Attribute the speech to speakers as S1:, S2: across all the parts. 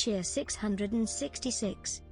S1: Cheer 666.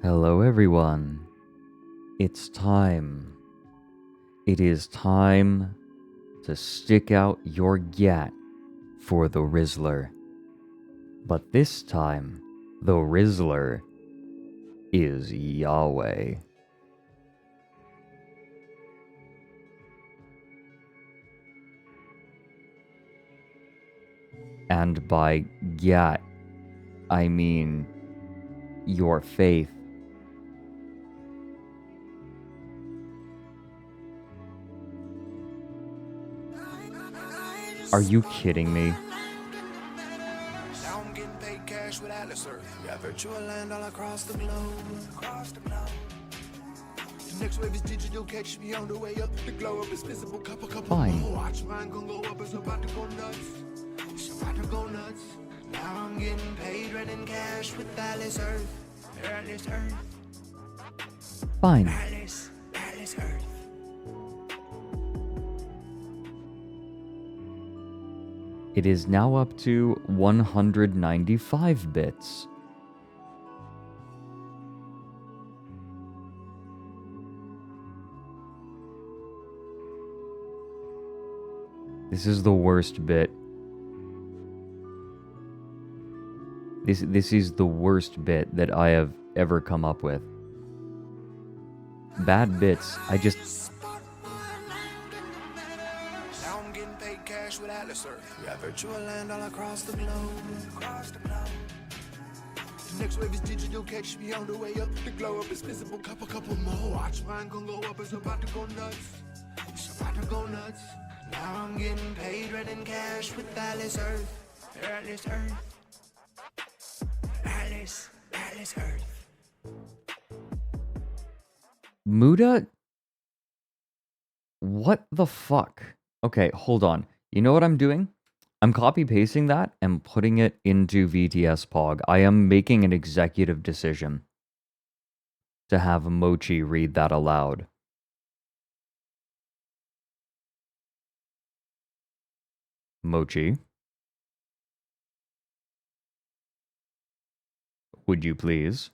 S2: Hello everyone. It's time. It is time to stick out your gat for the Rizzler. But this time, the Rizzler is Yahweh. And by gat, I mean your faith. Are you kidding me?
S3: Now I'm getting paid cash with Atlas Earth. Got virtual land all across the globe. The next wave is digital, catch me on the way up. The glow up is visible, couple
S2: Fine.
S3: more. Watch mine gon' go up, it's about to go nuts. It's about to go nuts. Now I'm getting paid, running cash with Atlas Earth. Atlas Earth.
S2: Fine.
S3: Atlas Earth.
S2: It is now up to 195 bits. This is the worst bit. This is the worst bit that I have ever come up with. Bad bits, I just...
S3: Now I'm getting paid cash with Atlas Earth. Got virtual land all across the globe. The next wave is digital, catch me on the way up. The glow up is visible, couple more. Watch mine gon' go up, it's about to go nuts. It's about to go nuts. Now I'm getting paid, running cash with Atlas Earth. Atlas Earth. Atlas Earth.
S2: Muda? What the fuck? Okay, hold on. You know what I'm doing? I'm copy-pasting that and putting it into VTS Pog. I am making an executive decision to have Mochi read that aloud. Mochi? Would you please?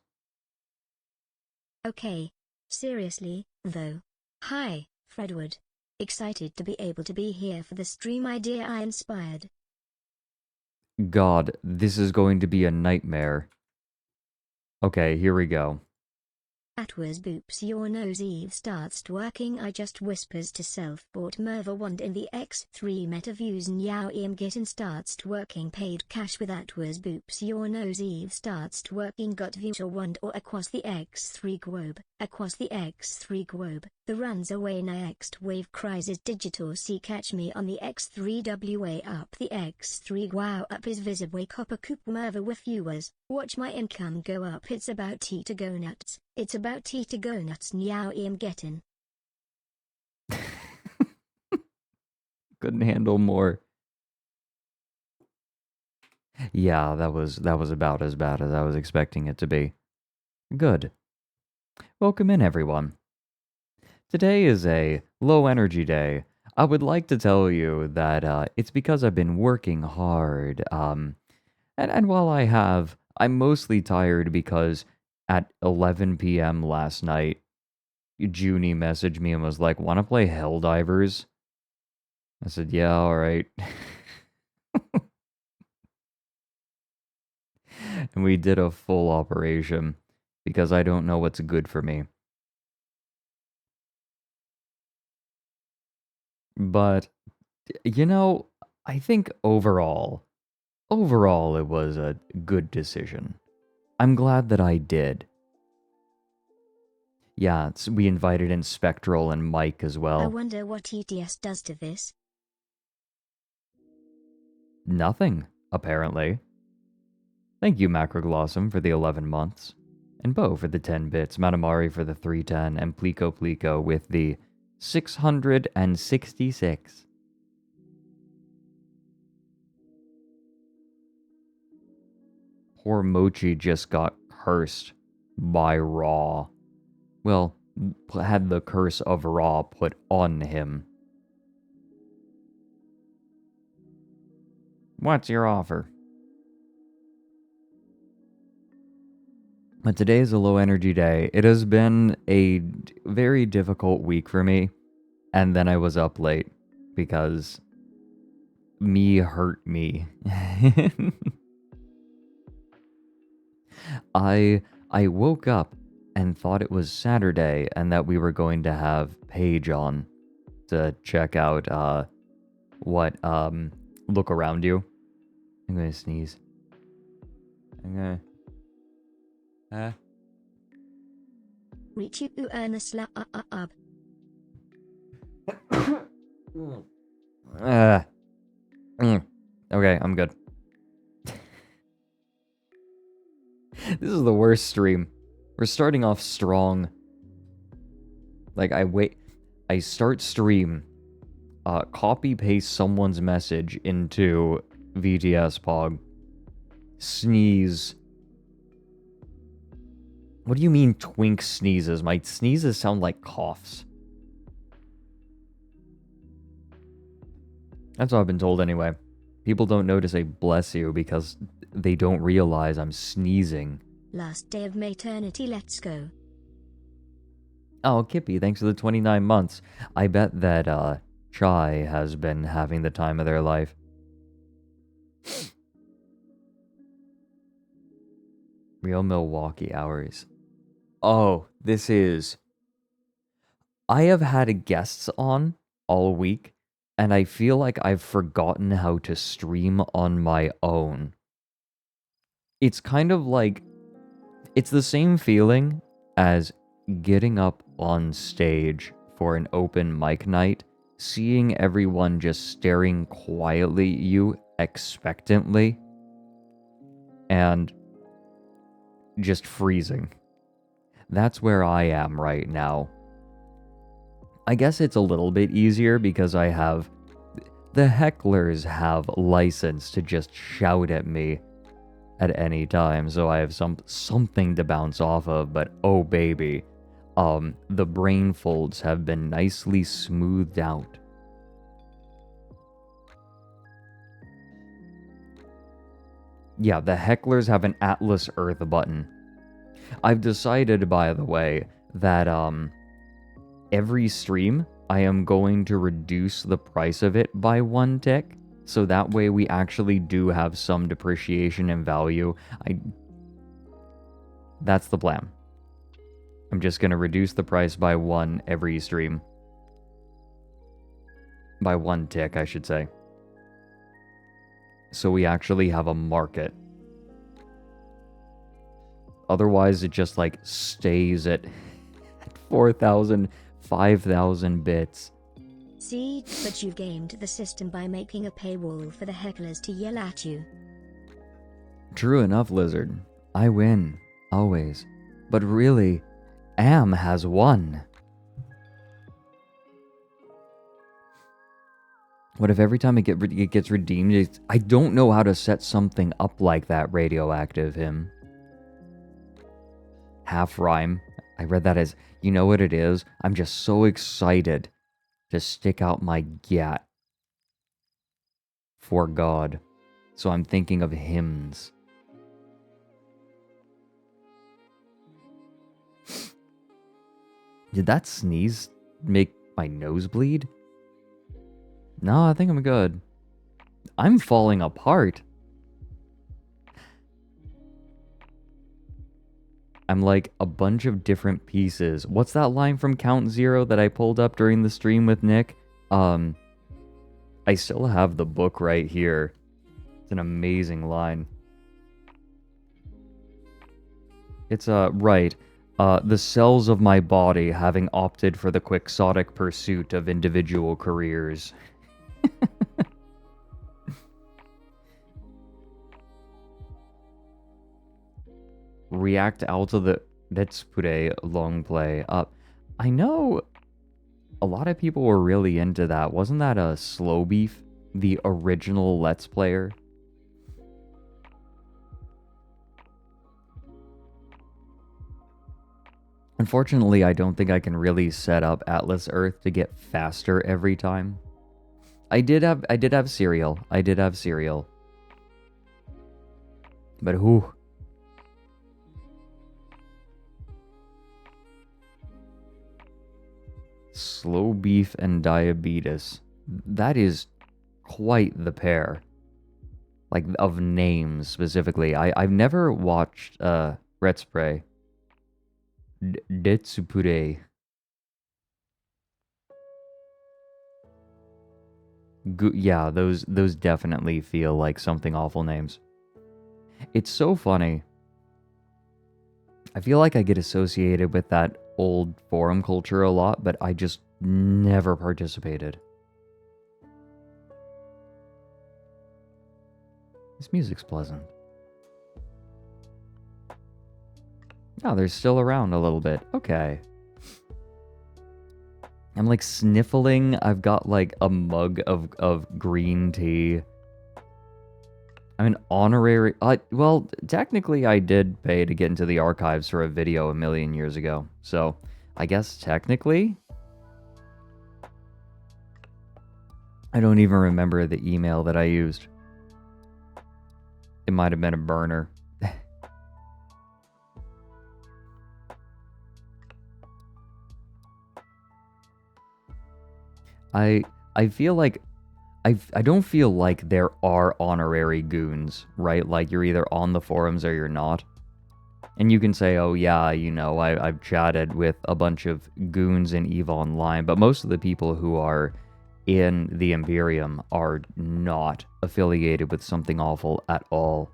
S1: Okay. Seriously, though. Hi, Fredwood. Excited to be able to be here for the stream idea I inspired.
S2: God, this is going to be a nightmare. Okay, here we go.
S1: Atwas boops your nose Eve starts twerking I just whispers to self bought Merva wand in the X3 meta views Nyao Ian getting starts twerking paid cash with Atwas boops your nose Eve starts twerking got visual wand or across the X3 globe, across the X3 globe, the runs away next wave cries is digital see catch me on the X3 WA up the X3 wow up is visible copper coop Merva with viewers, watch my income go up it's about tea to go nuts. It's about tea to go nuts Nyao I'm getting.
S2: Couldn't handle more. Yeah, that was about as bad as I was expecting it to be. Good. Welcome in, everyone. Today is a low energy day. I would like to tell you that it's because I've been working hard. And while I'm mostly tired because at 11 p.m. last night, Junie messaged me and was like, "Want to play Helldivers?" I said, "Yeah, all right." And we did a full operation because I don't know what's good for me. But, I think overall it was a good decision. I'm glad that I did. Yeah, we invited in Spectral and Mike as well.
S1: I wonder what ETS does to this.
S2: Nothing, apparently. Thank you, Macroglossum, for the 11 months. And Bo for the 10 bits, Matamari for the 310, and Plico with the 666. Poor Mochi just got cursed by Raw. Well, had the curse of Raw put on him. What's your offer? But today is a low energy day. It has been a very difficult week for me. And then I was up late because me hurt me. I woke up and thought it was Saturday and that we were going to have Paige on to check out what look around you. I'm gonna sneeze. I'm gonna
S1: Reach you earn a slap up.
S2: Okay, I'm good. This is the worst stream. We're starting off strong. Like, I start stream, copy paste someone's message into VTS Pog, sneeze. What do you mean twink sneezes? My sneezes sound like coughs. That's what I've been told anyway. People don't know to say bless you because they don't realize I'm sneezing.
S1: Last day of maternity, let's go.
S2: Oh, Kippy, thanks for the 29 months. I bet that Chai has been having the time of their life. Real Milwaukee hours. Oh, this is... I have had guests on all week, and I feel like I've forgotten how to stream on my own. It's kind of like... It's the same feeling as getting up on stage for an open mic night, seeing everyone just staring quietly at you expectantly, and just freezing. That's where I am right now. I guess it's a little bit easier because I have... The hecklers have license to just shout at me at any time, so I have something to bounce off of, but oh baby, the brain folds have been nicely smoothed out. Yeah, the hecklers have an Atlas Earth button. I've decided, by the way, that every stream I am going to reduce the price of it by 1 tick. So that way we actually do have some depreciation in value. That's the plan. I'm just going to reduce the price by 1 every stream. By 1 tick, I should say. So we actually have a market. Otherwise, it just like stays at 4,000, 5,000 bits.
S1: See, but you've gamed the system by making a paywall for the hecklers to yell at you.
S2: True enough, Lizard. I win. Always. But really, Am has won. What if every time it gets redeemed, I don't know how to set something up like that, Radioactive him. Half rhyme. I read that as, you know what it is? I'm just so excited to stick out my gat for God. So I'm thinking of hymns. Did that sneeze make my nose bleed? No, I think I'm good. I'm falling apart. I'm like a bunch of different pieces. What's that line from Count Zero that I pulled up during the stream with Nick? I still have the book right here. It's an amazing line. It's, right. The cells of my body having opted for the quixotic pursuit of individual careers. React out of the Let's put a long play up. I know a lot of people were really into that. Wasn't that a Slow Beef, the original Let's Player? Unfortunately, I don't think I can really set up Atlas Earth to get faster every time. I did have Serial. I did have Serial. But whew. slow beef and diabetes. That is quite the pair. Like, of names specifically. I've never watched Red Spray. Detsupure. Yeah, those definitely feel like something awful names. It's so funny. I feel like I get associated with that old forum culture a lot, but I just never participated. This music's pleasant. Oh, they're still around a little bit. Okay. I'm like sniffling. I've got like a mug of green tea. I'm an honorary... well, technically I did pay to get into the archives for a video a million years ago. So, I guess technically... I don't even remember the email that I used. It might have been a burner. I feel like... I don't feel like there are honorary goons, right? Like, you're either on the forums or you're not. And you can say, oh yeah, you know, I've chatted with a bunch of goons in EVE Online, but most of the people who are in the Imperium are not affiliated with Something Awful at all.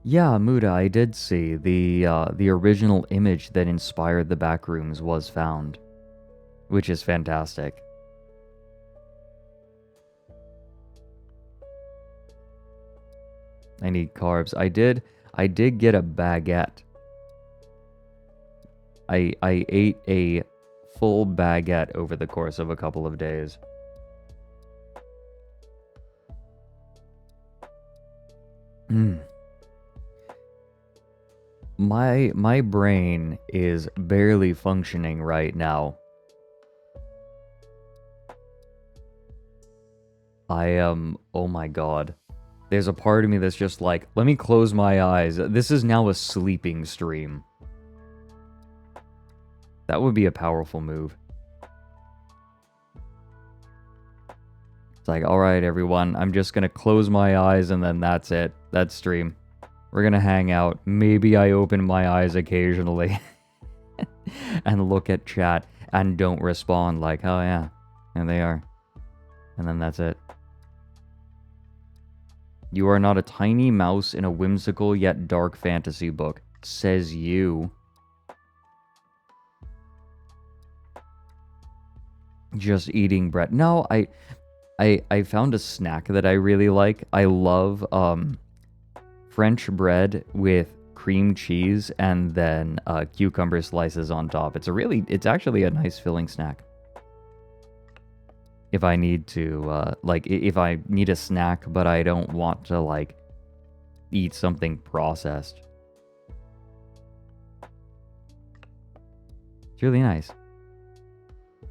S2: Yeah, Muda, I did see the original image that inspired the backrooms was found, which is fantastic. I need carbs. I did get a baguette. I ate a full baguette over the course of a couple of days. My brain is barely functioning right now. I am, oh my god. There's a part of me that's just like, let me close my eyes. This is now a sleeping stream. That would be a powerful move. It's like, alright everyone, I'm just gonna close my eyes and then that's it. That's stream. We're gonna hang out. Maybe I open my eyes occasionally. And look at chat and don't respond like, oh yeah, and they are. And then that's it. You are not a tiny mouse in a whimsical yet dark fantasy book, says you. Just eating bread. No, I found a snack that I really like. I love French bread with cream cheese and then cucumber slices on top. It's actually a nice filling snack. If I need to, if I need a snack, but I don't want to, like, eat something processed. It's really nice.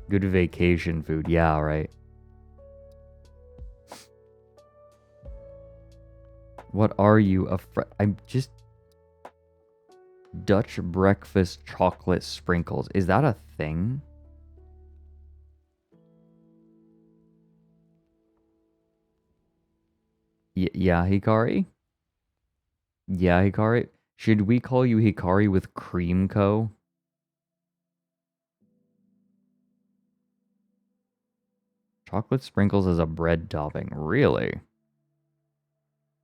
S2: Good vacation food. Yeah, right. What are you? I'm just... Dutch breakfast chocolate sprinkles. Is that a thing? Yeah, Hikari? Yeah, Hikari? Should we call you Hikari with Cream Co? Chocolate sprinkles as a bread topping. Really?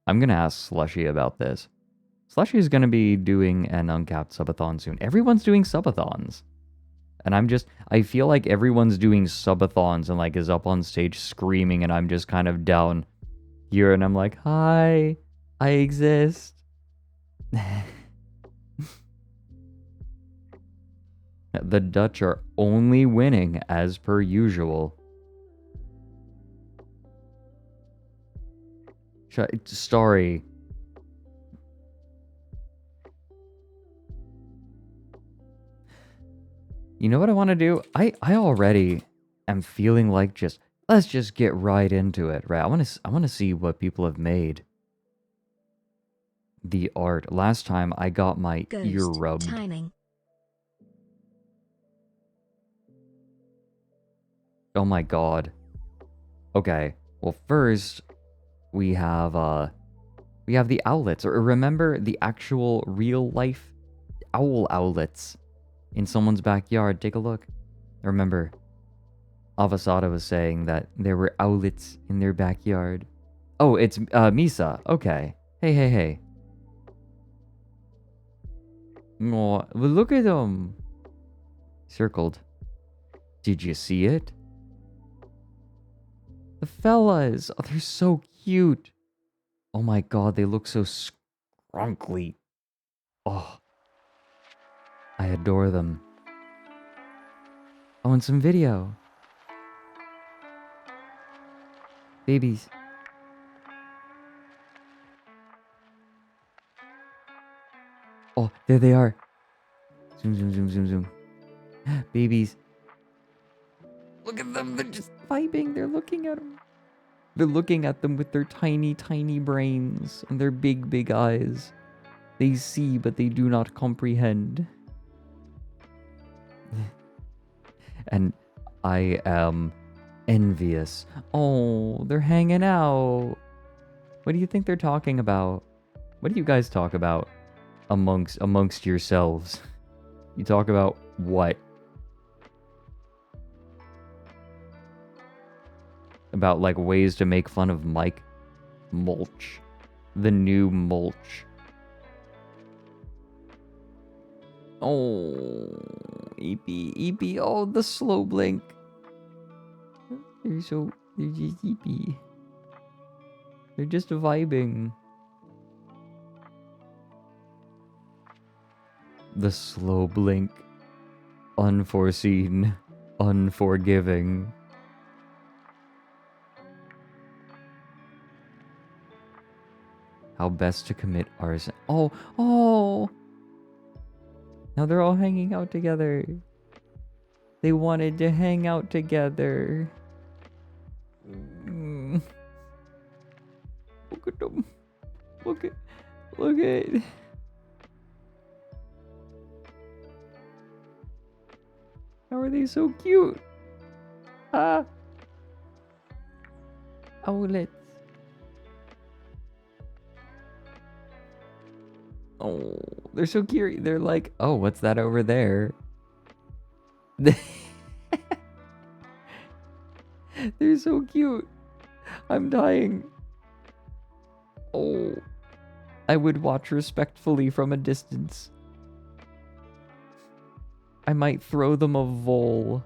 S2: I'm gonna ask Slushy about this. Slushy is gonna be doing an uncapped subathon soon. Everyone's doing subathons. And I feel like everyone's doing subathons and like is up on stage screaming and I'm just kind of down here and I'm like, hi, I exist. The Dutch are only winning as per usual. Sorry. You know what I want to do? I already am feeling like let's just get right into it, right? I want to see what people have made. the art. Last time I got my ear
S1: Ghost
S2: rubbed.
S1: timing.
S2: Oh my god. Okay. Well, first we have the owlets. Or remember the actual real life owlets in someone's backyard. Take a look. Remember, Avasada was saying that there were owlets in their backyard. Oh, it's Misa. Okay. Hey. Oh, well, look at them. Circled. Did you see it? The fellas. Oh, they're so cute. Oh my god, they look so scrunkly. Oh, I adore them. Oh, and some video. Babies. Oh, there they are. Zoom. Babies. Look at them. They're just vibing. They're looking at them. They're looking at them with their tiny, tiny brains and their big, big eyes. They see, but they do not comprehend. And I am envious. Oh, they're hanging out. What do you think they're talking about? What do you guys talk about amongst yourselves? You talk about what? About like ways to make fun of Mike Mulch. The new Mulch. Oh, EP. Oh, the slow blink. They're just EP. They're just vibing. The slow blink. Unforeseen. Unforgiving. How best to commit arson. Oh! Now they're all hanging out together. They wanted to hang out together. Look at them. Look at. How are they so cute? Ah. Owlets. Oh, they're so cute. They're like, oh, what's that over there? They're so cute. I'm dying. Oh, I would watch respectfully from a distance. I might throw them a vole.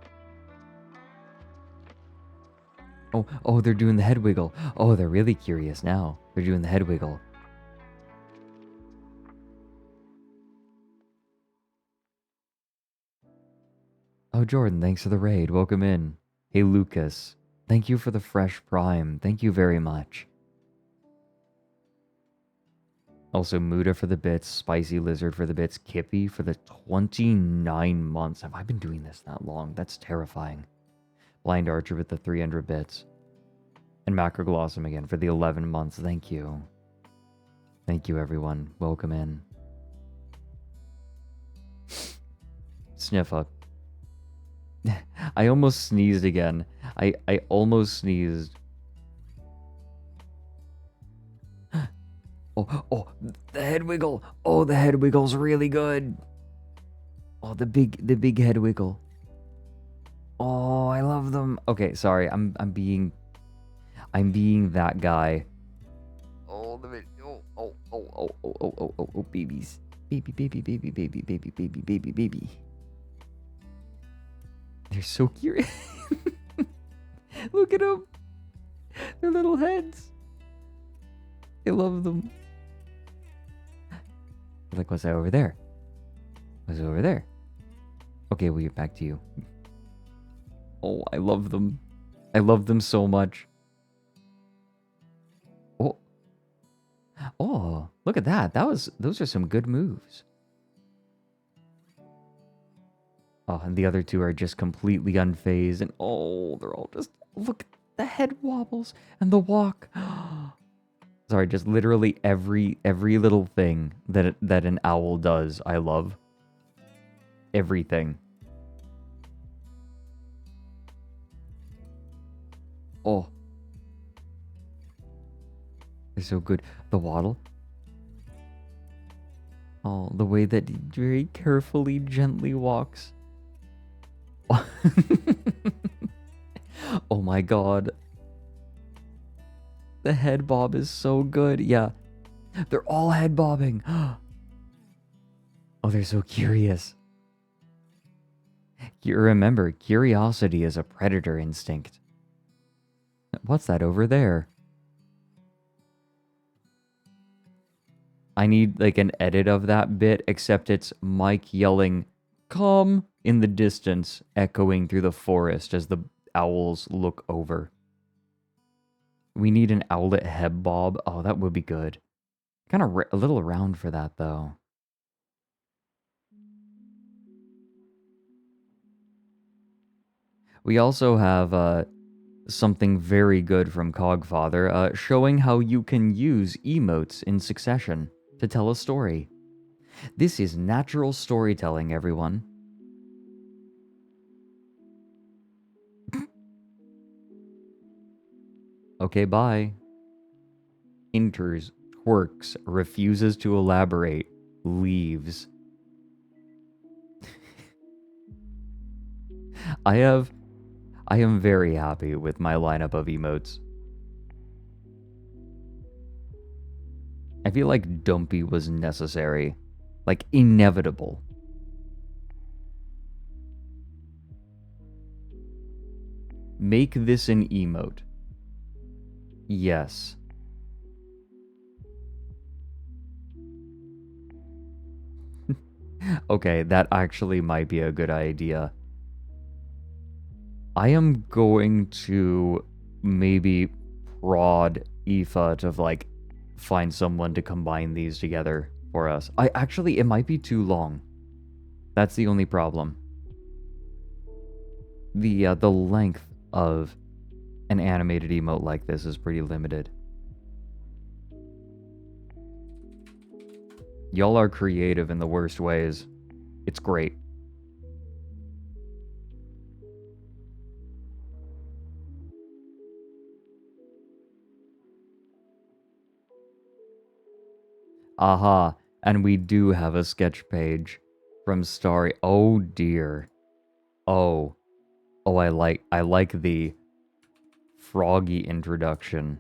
S2: Oh, they're doing the head wiggle. Oh, they're really curious now. They're doing the head wiggle. Oh, Jordan, thanks for the raid. Welcome in. Hey, Lucas. Thank you for the fresh prime. Thank you very much. Also, Muda for the bits. Spicy Lizard for the bits. Kippy for the 29 months. Have I been doing this that long? That's terrifying. Blind Archer with the 300 bits. And Macroglossum again for the 11 months. Thank you. Thank you, everyone. Welcome in. Sniff up. I almost sneezed again. I almost sneezed. Oh, the head wiggle. Oh, the head wiggle's really good. Oh, the big head wiggle. Oh, I love them. Okay, sorry. I'm being that guy. Oh, oh, babies. Baby. They're so cute. Look at them. Their little heads. I love them. Like, what's that over there? What's over there? Okay, we'll get back to you. Oh, I love them. I love them so much. Oh, look at that. Those are some good moves. Oh, and the other two are just completely unfazed. And oh, they're all just... Look at the head wobbles and the walk. Sorry, just literally every little thing that an owl does, I love. Everything. Oh. They're so good. The waddle. Oh, the way that he very carefully, gently walks. Oh my god. The head bob is so good. Yeah. They're all head bobbing. Oh, they're so curious. You remember, curiosity is a predator instinct. What's that over there? I need like an edit of that bit, except it's Mike yelling, "Come!" in the distance, echoing through the forest as the owls look over. We need an owlet head bob. Oh, that would be good. Kind of a little round for that, though. We also have something very good from Cogfather, showing how you can use emotes in succession to tell a story. This is natural storytelling, everyone. Okay, bye. Enters, twerks, refuses to elaborate, leaves. I am very happy with my lineup of emotes. I feel like Dumpy was necessary. Like, inevitable. Make this an emote. Yes. Okay, that actually might be a good idea. I am going to maybe prod Aoife to, like, find someone to combine these together for us. It might be too long. That's the only problem. The length of an animated emote like this is pretty limited. Y'all are creative in the worst ways. It's great. Aha, and we do have a sketch page from Starry. Oh dear. Oh, I like the froggy introduction.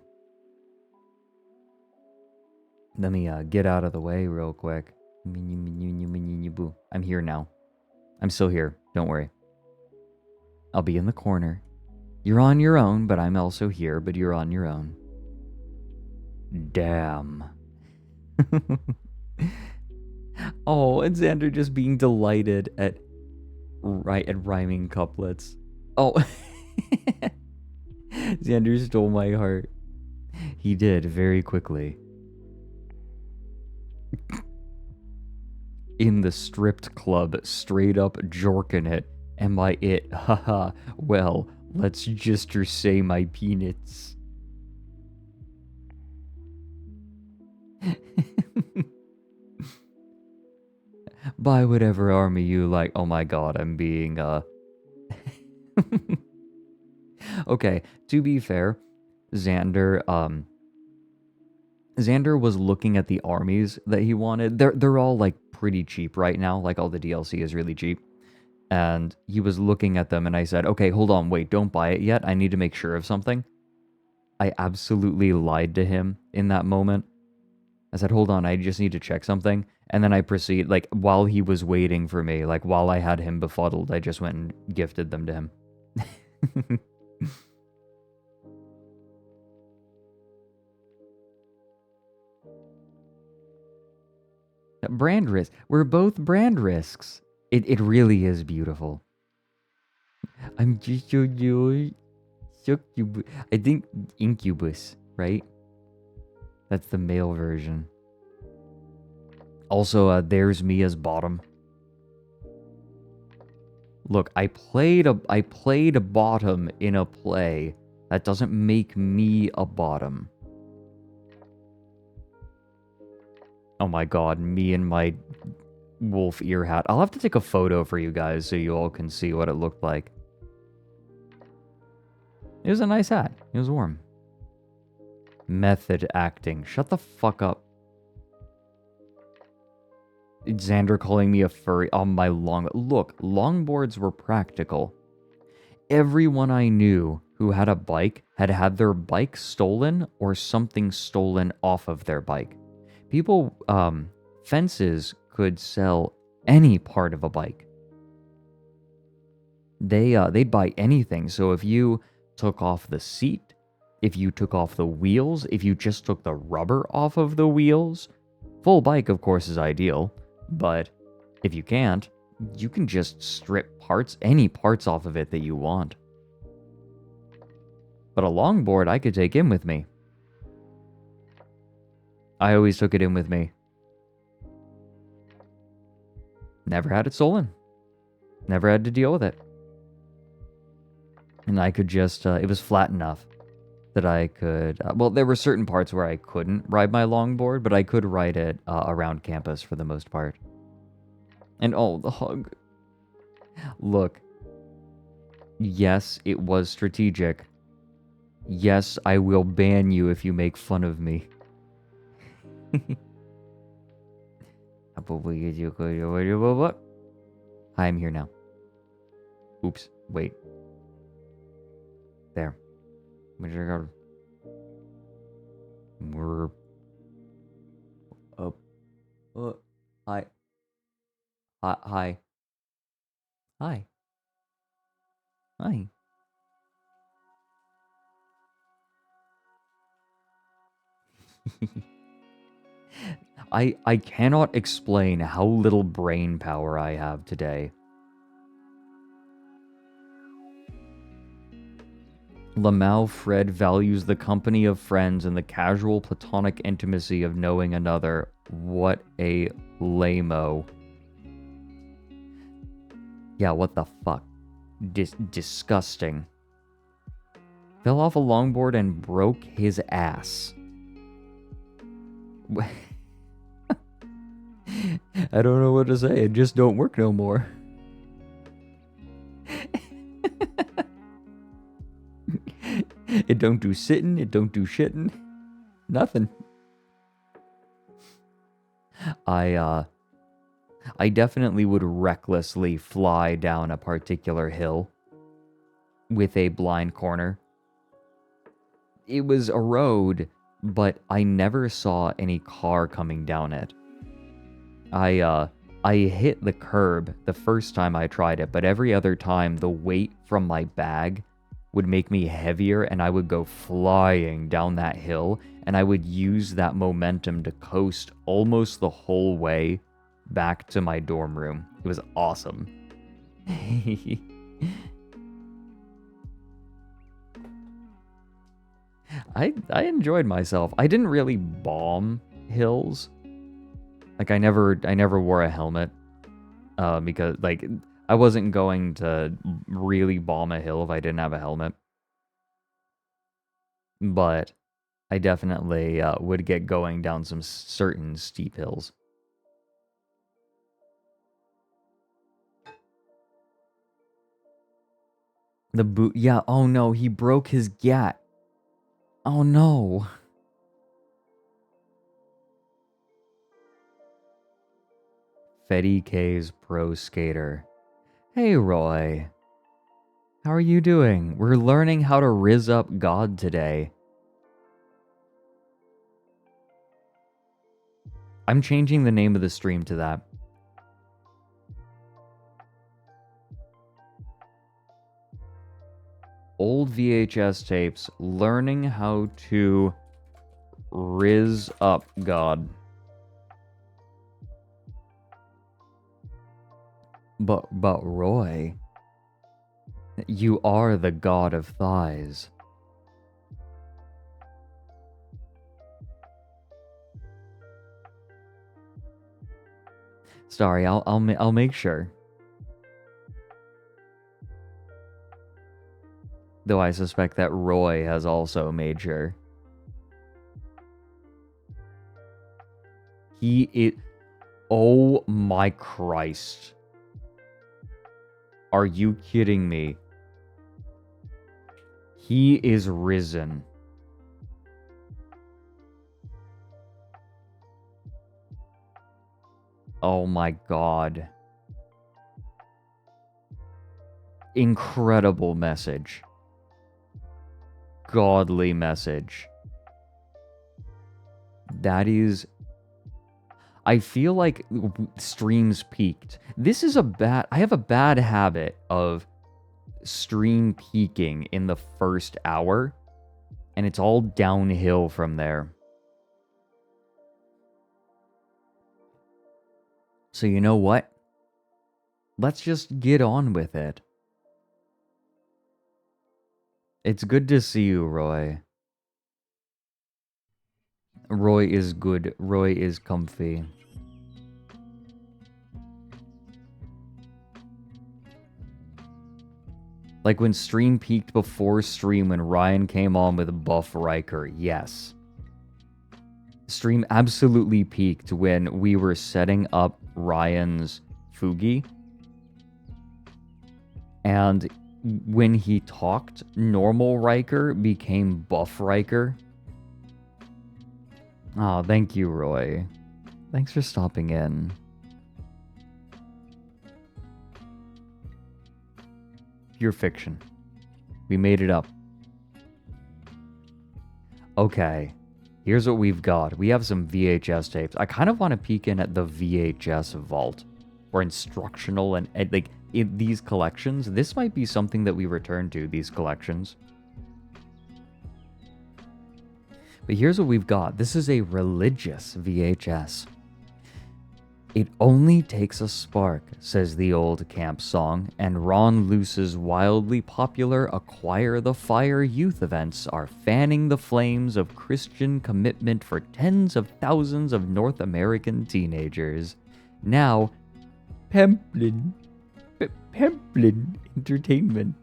S2: Let me get out of the way real quick. I'm here now. I'm still here. Don't worry. I'll be in the corner. You're on your own, but I'm also here, but you're on your own. Damn. Oh, and Xander just being delighted at rhyming couplets. Oh. Xander stole my heart. He did very quickly. In the stripped club, straight up jorking it. Am I it? Haha. Well, let's just say my peanuts. Buy whatever army you like. Oh my god, I'm being, Okay, to be fair, Xander was looking at the armies that he wanted. They're all, like, pretty cheap right now. Like, all the DLC is really cheap. And he was looking at them, and I said, okay, hold on, wait, don't buy it yet. I need to make sure of something. I absolutely lied to him in that moment. I said, hold on, I just need to check something. And then I proceed, like, while he was waiting for me, like, while I had him befuddled, I just went and gifted them to him. Brand risk. We're both brand risks. It really is beautiful. I'm just so joy. Succubus. I think Incubus, right? That's the male version. Also, there's me as bottom. Look, I played a bottom in a play. That doesn't make me a bottom. Oh my god, me and my wolf ear hat. I'll have to take a photo for you guys so you all can see what it looked like. It was a nice hat. It was warm. Method acting. Shut the fuck up. Xander calling me a furry on my long... Look, longboards were practical. Everyone I knew who had a bike had had their bike stolen or something stolen off of their bike. People, fences could sell any part of a bike. They'd buy anything. So if you took off the seat, if you took off the wheels, if you just took the rubber off of the wheels, full bike, of course, is ideal. But if you can't, you can just strip parts, any parts off of it that you want. But a longboard I could take in with me. I always took it in with me. Never had it stolen. Never had to deal with it. And I could just, it was flat enough that I could, well, there were certain parts where I couldn't ride my longboard, but I could ride it around campus for the most part. And oh, the hug. Look. Yes, it was strategic. Yes, I will ban you if you make fun of me. Hi, I'm here now. Oops, wait. There. We're up. Hi. Hi. Hi. Hi. I cannot explain how little brain power I have today. Lamau Fred values the company of friends and the casual platonic intimacy of knowing another. What a lame-o. Yeah, what the fuck? Disgusting. Fell off a longboard and broke his ass. I don't know what to say. It just don't work no more. It don't do sitting. It don't do shitting. Nothing. I definitely would recklessly fly down a particular hill with a blind corner. It was a road, but I never saw any car coming down it. I hit the curb the first time I tried it, but every other time the weight from my bag would make me heavier and I would go flying down that hill and I would use that momentum to coast almost the whole way back to my dorm room. It was awesome. I enjoyed myself. I didn't really bomb hills. Like I never wore a helmet because like I wasn't going to really bomb a hill if I didn't have a helmet. But I definitely would get going down some certain steep hills. The boot, yeah, oh no, he broke his gat. Oh no. Fetty K's pro skater. Hey Roy. How are you doing? We're learning how to rizz up God today. I'm changing the name of the stream to that. Old VHS tapes, learning how to rizz up God. But Roy, you are the god of thighs. Sorry, I'll make sure. Though I suspect that Roy has also made sure. Oh my Christ. Are you kidding me? He is risen. Oh my God. Incredible message. Godly message. That is... I feel like streams peaked. This is I have a bad habit of stream peaking in the first hour, and it's all downhill from there. So you know what? Let's just get on with it. It's good to see you, Roy. Roy is good. Roy is comfy. Like when stream peaked before stream when Ryan came on with Buff Riker. Yes. Stream absolutely peaked when we were setting up Ryan's Fugi. And when he talked, normal Riker became Buff Riker. Oh, thank you, Roy. Thanks for stopping in. Pure fiction. We made it up. Okay. Here's what we've got. We have some VHS tapes. I kind of want to peek in at the VHS vault. Or instructional and like in these collections. This might be something that we return to, these collections. But here's what we've got. This is a religious VHS. It only takes a spark, says the old camp song, and Ron Luce's wildly popular Acquire the Fire youth events are fanning the flames of Christian commitment for tens of thousands of North American teenagers. Now, Pemplin Entertainment.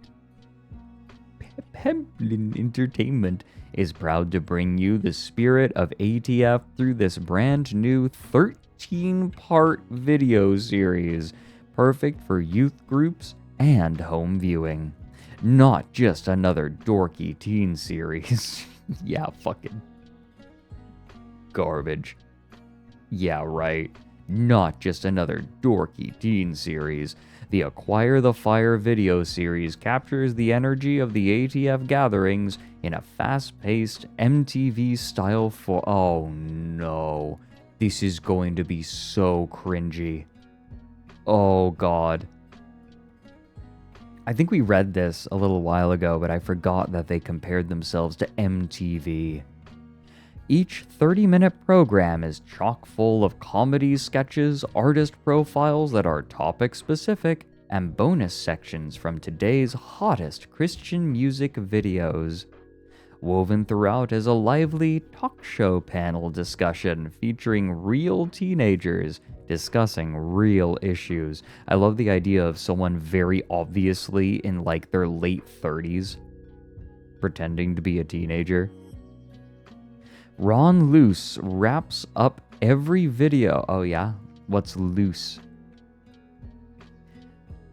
S2: Pemplin Entertainment is proud to bring you the spirit of ATF through this brand new 13-part video series, perfect for youth groups and home viewing. Not just another dorky teen series. Yeah, fucking garbage. Yeah, right. Not just another dorky teen series. The Acquire the Fire video series captures the energy of the ATF gatherings in a fast-paced MTV style oh no. This is going to be so cringy. Oh god. I think we read this a little while ago, but I forgot that they compared themselves to MTV. Each 30-minute program is chock full of comedy sketches, artist profiles that are topic-specific, and bonus sections from today's hottest Christian music videos. Woven throughout is a lively talk show panel discussion featuring real teenagers discussing real issues. I love the idea of someone very obviously in like their late 30s pretending to be a teenager. Ron Luce wraps up every video. Oh yeah? What's loose?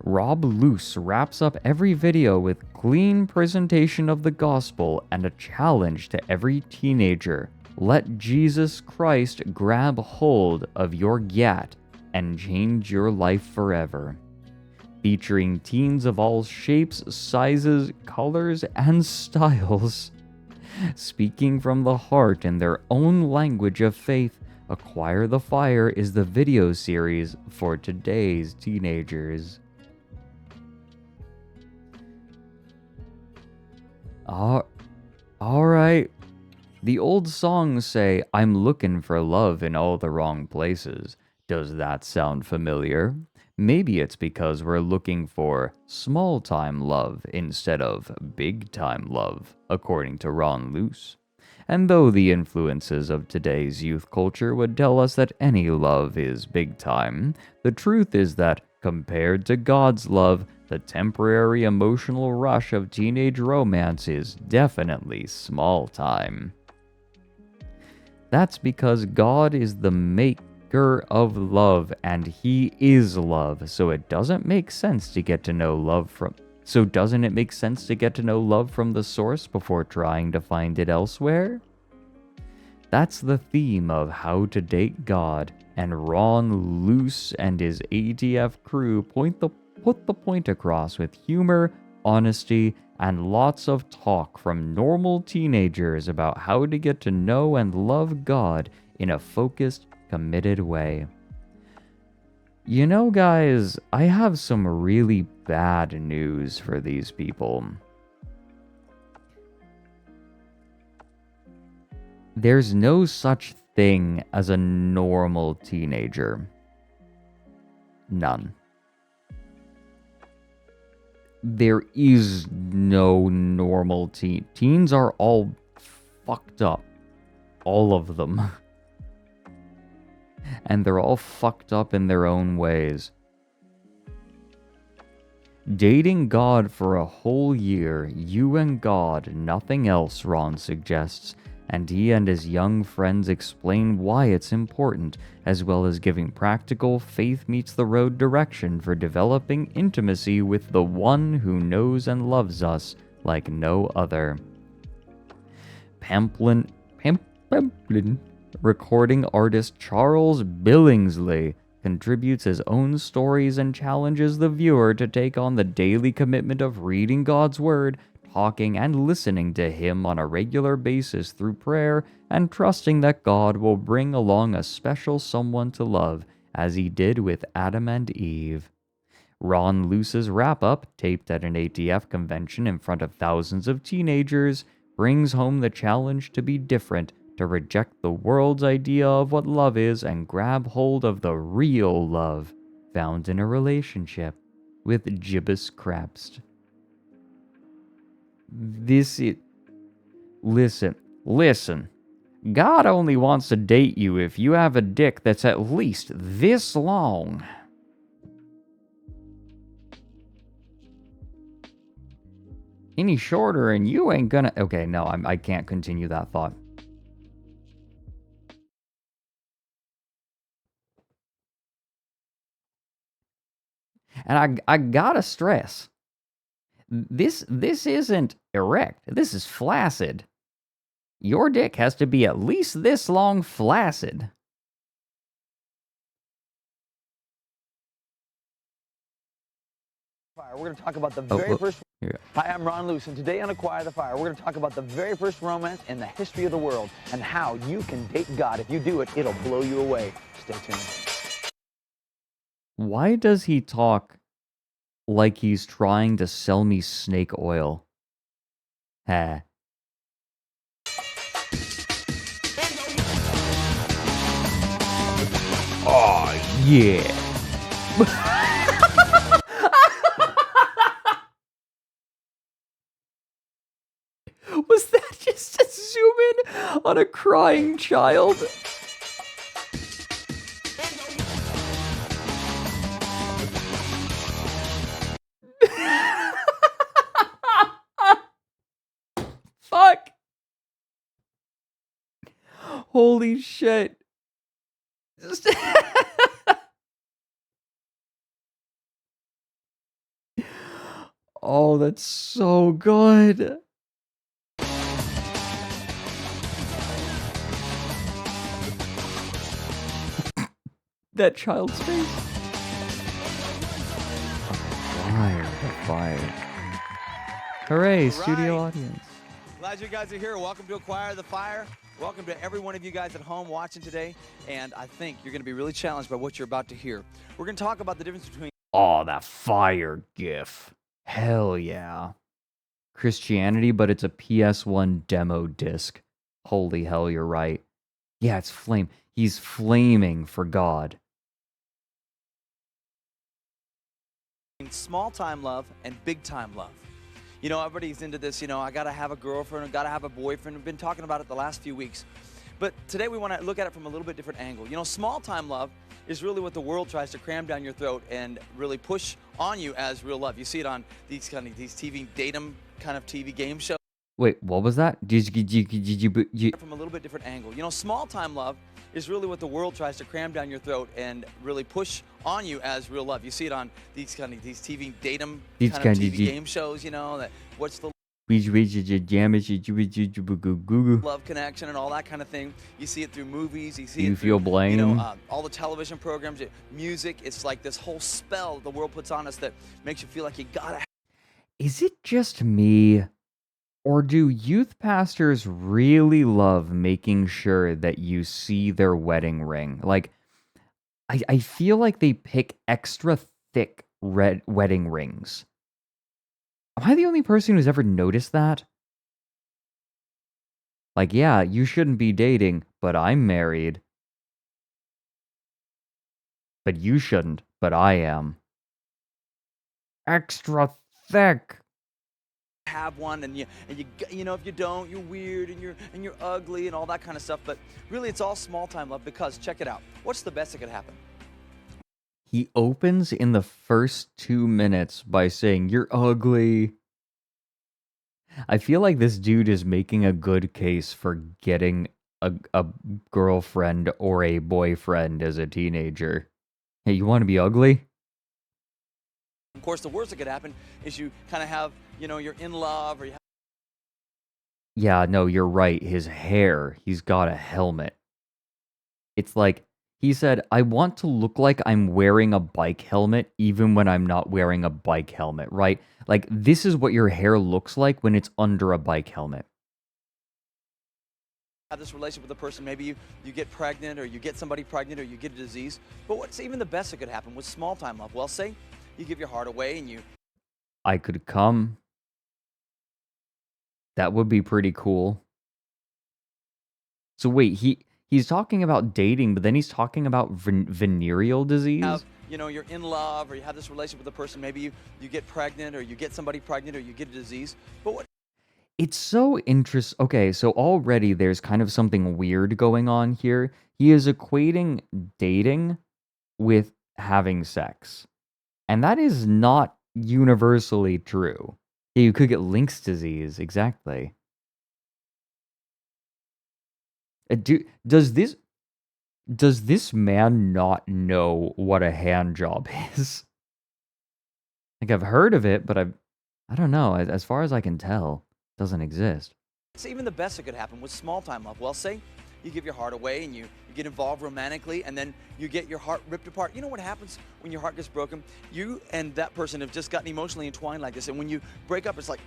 S2: Rob Luce wraps up every video with clean presentation of the gospel and a challenge to every teenager. Let Jesus Christ grab hold of your gat and change your life forever. Featuring teens of all shapes, sizes, colors, and styles. Speaking from the heart in their own language of faith, Acquire the Fire is the video series for today's teenagers. Alright. The old songs say, I'm looking for love in all the wrong places. Does that sound familiar? Maybe it's because we're looking for small-time love instead of big-time love, according to Ron Luce. And though the influences of today's youth culture would tell us that any love is big-time, the truth is that, compared to God's love, the temporary emotional rush of teenage romance is definitely small-time. That's because God is the of love, and he is love. So it doesn't make sense to get to know love from. So doesn't it make sense to get to know love from the source before trying to find it elsewhere? That's the theme of How to Date God, and Ron Luce and his ATF crew put the point across with humor, honesty, and lots of talk from normal teenagers about how to get to know and love God in a focused, committed way. You know, guys, I have some really bad news for these people. There's no such thing as a normal teenager. None. There is no normal teen. Teens are all fucked up. All of them. And they're all fucked up in their own ways. Dating God for a whole year, you and God, nothing else, Ron suggests, and he and his young friends explain why it's important, as well as giving practical faith-meets-the-road direction for developing intimacy with the one who knows and loves us like no other. Pamplin recording artist Charles Billingsley contributes his own stories and challenges the viewer to take on the daily commitment of reading God's Word, talking and listening to Him on a regular basis through prayer, and trusting that God will bring along a special someone to love, as He did with Adam and Eve. Ron Luce's wrap-up, taped at an ATF convention in front of thousands of teenagers, brings home the challenge to be different, to reject the world's idea of what love is and grab hold of the real love found in a relationship with Gibbous Krebs. Listen. God only wants to date you if you have a dick that's at least this long. Any shorter and you ain't gonna... Okay, no, I can't continue that thought. And I gotta stress, this isn't erect. This is flaccid. Your dick has to be at least this long flaccid.
S4: We're going to talk about the very first...
S2: Yeah.
S4: Hi, I'm Ron Luce, and today on Acquire the Fire, we're going to talk about the very first romance in the history of the world and how you can date God. If you do it, it'll blow you away. Stay tuned.
S2: Why does he talk like he's trying to sell me snake oil? Huh. Oh, yeah. Was that just a zoom in on a crying child? Fuck. Holy shit. Oh, that's so good. That child's face. Fire. Hooray, studio audience.
S4: Glad you guys are here. Welcome to Acquire the Fire. Welcome to every one of you guys at home watching today. And I think you're going to be really challenged by what you're about to hear. We're going to talk about the difference between...
S2: Oh, that fire gif. Hell yeah. Christianity, but it's a PS1 demo disc. Holy hell, you're right. Yeah, it's flame. He's flaming for God.
S4: small time love and big time love. You know, everybody's into this, you know, I gotta have a girlfriend, I gotta have a boyfriend. We've been talking about it the last few weeks. But today we want to look at it from a little bit different angle. You know, small time love is really what the world tries to cram down your throat and really push on you as real love. You see it on these TV datum kind of TV game shows.
S2: Wait, what was that?
S4: From a little bit different angle. You know, small time love is really what the world tries to cram down your throat and really push on you as real love. You see it on these TV datum kind of TV game shows, you know, that what's the love connection and all that kind of thing. You see it through movies. You see
S2: you
S4: it
S2: feel
S4: through,
S2: blame?
S4: you know, all the television programs, music. It's like this whole spell the world puts on us that makes you feel like you gotta.
S2: Is it just me? Or do youth pastors really love making sure that you see their wedding ring? Like, I feel like they pick extra thick red wedding rings. Am I the only person who's ever noticed that? Like, yeah, you shouldn't be dating, but I'm married. But you shouldn't, but I am. Extra thick.
S4: Have one, and you know, if you don't, you're weird and you're ugly and all that kind of stuff. But really, it's all small time love, because check it out. What's the best that could happen?
S2: He opens in the first 2 minutes by saying, "You're ugly." I feel like this dude is making a good case for getting a girlfriend or a boyfriend as a teenager. Hey, you want to be ugly?
S4: Of course, the worst that could happen is you kind of have, you know, you're in love, or you have.
S2: Yeah, no, you're right. His hair, he's got a helmet. It's like, he said, I want to look like I'm wearing a bike helmet even when I'm not wearing a bike helmet, right? Like, this is what your hair looks like when it's under a bike helmet.
S4: Have this relationship with a person, maybe you get pregnant, or you get somebody pregnant, or you get a disease. But what's even the best that could happen with small time love? Well, say you give your heart away and you.
S2: I could come. That would be pretty cool. So wait, he's talking about dating, but then he's talking about venereal disease?
S4: You know, you're in love, or you have this relationship with a person, maybe you get pregnant, or you get somebody pregnant, or you get a disease. But what.
S2: It's so interesting. Okay, so already there's kind of something weird going on here. He is equating dating with having sex. And that is not universally true. Yeah, you could get Lynx disease, exactly. Does this man not know what a hand job is? Like, I've heard of it, but I don't know. As far as I can tell, it doesn't exist.
S4: It's even the best that could happen with small time love. Well, say you give your heart away and you get involved romantically, and then you get your heart ripped apart. You know what happens when your heart gets broken? You and that person have just gotten emotionally entwined like this, and when you break up, it's like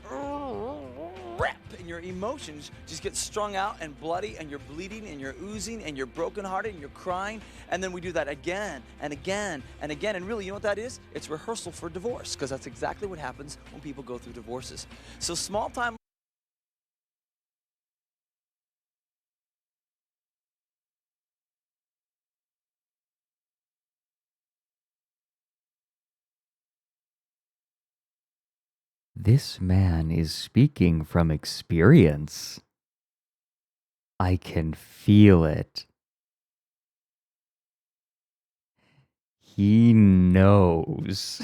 S4: rip, and your emotions just get strung out and bloody, and you're bleeding and you're oozing and you're brokenhearted and you're crying, and then we do that again and again and again. And really, you know what that is? It's rehearsal for divorce, because that's exactly what happens when people go through divorces. So small time.
S2: This man is speaking from experience. I can feel it. He knows.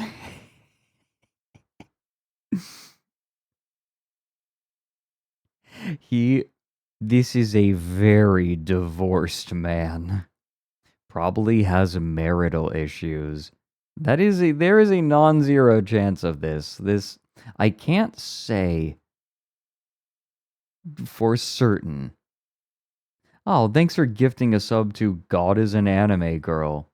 S2: This is a very divorced man. Probably has marital issues. There is a non-zero chance of this. I can't say for certain. Oh, thanks for gifting a sub to God is an Anime Girl.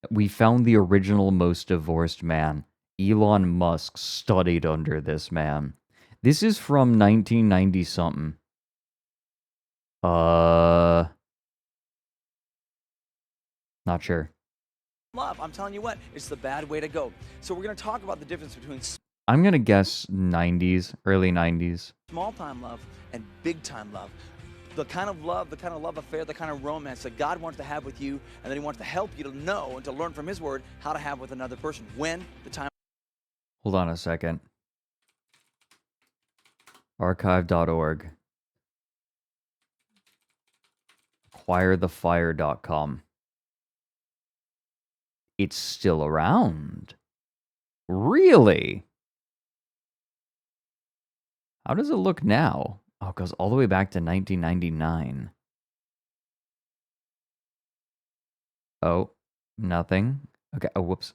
S2: We found the original most divorced man. Elon Musk studied under this man. This is from 1990 something. Not sure.
S4: Love, I'm telling you what, it's the bad way to go. So we're going to talk about the difference between
S2: I'm going to guess 90s, early 90s.
S4: small time love and big time love. The kind of love affair, the kind of romance that God wants to have with you, and that He wants to help you to know and to learn from His Word how to have with another person when the time.
S2: Hold on a second. Archive.org. Acquirethefire.com. It's still around. Really? How does it look now? Oh, it goes all the way back to 1999. Oh, nothing. Okay, oh, whoops.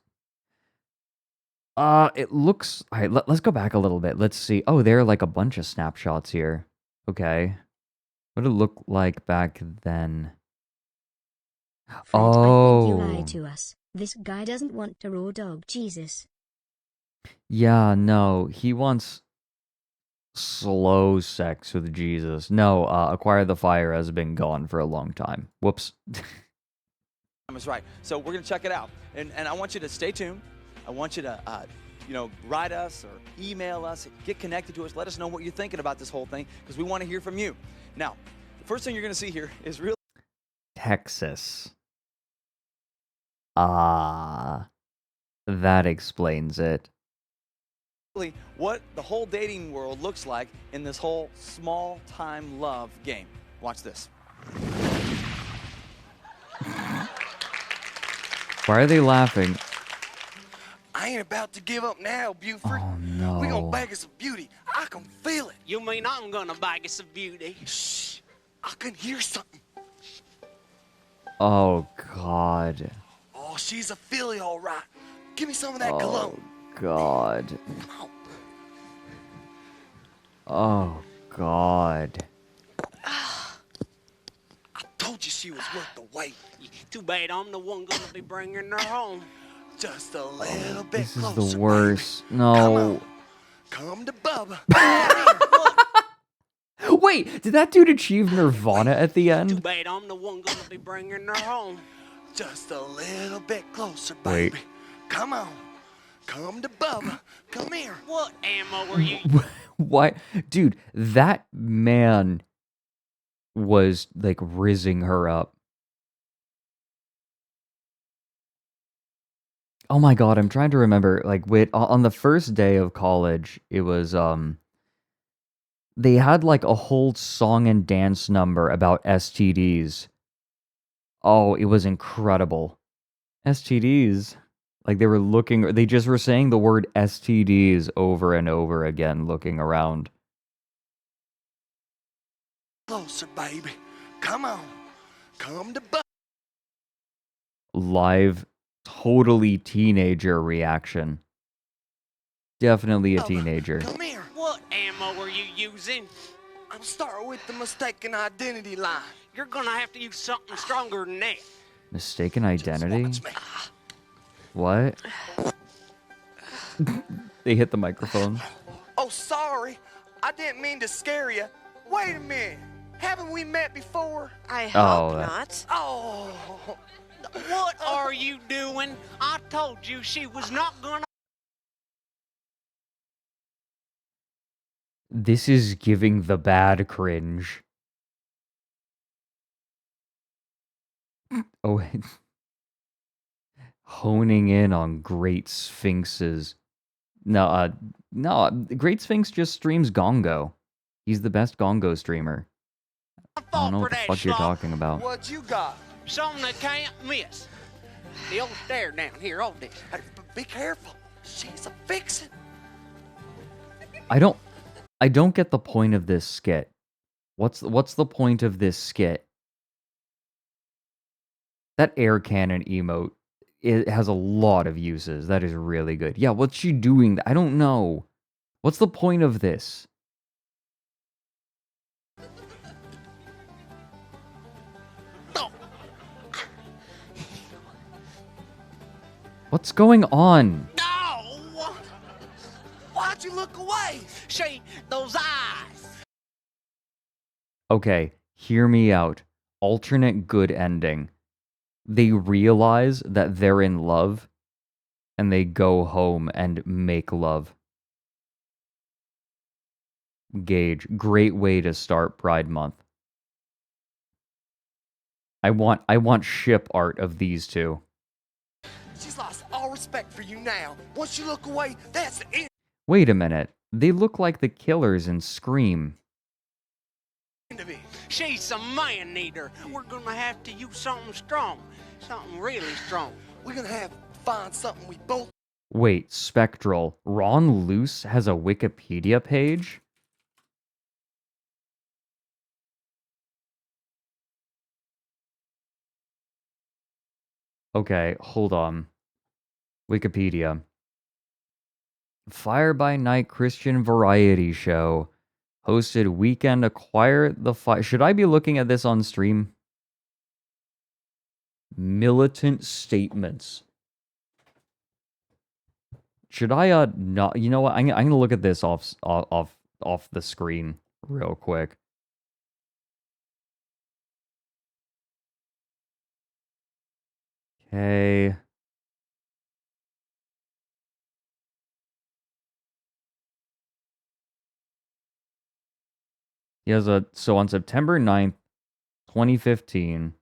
S2: It looks... All right, let's go back a little bit. Let's see. Oh, there are like a bunch of snapshots here. Okay. What did it look like back then?
S1: Fred, I think you
S2: Oh.
S1: lied to us. This guy doesn't want to raw dog Jesus.
S2: Yeah, no, he wants slow sex with Jesus. No, Acquire the Fire has been gone for a long time. Whoops.
S4: Is right. So we're going to check it out. And I want you to stay tuned. I want you to, write us or email us, get connected to us. Let us know what you're thinking about this whole thing because we want to hear from you. Now, the first thing you're going to see here is really
S2: Texas. Ah, that explains it.
S4: what the whole dating world looks like in this whole small-time love game. Watch this.
S2: Why are they laughing?
S3: I ain't about to give up now, Buford.
S2: Oh, no.
S3: We gonna bag us a beauty. I can feel it.
S5: You mean I'm gonna bag us a beauty?
S3: Shh. I can hear something.
S2: Oh, God.
S3: Oh, she's a filly, all right. Give me some of that
S2: Oh,
S3: cologne.
S2: God.
S3: Come on.
S2: Oh, God.
S3: I told you she was worth the wait.
S5: Too bad I'm the one gonna be bringing her home.
S3: Just a little bit
S2: This is
S3: closer,
S2: the worst.
S3: baby.
S2: No.
S3: Come to Bubba.
S2: Wait, did that dude achieve Nirvana at the
S5: Too
S2: end?
S5: bad I'm the one gonna be bringing her home.
S3: Just a little bit closer,
S2: Wait.
S3: baby. Come on. Come to Bubba. Come here.
S5: What ammo were you?
S2: Why? Dude, that man was like rizzing her up. Oh my God, I'm trying to remember. Like, wait, on the first day of college, it was, they had like a whole song and dance number about STDs. Oh, it was incredible. STDs. Like they just were saying the word STDs over and over again, looking around.
S3: Closer, baby. Come on. Come to Bubba.
S2: Live, totally teenager reaction. Definitely a
S3: Bubba,
S2: teenager.
S3: Come here.
S5: What ammo were you using?
S3: I'm starting with the mistaken identity line.
S5: You're gonna have to use something stronger than that.
S2: Mistaken identity?
S3: Just watch me.
S2: What? They hit the microphone.
S3: Oh, sorry. I didn't mean to scare you. Wait a minute. Haven't we met before?
S6: I
S2: Oh,
S6: hope
S2: that-
S6: not.
S3: Oh.
S5: What are you doing? I told you she was not gonna.
S2: This is giving the bad cringe. Oh, honing in on Great Sphinxes. No, Great Sphinx just streams Gongo. He's the best Gongo streamer. I don't know what the fuck you're talking about.
S3: What you got?
S5: Something that can't miss. The old stair down here, hold this.
S3: Hey, be careful. She's a vixen.
S2: I don't get the point of this skit. What's the point of this skit? That air cannon emote, it has a lot of uses. That is really good. Yeah, what's she doing? I don't know. What's the point of this? What's going on?
S5: No!
S3: Why'd you look away?
S5: See, those eyes.
S2: Okay, hear me out. Alternate good ending. They realize that they're in love, and they go home and make love. Gage, great way to start Pride Month. I want ship art of these two.
S3: She's lost all respect for you now. Once you look away, that's the end
S2: Wait a minute. They look like the killers in Scream.
S3: of it.
S5: She's some man-eater. We're gonna have to use something strong. Something really strong.
S3: We're gonna have to find something we both
S2: Wait, Spectral. Ron Luce has a Wikipedia page? Okay, hold on. Wikipedia. Fire by Night Christian Variety Show. Hosted weekend Acquire the Fire. Should I be looking at this on stream? Militant statements. Should I not? You know what? I'm gonna look at this off the screen real quick. Okay. So on September 9th, 2015,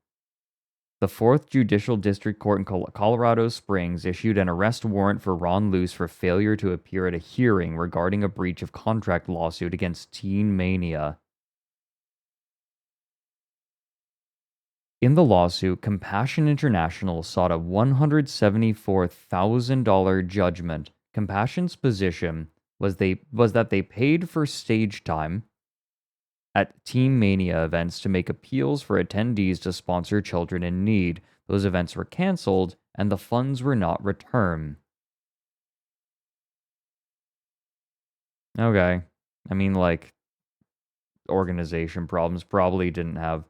S2: the 4th Judicial District Court in Colorado Springs issued an arrest warrant for Ron Luce for failure to appear at a hearing regarding a breach of contract lawsuit against Teen Mania. In the lawsuit, Compassion International sought a $174,000 judgment. Compassion's position was that they paid for stage time at Teen Mania events to make appeals for attendees to sponsor children in need. Those events were canceled, and the funds were not returned. Okay. I mean, like, organization problems, probably didn't have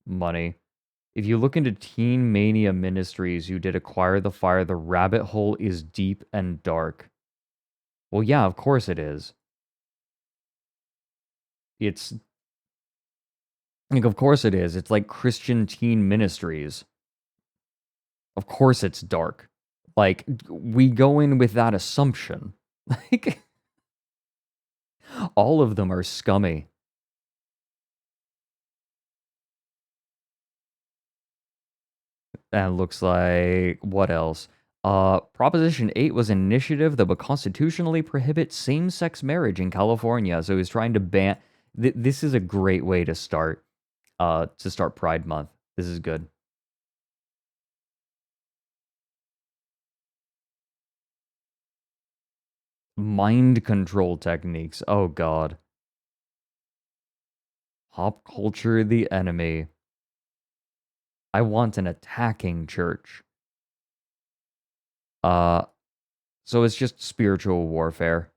S2: money. If you look into Teen Mania Ministries, who did Acquire the Fire, the rabbit hole is deep and dark. Well, yeah, of course it is. It's like, of course it is. It's like Christian Teen Ministries. Of course it's dark. Like, we go in with that assumption. Like, all of them are scummy. And it looks like, what else? Proposition 8 was an initiative that would constitutionally prohibit same-sex marriage in California. So he's trying to ban... This is a great way to start Pride Month. This is good. Mind control techniques. Oh, God. Pop culture, the enemy. I want an attacking church. So it's just spiritual warfare.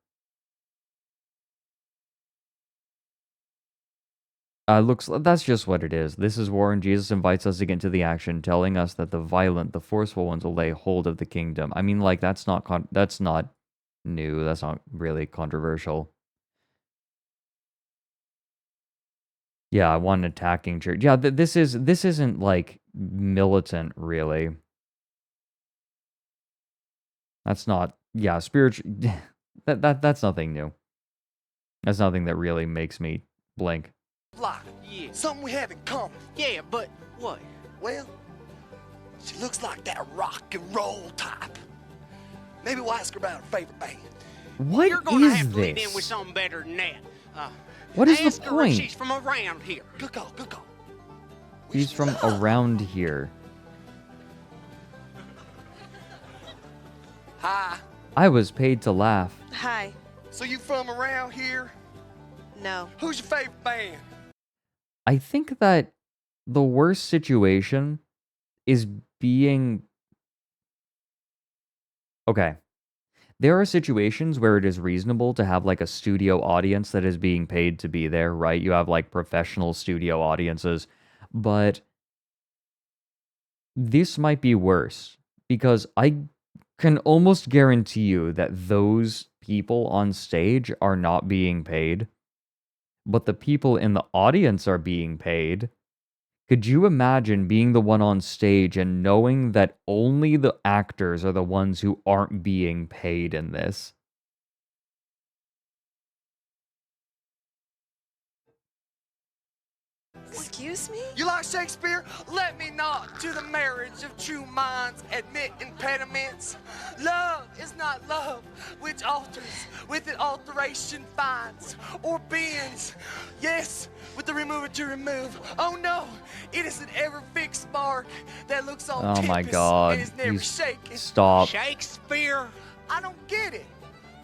S2: That's just what it is. This is war, and Jesus invites us to get into the action, telling us that the violent, the forceful ones will lay hold of the kingdom. I mean, like, that's not new. That's not really controversial. Yeah, I want an attacking church. Yeah, this isn't like militant, really. That's not, yeah, spiritual. That's nothing new. That's nothing that really makes me blink.
S3: Like,
S5: Yeah.
S3: something we have in common.
S5: Yeah, but what?
S3: Well, she looks like that rock and roll type. Maybe we'll ask her about her favorite band.
S2: What
S5: You're gonna
S2: is
S5: have to lead in with
S2: this?
S5: something better than that.
S2: What is
S5: ask
S2: the
S5: her if
S2: point?
S5: she's from around here.
S3: Good call, good call.
S2: He's from around here.
S3: Hi.
S2: I was paid to laugh.
S6: Hi.
S3: So you from around here?
S6: No.
S3: Who's your favorite band?
S2: I think that the worst situation is being... Okay. There are situations where it is reasonable to have like a studio audience that is being paid to be there, right? You have like professional studio audiences, but this might be worse because I can almost guarantee you that those people on stage are not being paid, but the people in the audience are being paid. Could you imagine being the one on stage and knowing that only the actors are the ones who aren't being paid in this?
S6: Excuse me?
S3: You like Shakespeare? Let me not to the marriage of true minds admit impediments. Love is not love, which alters, with it alteration finds, or bends. Yes, with the remover to remove. Oh no, it is an ever fixed mark that looks all
S2: Oh my
S3: tempest
S2: God.
S3: and is never
S2: You
S3: shaken.
S2: Stop.
S5: Shakespeare?
S3: I don't get it.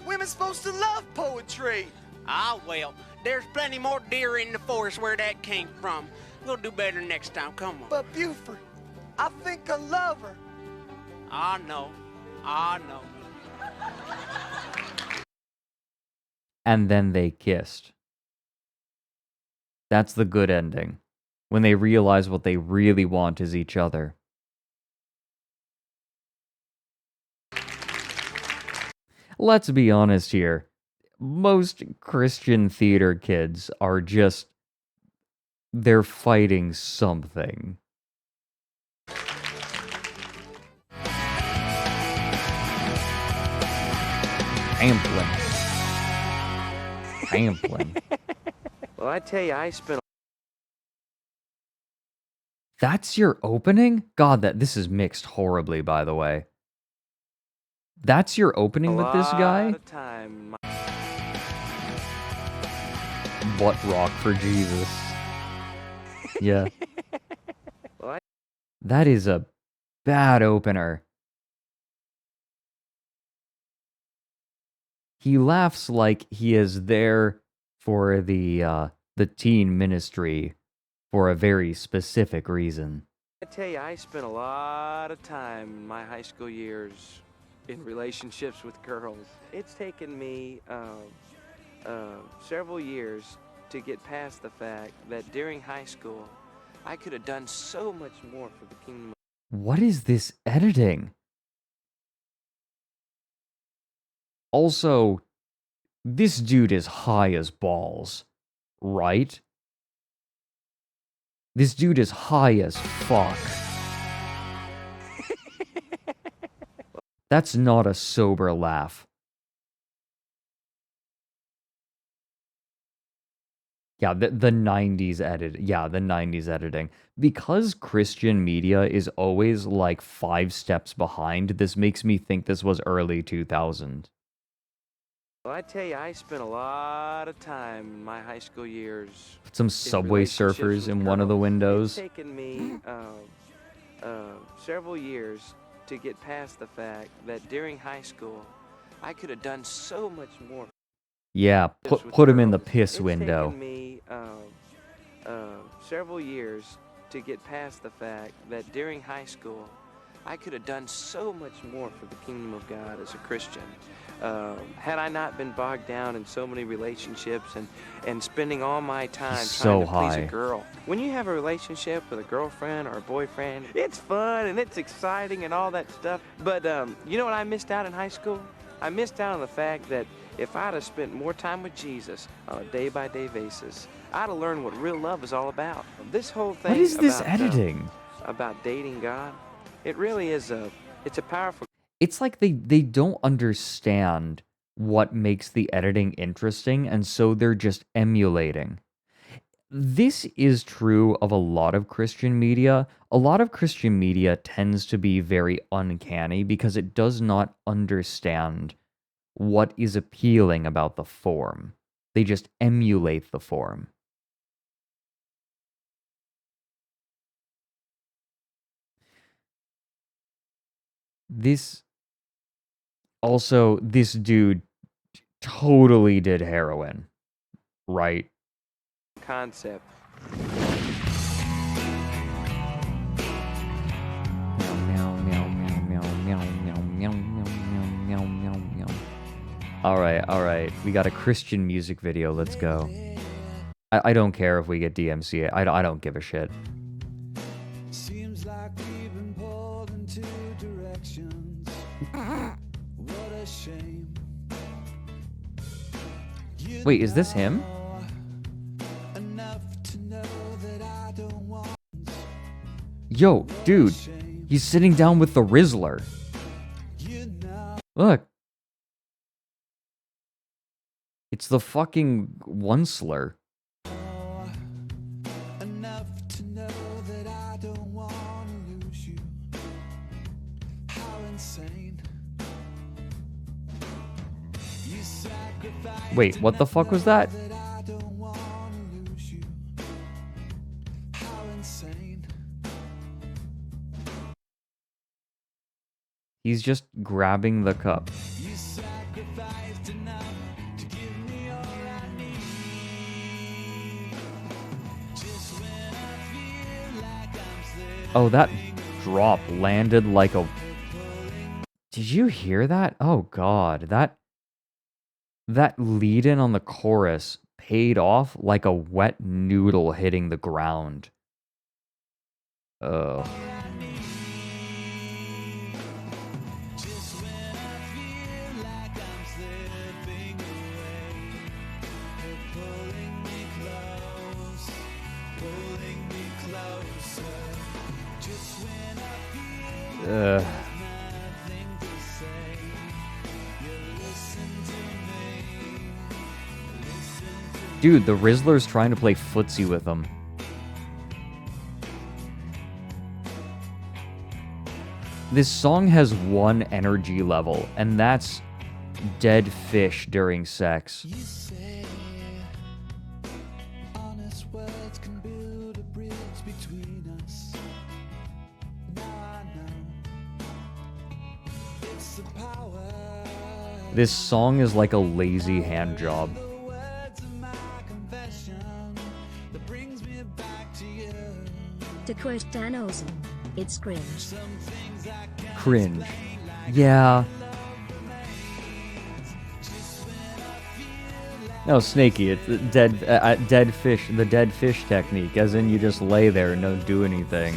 S3: Women's supposed to love poetry.
S5: Ah, well, there's plenty more deer in the forest where that came from. We'll do better next time. Come on.
S3: But Buford, I think I love her.
S5: I know. I know.
S2: And then they kissed. That's the good ending. When they realize what they really want is each other. Let's be honest here. Most Christian theater kids are just... they're fighting something. Pamplin.
S7: Well, I tell you, I spent...
S2: That's your opening? God, this is mixed horribly, by the way. That's your opening with this guy?
S7: Time.
S2: Butt rock for Jesus. Yeah.
S7: Well,
S2: That is a bad opener. He laughs like he is there for the teen ministry for a very specific reason.
S7: I tell you, I spent a lot of time in my high school years in relationships with girls. It's taken me several years to get past the fact that during high school, I could have done so much more for the kingdom.
S2: What is this editing? Also, this dude is high as balls, right? This dude is high as fuck. That's not a sober laugh. Yeah, the 90s edit. Yeah, the 90s editing. Because Christian media is always like 5 steps behind, this makes me think this was early 2000.
S7: Well, I tell you, I spent a lot of time in my high school years.
S2: Put some Subway Surfers in one of the windows.
S7: It's taken me several years to get past the fact that during high school, I could have done so much more.
S2: Yeah, put him in the piss window.
S7: It's taken me several years to get past the fact that during high school, I could have done so much more for the kingdom of God as a Christian. Had I not been bogged down in so many relationships and spending all my time trying to please a girl. When you have a relationship with a girlfriend or a boyfriend, it's fun and it's exciting and all that stuff. But you know what I missed out in high school? I missed out on the fact that if I'd have spent more time with Jesus on a day-by-day basis, I'd have learned what real love is all about. This whole thing
S2: What is this editing?
S7: About dating God, it really is it's a powerful...
S2: It's like they don't understand what makes the editing interesting, and so they're just emulating. This is true of a lot of Christian media. A lot of Christian media tends to be very uncanny because it does not understand what is appealing about the form. They just emulate the form. This dude totally did heroin, right?
S7: Concept.
S2: All right. We got a Christian music video. Let's go. I don't care if we get DMCA. I don't give a shit.
S3: Seems like we've been pulled in 2 directions. What a shame.
S2: Wait, is this him?
S3: Enough to know that I don't want.
S2: Yo, dude, he's sitting down with the Rizzler. Look. It's the fucking Onceler.
S3: Enough to know that I don't want to lose you. How insane. You sacrificed.
S2: Wait, what the fuck was that?
S3: I don't want to lose you. How insane.
S2: He's just grabbing the cup.
S3: You sacrificed enough to give me all I need. Just when I feel like I'm slipping.
S2: Oh, that drop landed like a Did you hear that? Oh God, that lead in on the chorus paid off like a wet noodle hitting the ground. Oh. Dude, the Rizzler's trying to play footsie with them. This song has one energy level, and that's dead fish during sex.
S3: You say honest words can build a bridge between us. Now I know it's the power.
S2: This song is like a lazy hand job.
S3: The words of my confession that brings me back to you.
S1: To quote Dan Olsen, it's cringe.
S3: Some things I can't
S2: Cringe.
S3: explain, like
S2: Yeah.
S3: love remains. Just when I feel like
S2: No, Snaky, it's the dead fish, the dead fish technique, as in you just lay there and don't do anything.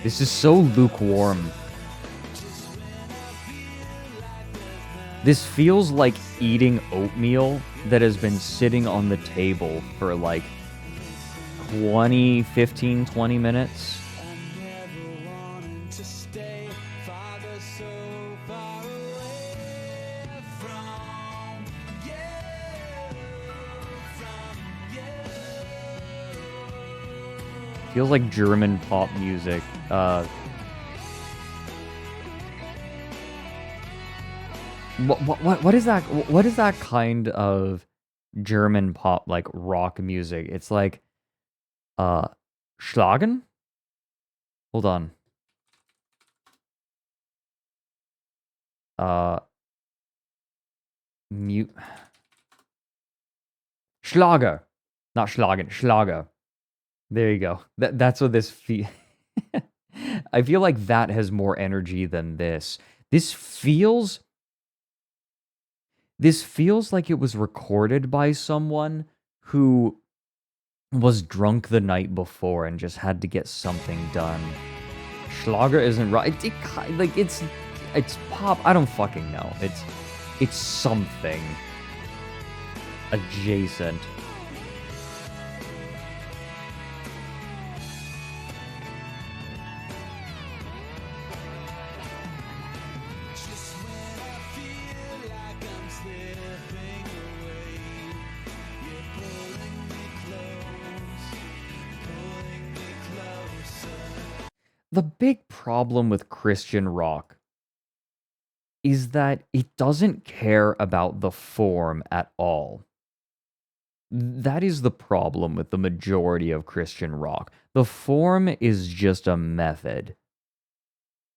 S2: This is so lukewarm. This feels like eating oatmeal that has been sitting on the table for like 15-20 minutes.
S3: never wanting to stay farther, so far away from you,
S2: Feels like German pop music. What is that? What is that kind of German pop, like rock music? It's like Schlagen? Hold on. Mute. Schlager. Not Schlagen, Schlager. There you go. That's what this I feel like that has more energy than this. This feels like it was recorded by someone who was drunk the night before and just had to get something done. Schlager isn't right. It's pop. I don't fucking know. It's something adjacent. The big problem with Christian rock is that it doesn't care about the form at all. That is the problem with the majority of Christian rock. The form is just a method.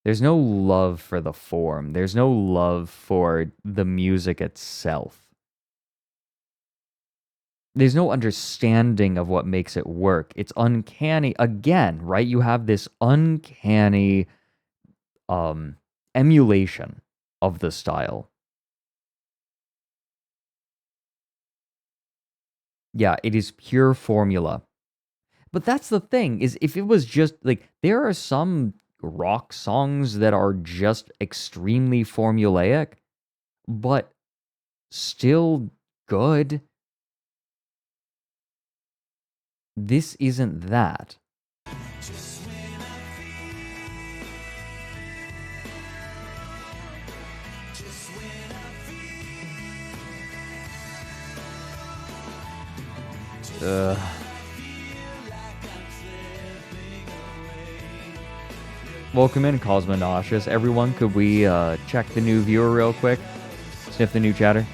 S2: There's no love for the form. There's no love for the music itself. There's no understanding of what makes it work. It's uncanny. Again, right? You have this uncanny emulation of the style. Yeah, it is pure formula. But that's the thing, is if it was just, like, there are some rock songs that are just extremely formulaic, but still good. This isn't that. Welcome in, Cosmonautis. Everyone, could we check the new viewer real quick? Sniff the new chatter.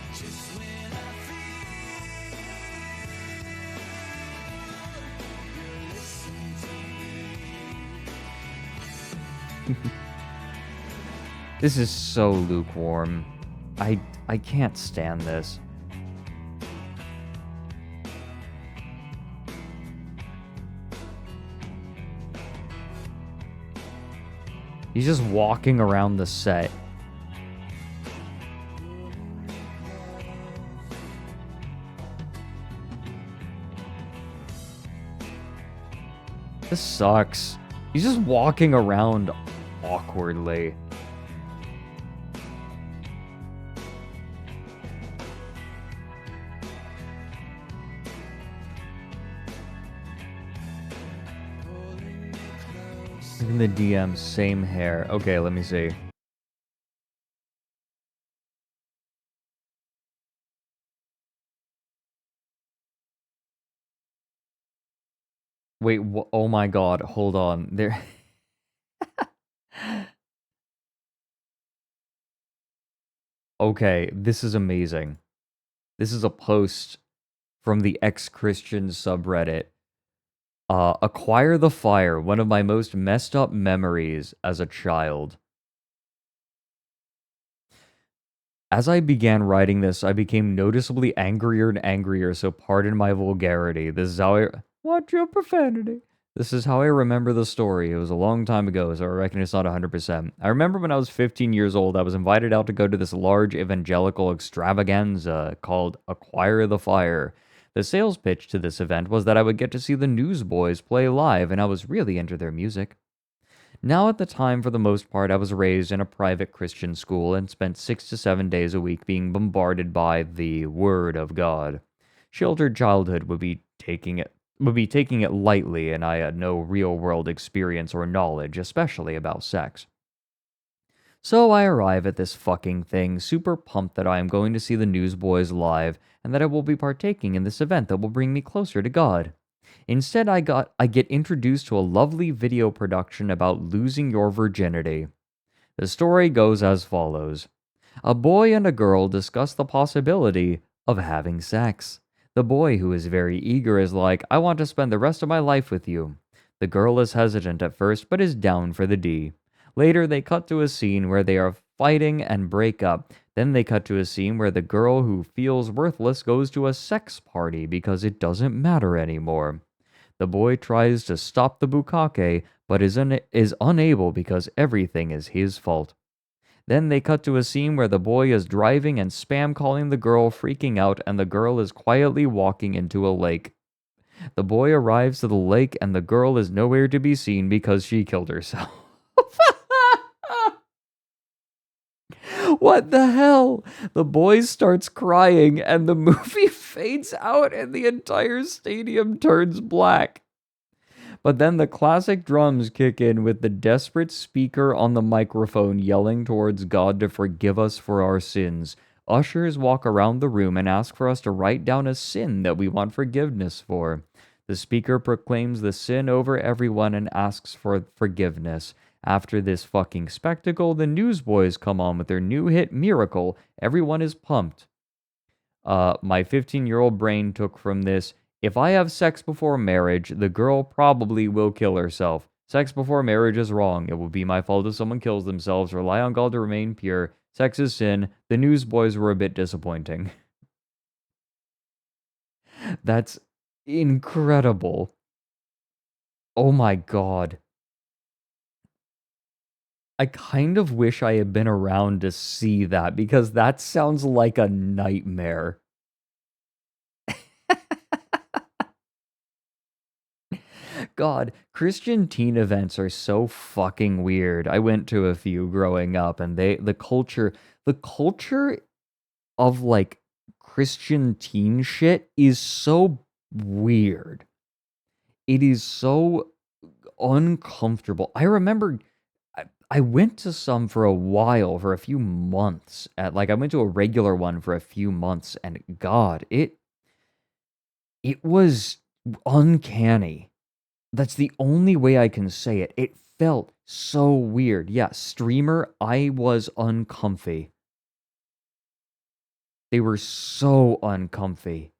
S2: This is so lukewarm. I can't stand this. He's just walking around the set This sucks. He's just walking around awkwardly. In the DM, same hair. Okay, let me see. Wait, oh my god, hold on. There. Okay, this is amazing. This is a post from the ex-Christian subreddit. Acquire the Fire, one of my most messed up memories as a child. As I began writing this, I became noticeably angrier and angrier, so pardon my vulgarity. This is how I... Watch your profanity. This is how I remember the story. It was a long time ago, so I reckon it's not 100%. I remember when I was 15 years old, I was invited out to go to this large evangelical extravaganza called Acquire the Fire. The sales pitch to this event was that I would get to see the Newsboys play live, and I was really into their music. Now, at the time, for the most part, I was raised in a private Christian school and spent 6 to 7 days a week being bombarded by the Word of God. Sheltered childhood would be taking it lightly, and I had no real-world experience or knowledge, especially about sex. So I arrive at this fucking thing, super pumped that I am going to see the Newsboys live, and that I will be partaking in this event that will bring me closer to God. Instead, I get introduced to a lovely video production about losing your virginity. The story goes as follows. A boy and a girl discuss the possibility of having sex. The boy, who is very eager, is like, I want to spend the rest of my life with you. The girl is hesitant at first, but is down for the D. Later, they cut to a scene where they are fighting and break up. Then they cut to a scene where the girl who feels worthless goes to a sex party because it doesn't matter anymore. The boy tries to stop the bukkake, but is unable because everything is his fault. Then they cut to a scene where the boy is driving and spam calling the girl, freaking out, and the girl is quietly walking into a lake. The boy arrives to the lake and the girl is nowhere to be seen because she killed herself. What the hell? The boy starts crying and the movie fades out and the entire stadium turns black. But then the classic drums kick in with the desperate speaker on the microphone yelling towards God to forgive us for our sins. Ushers walk around the room and ask for us to write down a sin that we want forgiveness for. The speaker proclaims the sin over everyone and asks for forgiveness. After this fucking spectacle, the Newsboys come on with their new hit Miracle. Everyone is pumped. My 15-year-old brain took from this, if I have sex before marriage, the girl probably will kill herself. Sex before marriage is wrong. It will be my fault if someone kills themselves. Rely on God to remain pure. Sex is sin. The Newsboys were a bit disappointing. That's incredible. Oh my god. I kind of wish I had been around to see that because that sounds like a nightmare. God, Christian teen events are so fucking weird. I went to a few growing up and the culture of like Christian teen shit is so weird. It is so uncomfortable. I remember I went to some for a while, for a few months. I went to a regular one for a few months, and God, it was uncanny. That's the only way I can say it. It felt so weird. Yeah, streamer, I was uncomfy. They were so uncomfy.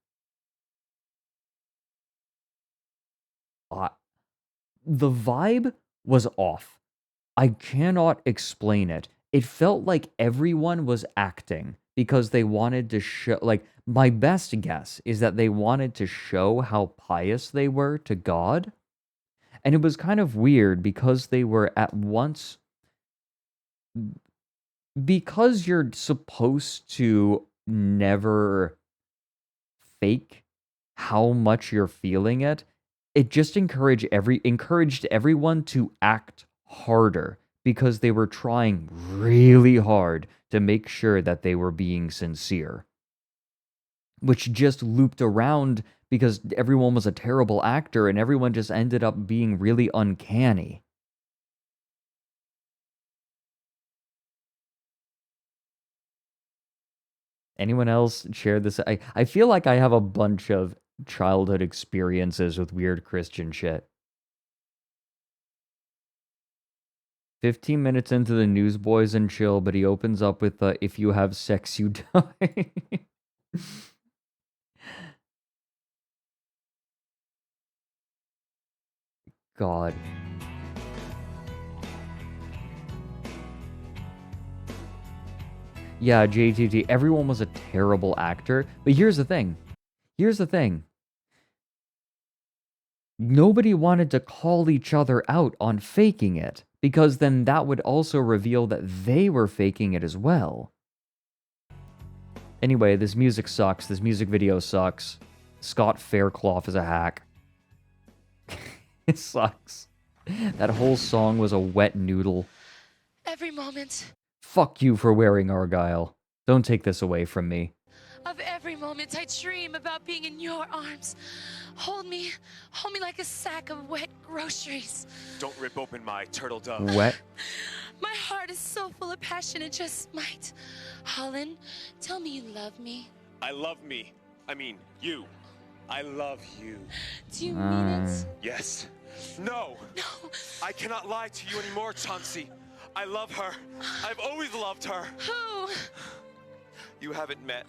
S2: The vibe was off. I cannot explain it. It felt like everyone was acting because they wanted to show, my best guess is that they wanted to show how pious they were to God. And it was kind of weird because they were at once, because you're supposed to never fake how much you're feeling it, it just encouraged everyone to act harder because they were trying really hard to make sure that they were being sincere, which just looped around because everyone was a terrible actor and everyone just ended up being really uncanny. Anyone else share this? I feel like I have a bunch of childhood experiences with weird Christian shit. 15 minutes into the Newsboys and Chill, but he opens up with, if you have sex, you die. God. Yeah, JTT, everyone was a terrible actor, but here's the thing. Here's the thing. Nobody wanted to call each other out on faking it, because then that would also reveal that they were faking it as well. Anyway, this music sucks. This music video sucks. Scott Faircloth is a hack. It sucks. That whole song was a wet noodle.
S8: Every moment
S2: Fuck you for wearing Argyle. Don't take this away from me.
S8: of every moment I dream about being in your arms. Hold me like a sack of wet groceries.
S9: Don't rip open my turtle dove.
S2: Wet?
S8: My heart is so full of passion it just might. Holland, tell me you love me.
S9: I love me. I mean, you. I love you.
S8: Do you mean it?
S9: Yes. No.
S8: No.
S9: I cannot lie to you anymore, Chauncey. I love her. I've always loved her.
S8: Who?
S9: You haven't met.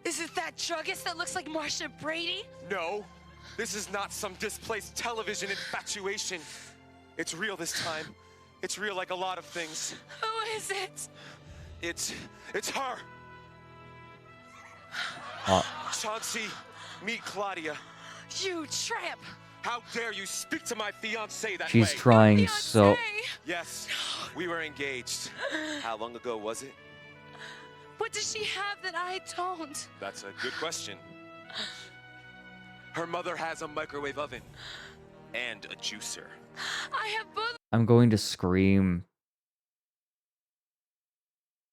S8: Is it that druggist that looks like Marsha Brady?
S9: No. This is not some displaced television infatuation. It's real this time. It's real like a lot of things.
S8: Who is it?
S9: It's her. Chauncey, meet Claudia.
S8: You tramp.
S9: How dare you speak to my fiancée that way?
S2: She's trying so...
S9: Yes, we were engaged. How long ago was it?
S8: What does she have that I don't?
S9: That's a good question. Her mother has a microwave oven and a juicer.
S8: I have both.
S2: I'm going to scream.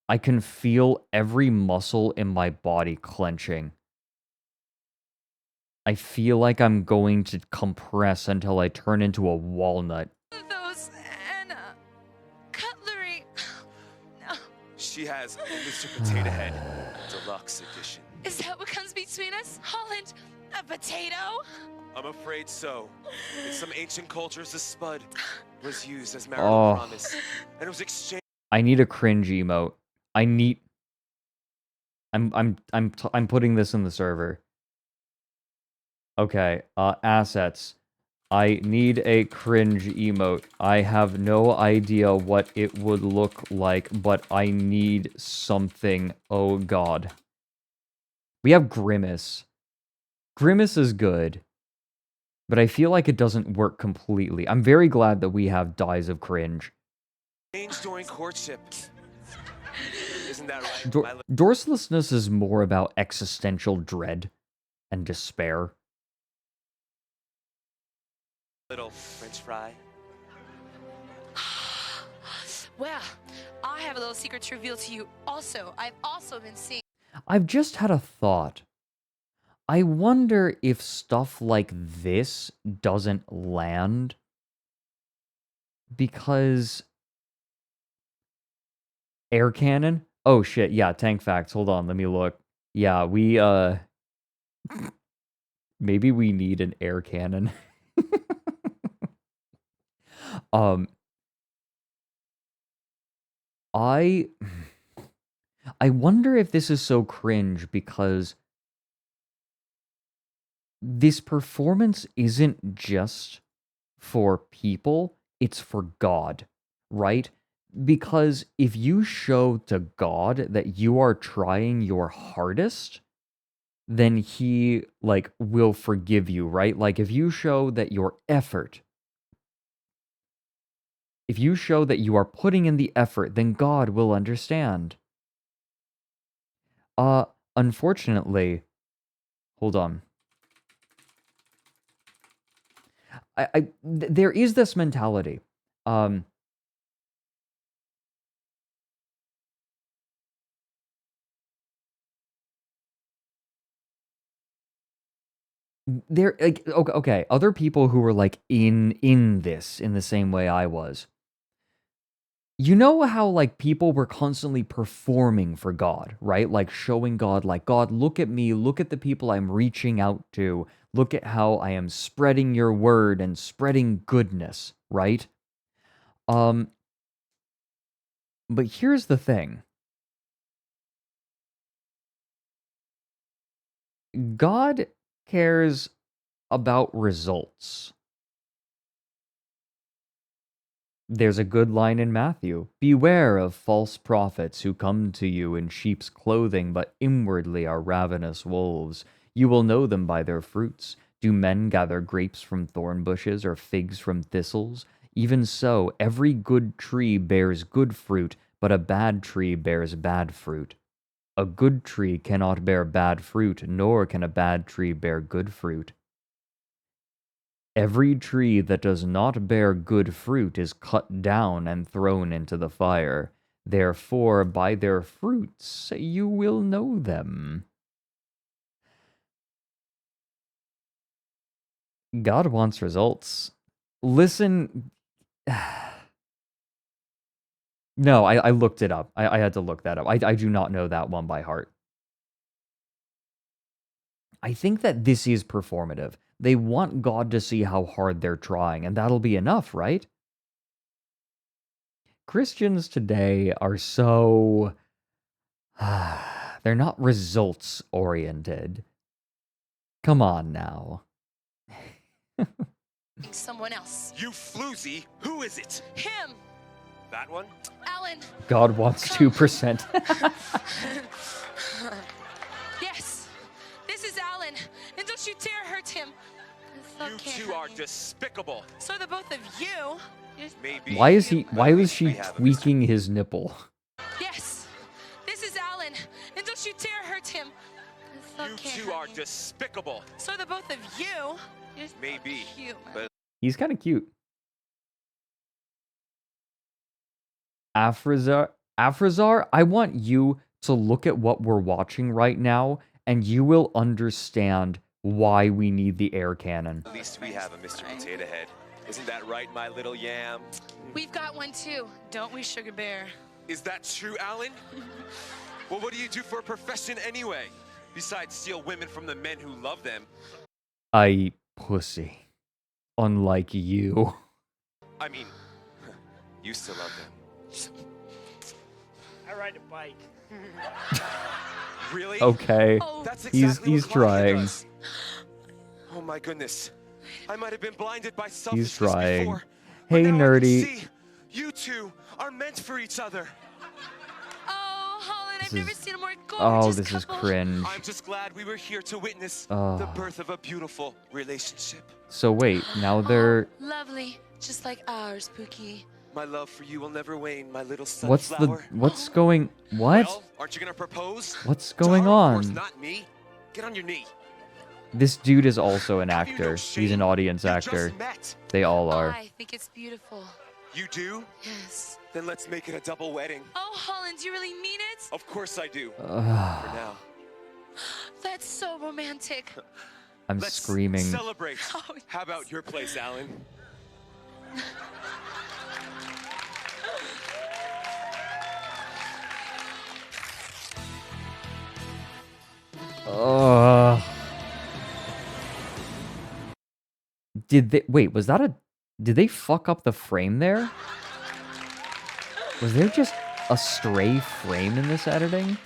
S2: I can feel every muscle in my body clenching. I feel like I'm going to compress until I turn into a walnut.
S8: Those and cutlery. No.
S9: She has Mr. Potato Head Deluxe Edition.
S8: Is that what comes between us? Holland, a potato?
S9: I'm afraid so. In some ancient cultures, the spud was used as marital promise, and it was exchanged.
S2: I need a cringe emote. I'm putting this in the server. Okay, assets. I need a cringe emote. I have no idea what it would look like, but I need something. Oh god. We have Grimace. Grimace is good, but I feel like it doesn't work completely. I'm very glad that we have Dyes of Cringe.
S9: During courtship. Isn't that right?
S2: Dorselessness is more about existential dread and despair.
S9: Little French fry.
S8: Well, I have a little secret to reveal to you also. I've also been seeing...
S2: I've just had a thought. I wonder if stuff like this doesn't land because... Air cannon? Oh shit, yeah, tank facts. Hold on, let me look. Yeah, we, maybe we need an air cannon. I wonder if this is so cringe because this performance isn't just for people, it's for God, right? Because if you show to God that you are trying your hardest, then he, like, will forgive you, right? Like, if you show that your effort, if you show that you are putting in the effort, then God will understand. Unfortunately, hold on. there is this mentality. There, like, okay, other people who were like in the same way I was. You know how like people were constantly performing for God, right? Like showing God, like, God, look at me, look at the people I'm reaching out to, look at how I am spreading your word and spreading goodness, right? But here's the thing. God cares about results. There's a good line in Matthew. Beware of false prophets who come to you in sheep's clothing, but inwardly are ravenous wolves. You will know them by their fruits. Do men gather grapes from thorn bushes or figs from thistles? Even so, every good tree bears good fruit, but a bad tree bears bad fruit. A good tree cannot bear bad fruit, nor can a bad tree bear good fruit. Every tree that does not bear good fruit is cut down and thrown into the fire. Therefore, by their fruits you will know them. God wants results. Listen. No, I looked it up. I had to look that up. I do not know that one by heart. I think that this is performative. They want God to see how hard they're trying, and that'll be enough, right? Christians today are so... they're not results oriented. Come on now.
S8: Someone else.
S9: You floozy, who is it?
S8: Him.
S9: That one?
S8: Alan.
S2: God wants 2%.
S8: Yes. This is Alan. And don't you dare hurt him.
S9: You two are despicable.
S8: So are the both of you.
S9: Maybe.
S2: Why was she tweaking his nipple?
S8: Yes. This is Alan. And don't you dare hurt him.
S9: You two are despicable.
S8: So are the both of you.
S9: Maybe. But
S2: He's kind of cute. Afrazar, I want you to look at what we're watching right now, and you will understand why we need the air cannon.
S9: at least we have a Mr. Potato Head. Isn't that right, my little yam?
S8: We've got one too, don't we, Sugar Bear?
S9: Is that true, Alan? Well, what do you do for a profession anyway? Besides steal women from the men who love them.
S2: I eat pussy. Unlike you.
S9: I mean, used to love them.
S5: I ride a bike.
S9: Really?
S2: Okay.
S9: That's exactly
S2: he's
S9: what Claudia
S2: trying.
S9: does. Oh my goodness. I might have been blinded by selfishness
S2: He's trying.
S9: before,
S2: Hey,
S9: but now I can
S2: nerdy.
S9: see you two are meant for each other.
S8: Oh, Holland, I've
S2: This
S8: never
S2: is-
S8: seen a more
S2: Oh,
S8: gorgeous
S2: this is
S8: couple.
S2: cringe.
S9: I'm just glad we were here to witness
S2: Oh.
S9: the birth of a beautiful relationship.
S2: So wait, now they're...
S8: Lovely, just like ours, Pookie.
S9: My love for you will never wane, my little
S2: What's
S9: sunflower.
S2: going... What?
S9: Well, aren't you gonna propose?
S2: What's
S9: To
S2: going
S9: her, of course,
S2: on?
S9: not me. Get on your knee.
S2: This dude is also an
S9: Have you no
S2: actor. He's an
S9: shame?
S2: audience
S9: You
S2: actor.
S9: just met.
S2: They all are.
S8: I think it's beautiful.
S9: You do?
S8: Yes.
S9: Then let's make it a double wedding.
S8: Oh, Holland, do you really mean it?
S9: Of course I do. For
S2: Ugh,
S9: now.
S8: That's so romantic.
S2: I'm
S9: Let's
S2: screaming.
S9: celebrate.
S8: Oh,
S9: How about your place, Alan?
S2: Ugh. Did they... Wait, was that a... Did they fuck up the frame there? Was there just a stray frame in this editing?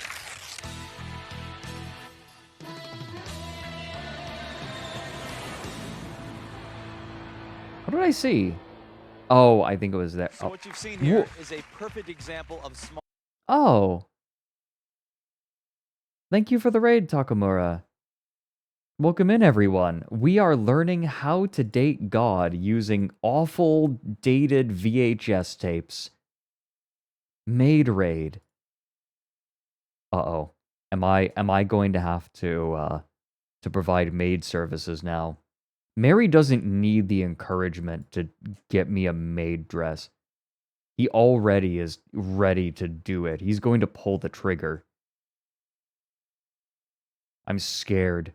S2: What did I see? Oh, I think it was there.
S4: So
S2: Oh.
S4: what you've seen here
S2: Whoa.
S4: is a perfect example of small.
S2: Oh. Thank you for the raid, Takamura. Welcome in, everyone. We are learning how to date God using awful, dated VHS tapes. Maid raid. Uh-oh. Am I going to have to provide maid services now? Mary doesn't need the encouragement to get me a maid dress. He already is ready to do it. He's going to pull the trigger. I'm scared.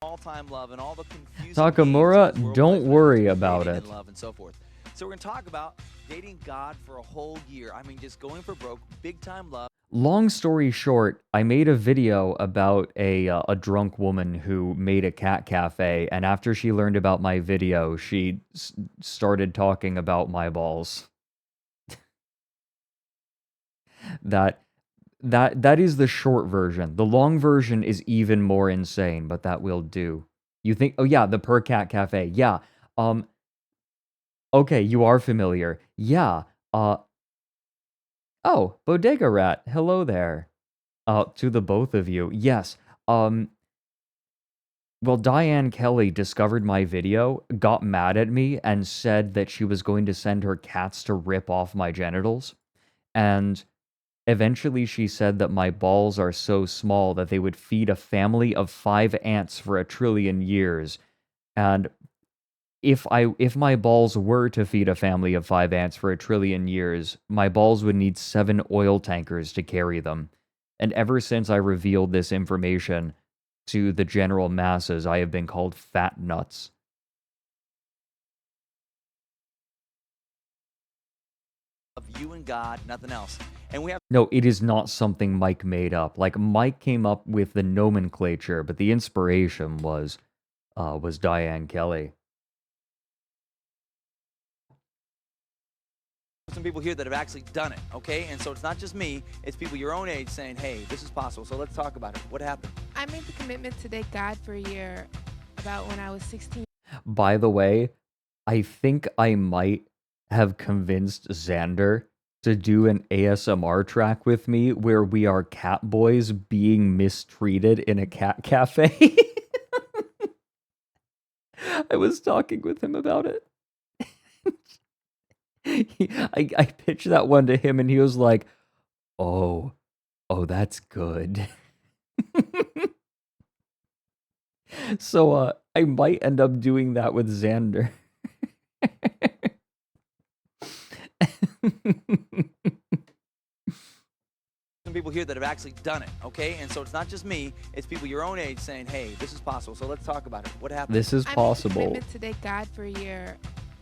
S4: All-time love and all the confusing
S2: Takamura,
S4: games in this
S2: don't
S4: world
S2: worry
S4: between
S2: about
S4: dating
S2: it.
S4: and love and so forth. So we're going to talk about dating God for a whole year. I mean, just going for broke, big-time love.
S2: Long story short, I made a video about a drunk woman who made a cat cafe, and after she learned about my video, she started talking about my balls. That is the short version. The long version is even more insane, but that will do. You think, oh yeah, the Per Cat Cafe. Yeah. Okay, you are familiar. Yeah. Oh, Bodega Rat. Hello there. To the both of you. Yes. Well, Diane Kelly discovered my video, got mad at me, and said that she was going to send her cats to rip off my genitals. And eventually she said that my balls are so small that they would feed a family of 5 ants for 1,000,000,000,000 years. And if my balls were to feed a family of 5 ants for 1,000,000,000,000 years, my balls would need 7 oil tankers to carry them. And ever since I revealed this information to the general masses, I have been called fat nuts.
S4: Of you and God, nothing else. And we have
S2: No, it is not something Mike made up. Like, Mike came up with the nomenclature, but the inspiration was Diane Kelly.
S4: some people here that have actually done it, okay? And so it's not just me, it's people your own age saying, hey, this is possible. So let's talk about it. What happened?
S10: I made the commitment to date God for a year about when I was 16.
S2: By the way, I think I might have convinced Xander to do an ASMR track with me where we are cat boys being mistreated in a cat cafe. I was talking with him about it. I pitched that one to him and he was like, oh, that's good. So I might end up doing that with Xander.
S4: Some people here that have actually done it, okay? And so it's not just me, it's people your own age saying, hey, this is possible. So let's talk about it. What happened?
S2: This is
S10: I made the
S2: possible.
S10: commitment to date God for a year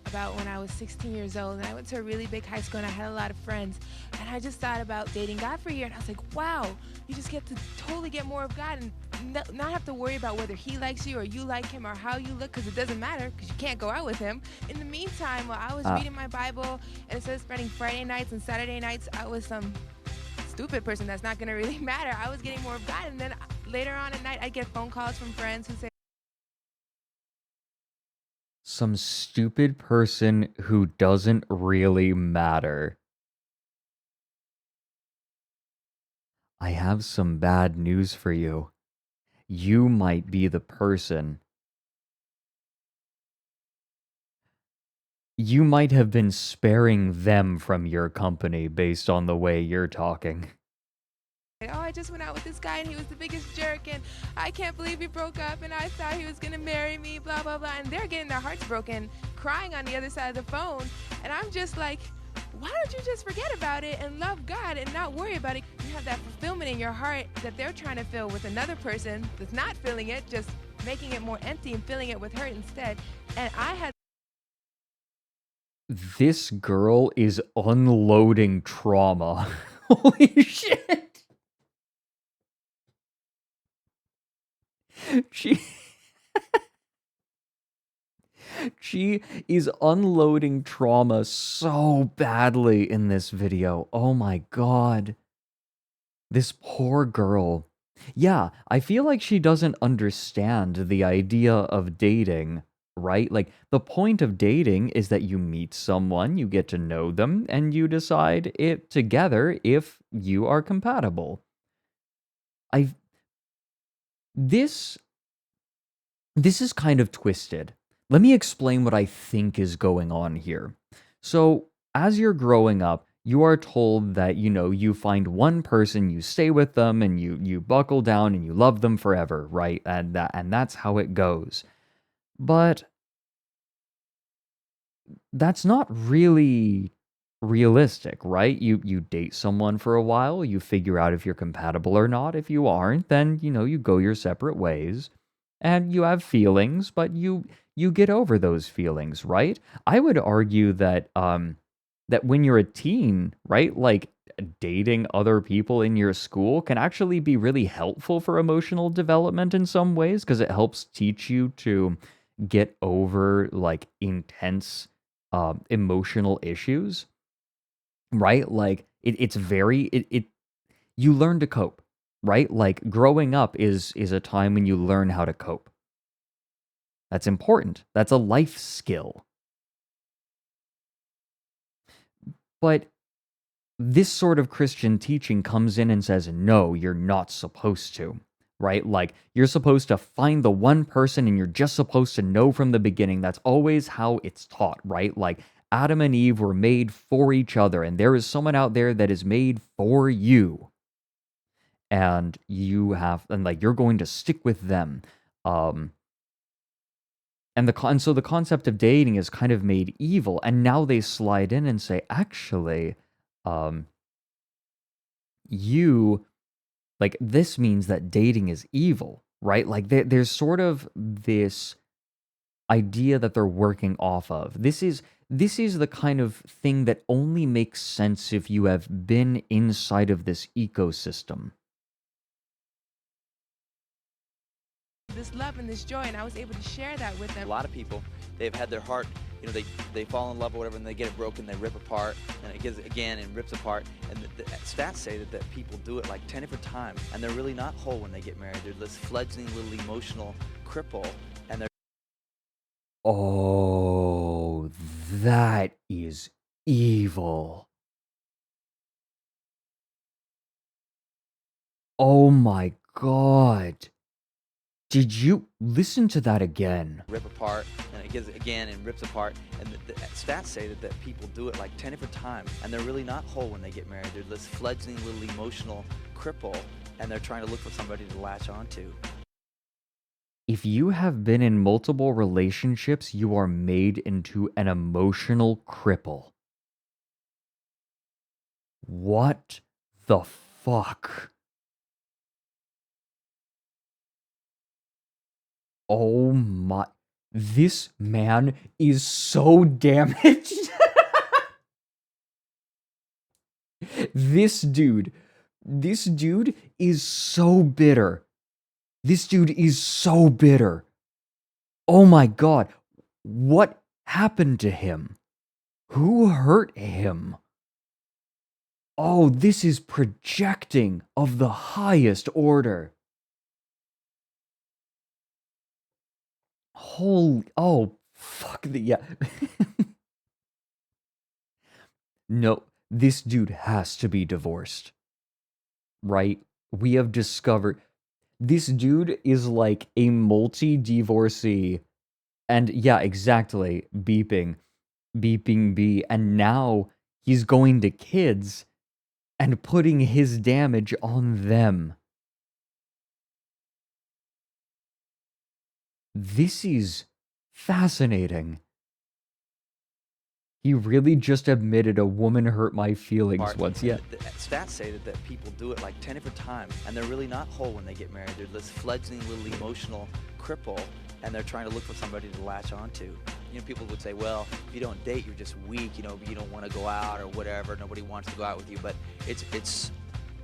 S10: about when I was 16 years old, and I went to a really big high school and I had a lot of friends, and I just thought about dating God for a year, and I was like, wow, you just get to totally get more of God and not have to worry about whether he likes you or you like him or how you look, because it doesn't matter because you can't go out with him. In the meantime, while I was reading my Bible and it says spending Friday nights and Saturday nights, I was some stupid person that's not going to really matter. I was getting more of God, and then later on at night I'd get phone calls from friends who say,
S2: some stupid person who doesn't really matter. I have some bad news for you. You might be the person. You might have been sparing them from your company based on the way you're talking.
S10: oh, I just went out with this guy and he was the biggest jerk and I can't believe we broke up and I thought he was gonna marry me, blah, blah, blah. And they're getting their hearts broken, crying on the other side of the phone. And I'm just like, why don't you just forget about it and love God and not worry about it? You have that fulfillment in your heart that they're trying to fill with another person that's not filling it, just making it more empty and filling it with hurt instead. And I had
S2: This girl is unloading trauma. Holy shit. She is unloading trauma so badly in this video. Oh my god. This poor girl. Yeah, I feel like she doesn't understand the idea of dating, right? Like, the point of dating is that you meet someone, you get to know them, and you decide it together if you are compatible. This is kind of twisted. Let me explain what I think is going on here. So, as you're growing up, You are told that, you find one person, you stay with them, and you buckle down and you love them forever, right? And that's how it goes. But that's not really realistic, right? You date someone for a while, you figure out if you're compatible or not. If you aren't, then you go your separate ways. And you have feelings, but you get over those feelings, right? I would argue that that when you're a teen, right, like dating other people in your school can actually be really helpful for emotional development in some ways because it helps teach you to get over like intense emotional issues, right? Like it's very it you learn to cope, right? Like growing up is a time when you learn how to cope. That's important. That's a life skill. But this sort of Christian teaching comes in and says, no, you're not supposed to, right? Like, you're supposed to find the one person and you're just supposed to know from the beginning. That's always how it's taught, right? Like, Adam and Eve were made for each other, and there is someone out there that is made for you. And you're going to stick with them. And so the concept of dating is kind of made evil, and now they slide in and say, actually, you like this means that dating is evil, right? Like there's sort of this idea that they're working off of. This is the kind of thing that only makes sense if you have been inside of this ecosystem.
S10: This love and this joy, and I was able to share that with them.
S4: A lot of people, they've had their heart, they fall in love or whatever, and they get it broken, they rip apart, and it gives it again and rips apart. And the stats say that people do it like 10 different times, and they're really not whole when they get married. They're this fledgling little emotional cripple, and they're...
S2: Oh, that is evil. Oh my God. Did you listen to that again?
S4: Rip apart, and it gives it again and rips apart. And the stats say that people do it like 10 different times, and they're really not whole when they get married. They're this fledgling little emotional cripple, and they're trying to look for somebody to latch onto.
S2: If you have been in multiple relationships, you are made into an emotional cripple. What the fuck? Oh my, this man is so damaged. This dude is so bitter. This dude is so bitter. Oh my God, what happened to him? Who hurt him? Oh, this is projecting of the highest order. Oh, fuck yeah. No, this dude has to be divorced. Right? We have discovered this dude is like a multi-divorcee. And yeah, exactly. Beeping B. And now he's going to kids and putting his damage on them. This is fascinating. He really just admitted a woman hurt my feelings once. Yeah.
S4: The stats say that people do it like 10 different times, and they're really not whole when they get married. They're this fledgling little emotional cripple, and they're trying to look for somebody to latch onto. People would say, well, if you don't date, you're just weak, you don't want to go out or whatever. Nobody wants to go out with you. But it's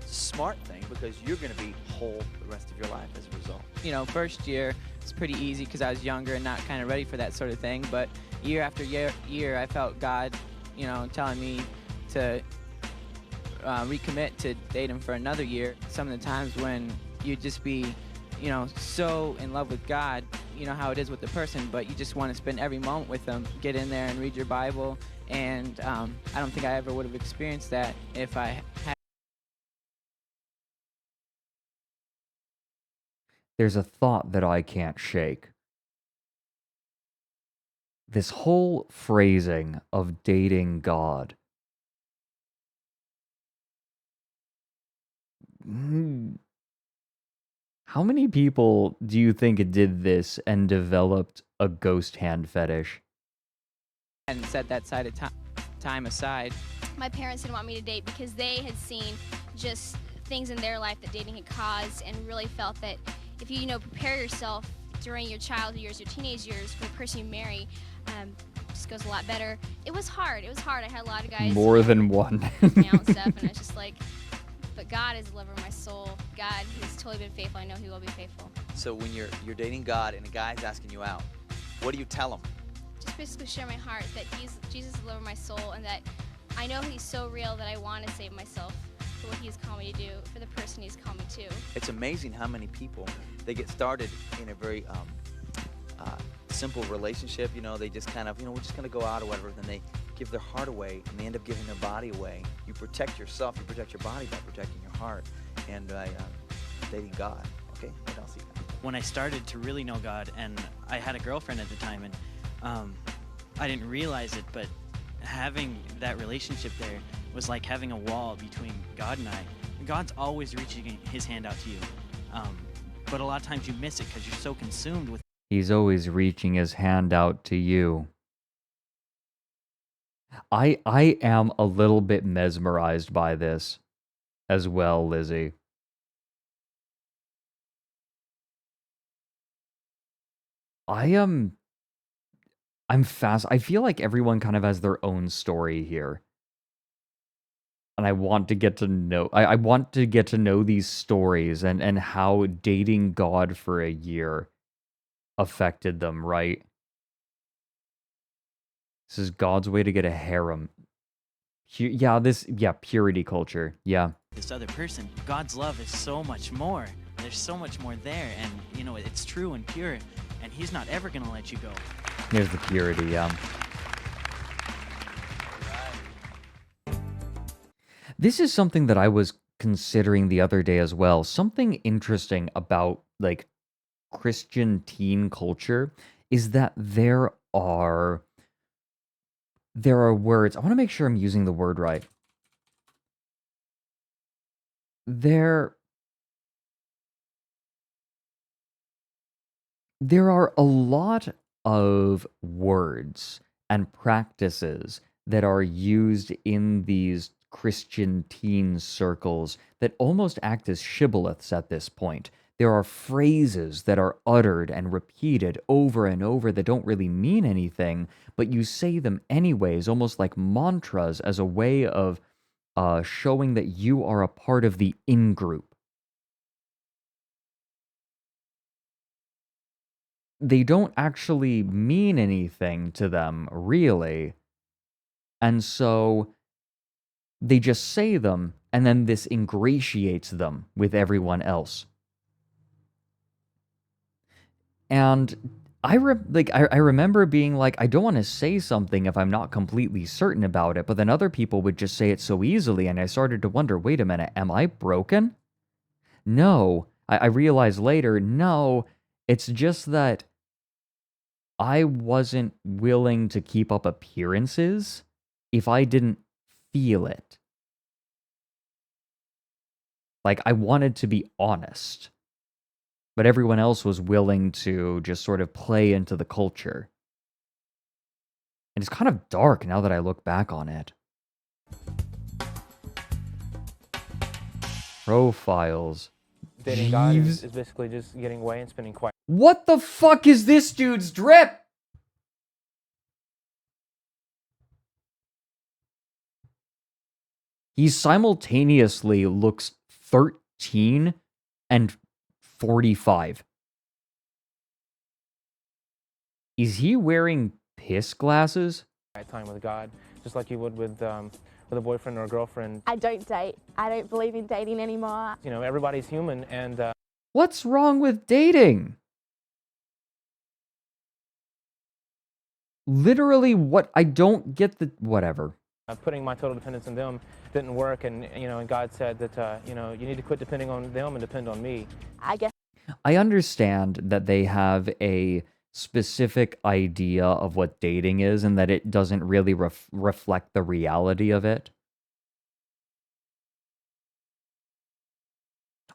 S4: smart thing because you're going to be whole the rest of your life as a result.
S11: First year it's pretty easy because I was younger and not kind of ready for that sort of thing. But year after year, I felt God, telling me to recommit to date him for another year. Some of the times when you'd just be, so in love with God, how it is with the person, but you just want to spend every moment with them, get in there and read your Bible. And I don't think I ever would have experienced that if I had.
S2: There's a thought that I can't shake. This whole phrasing of dating God How many people do you think did this and developed a ghost hand fetish?
S11: And set that side of time aside.
S12: My parents didn't want me to date because they had seen just things in their life that dating had caused, and really felt that if you, prepare yourself during your childhood years, your teenage years for the person you marry, just goes a lot better. It was hard. I had a lot of guys.
S2: More than one.
S12: Me out and stuff, and I was just like, but God is the lover of my soul. God has totally been faithful. I know He will be faithful.
S4: So when you're dating God and a guy's asking you out, what do you tell him?
S12: Just basically share my heart that Jesus is the lover of my soul, and that I know He's so real that I want to save myself for what He's called me to do, for the person He's called me to.
S4: It's amazing how many people, they get started in a very simple relationship. They just kind of, we're just going to go out or whatever. Then they give their heart away, and they end up giving their body away. You protect yourself, you protect your body by protecting your heart, and by dating God. Okay, what else you got?
S13: When I started to really know God, and I had a girlfriend at the time, and I didn't realize it, but having that relationship there was like having a wall between God and I. God's always reaching His hand out to you, but a lot of times you miss it because you're so consumed with.
S2: He's always reaching his hand out to you. I am a little bit mesmerized by this as well, Lizzie. I'm fast. I feel like everyone kind of has their own story here. And I want to get to know I want to get to know these stories and how dating God for a year affected them, right? This is God's way to get a harem. Purity culture. Yeah.
S13: This other person, God's love is so much more. There's so much more there, and it's true and pure, and He's not ever gonna let you go.
S2: Here's the purity, yeah. This is something that I was considering the other day as well. Something interesting about Christian teen culture is that there are words. I want to make sure I'm using the word right. There are a lot of words and practices that are used in these Christian teen circles that almost act as shibboleths at this point. There are phrases that are uttered and repeated over and over that don't really mean anything, but you say them anyways, almost like mantras, as a way of showing that you are a part of the in-group. They don't actually mean anything to them, really. And so they just say them, and then this ingratiates them with everyone else. And I remember being like, I don't want to say something if I'm not completely certain about it, but then other people would just say it so easily, and I started to wonder, wait a minute, am I broken? No. I realized later, no, it's just that I wasn't willing to keep up appearances if I didn't feel it. I wanted to be honest. But everyone else was willing to just sort of play into the culture. And it's kind of dark now that I look back on it. Profiles.
S14: Dating God is basically just getting away and spending quiet.
S2: What the fuck is this dude's drip? He simultaneously looks 13 and 45. Is he wearing piss glasses?
S14: Time with God, just like you would with a boyfriend or a girlfriend.
S15: I don't date. I don't believe in dating anymore.
S14: Everybody's human, and
S2: what's wrong with dating? Literally, what? I don't get the whatever.
S14: Putting my total dependence on them didn't work, and and God said that you need to quit depending on them and depend on me.
S2: I understand that they have a specific idea of what dating is and that it doesn't really reflect the reality of it.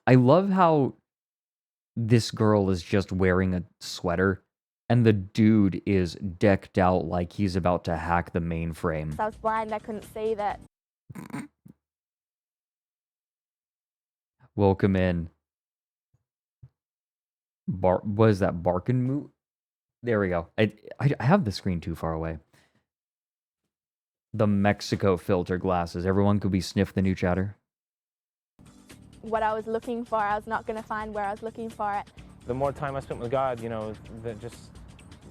S2: I love how this girl is just wearing a sweater and the dude is decked out like he's about to hack the mainframe.
S15: I was blind, I couldn't see that.
S2: Welcome in. What is that? Barkenmoot? There we go. I have the screen too far away. The Mexico filter glasses. Everyone could be sniff the new chatter.
S15: What I was looking for, I was not going to find where I was looking for it.
S14: The more time I spent with God, you know,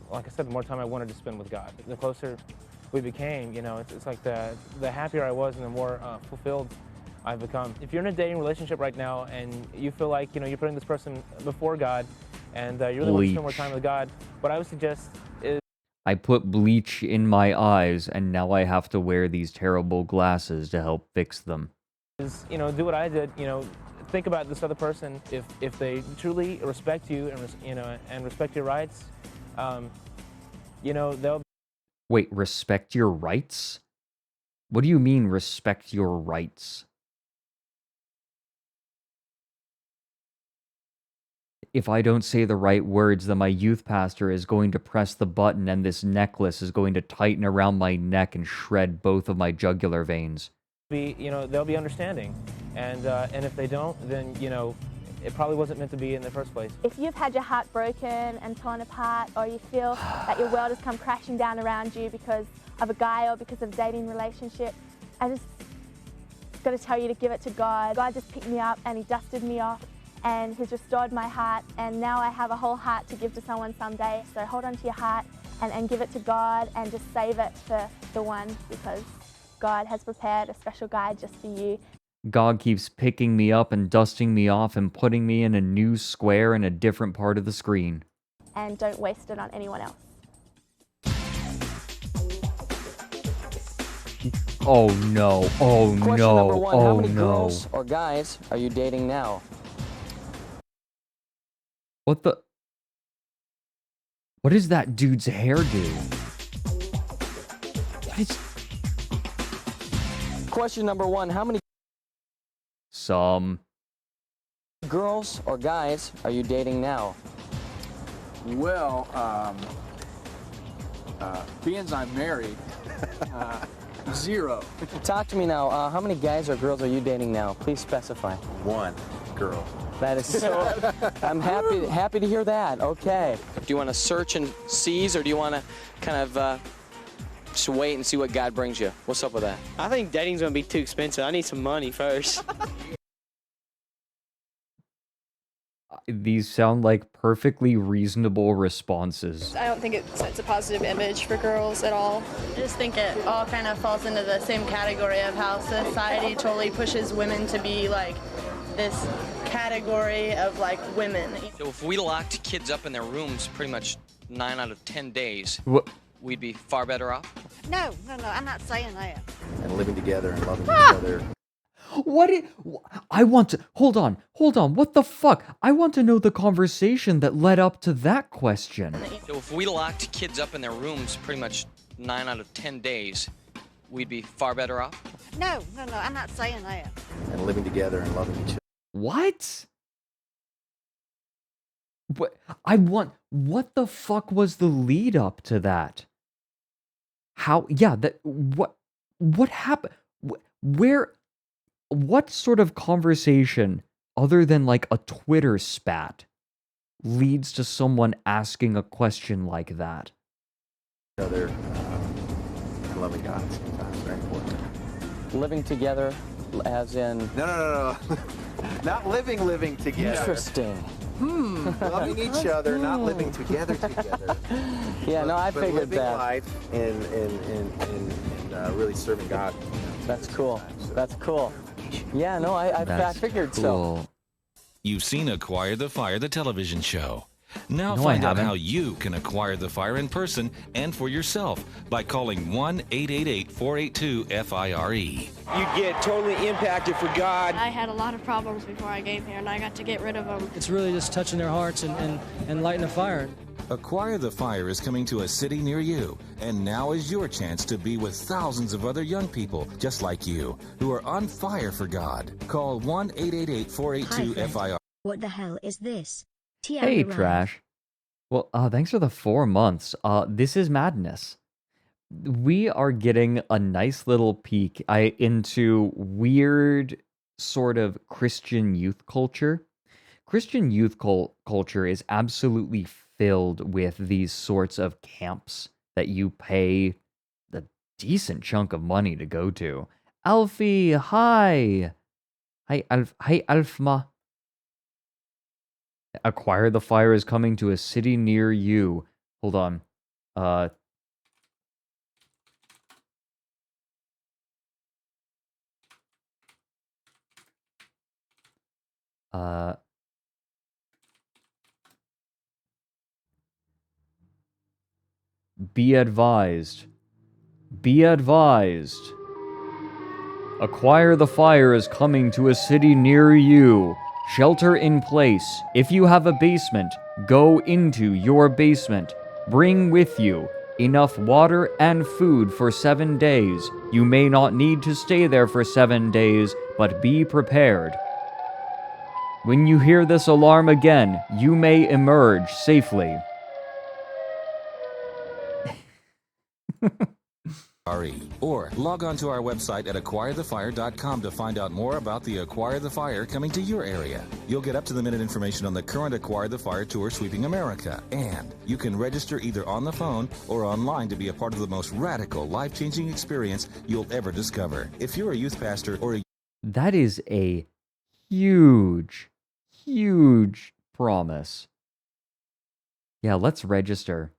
S14: like I said, the more time I wanted to spend with God. The closer we became, you know, it's like the happier I was and the more fulfilled I've become. If you're in a dating relationship right now and you feel like, you know, you're putting this person before God and you really want to spend more time with God, what I would suggest is...
S2: I put bleach in my eyes and now I have to wear these terrible glasses to help fix them.
S14: Is, you know, do what I did, you know, think about this other person. If they truly respect you and respect your rights, you know, they'll...
S2: Wait, respect your rights? What do you mean respect your rights? If I don't say the right words, then my youth pastor is going to press the button and this necklace is going to tighten around my neck and shred both of my jugular veins.
S14: You know, they'll be understanding, and if they don't, then, you know, it probably wasn't meant to be in the first place.
S15: If you've had your heart broken and torn apart, or you feel that your world has come crashing down around you because of a guy or because of a dating relationship, I just got to tell you to give it to God. God just picked me up and he dusted me off and he's restored my heart, and now I have a whole heart to give to someone someday. So hold on to your heart and give it to God and just save it for the one, because God has prepared a special guide just for you.
S2: God keeps picking me up and dusting me off and putting me in a new square in a different part of the screen.
S15: And don't waste it on anyone else.
S2: Oh no, oh
S16: Question
S2: no,
S16: number one,
S2: oh
S16: how many
S2: no.
S16: girls or guys are you dating now?
S2: What the? What does that dude's hair do? What is...
S16: Question number one, how many
S2: Some.
S16: girls or guys are you dating now?
S17: Well, being I'm married, 0.
S16: Talk to me now. How many guys or girls are you dating now? Please specify.
S17: One girl.
S16: That is so... I'm happy to hear that. Okay. Do you want to search and seize, or do you want to kind of just wait and see what God brings you? What's up with that?
S18: I think dating's gonna be too expensive. I need some money first.
S2: These sound like perfectly reasonable responses.
S19: I don't think it sets a positive image for girls at all.
S20: I just think it all kind of falls into the same category of how society totally pushes women to be like this category of like women.
S21: So if we locked kids up in their rooms pretty much 9 out of 10 days, we'd be far better off?
S22: No, I'm not saying that.
S17: And living together and loving each other.
S2: I want to... Hold on. What the fuck? I want to know the conversation that led up to that question.
S21: So if we locked kids up in their rooms pretty much 9 out of 10 days, we'd be far better off?
S22: No, I'm not saying that.
S17: And living together and loving each other.
S2: What? What the fuck was the lead up to that? How, yeah, what happened? What sort of conversation, other than like a Twitter spat, leads to someone asking a question like that?
S17: Other, loving God is very important.
S16: Living together, as in...
S17: No. Not living together.
S16: Interesting.
S17: Loving each other, not living together.
S16: Yeah, no, I figured
S17: living
S16: that.
S17: life and really serving God.
S16: That's cool. That's cool. Yeah, no, I figured so.
S23: You've seen Acquire the Fire, the television show.
S6: Now
S2: No, I
S6: find out
S2: haven't.
S6: how you can acquire the fire in person and for yourself by calling 1-888-482-FIRE.
S7: You get totally impacted for God.
S23: I had a lot of problems before I came here, and I got to get rid of them.
S24: It's really just touching their hearts and lighting a fire.
S6: Acquire the Fire is coming to a city near you, and now is your chance to be with thousands of other young people just like you who are on fire for God. Call 1-888-482-FIRE.
S1: What the hell is this?
S2: Hey, Trash. Well, thanks for the 4 months. This is madness. We are getting a nice little peek into weird sort of Christian youth culture. Christian youth culture is absolutely filled with these sorts of camps that you pay a decent chunk of money to go to. Alfie, hi. Hi, Alfma. Acquire the Fire is coming to a city near you. Hold on. Be advised. Be advised. Acquire the Fire is coming to a city near you. Shelter in place. If you have a basement, go into your basement. Bring with you enough water and food for 7 days. You may not need to stay there for 7 days, but be prepared. When you hear this alarm again, you may emerge safely.
S6: Or log on to our website at acquirethefire.com to find out more about the Acquire the Fire coming to your area. You'll get up-to-the-minute information on the current Acquire the Fire tour sweeping America. And you can register either on the phone or online to be a part of the most radical, life-changing experience you'll ever discover. If you're a youth pastor or a...
S2: That is a huge, huge promise. Yeah, let's register.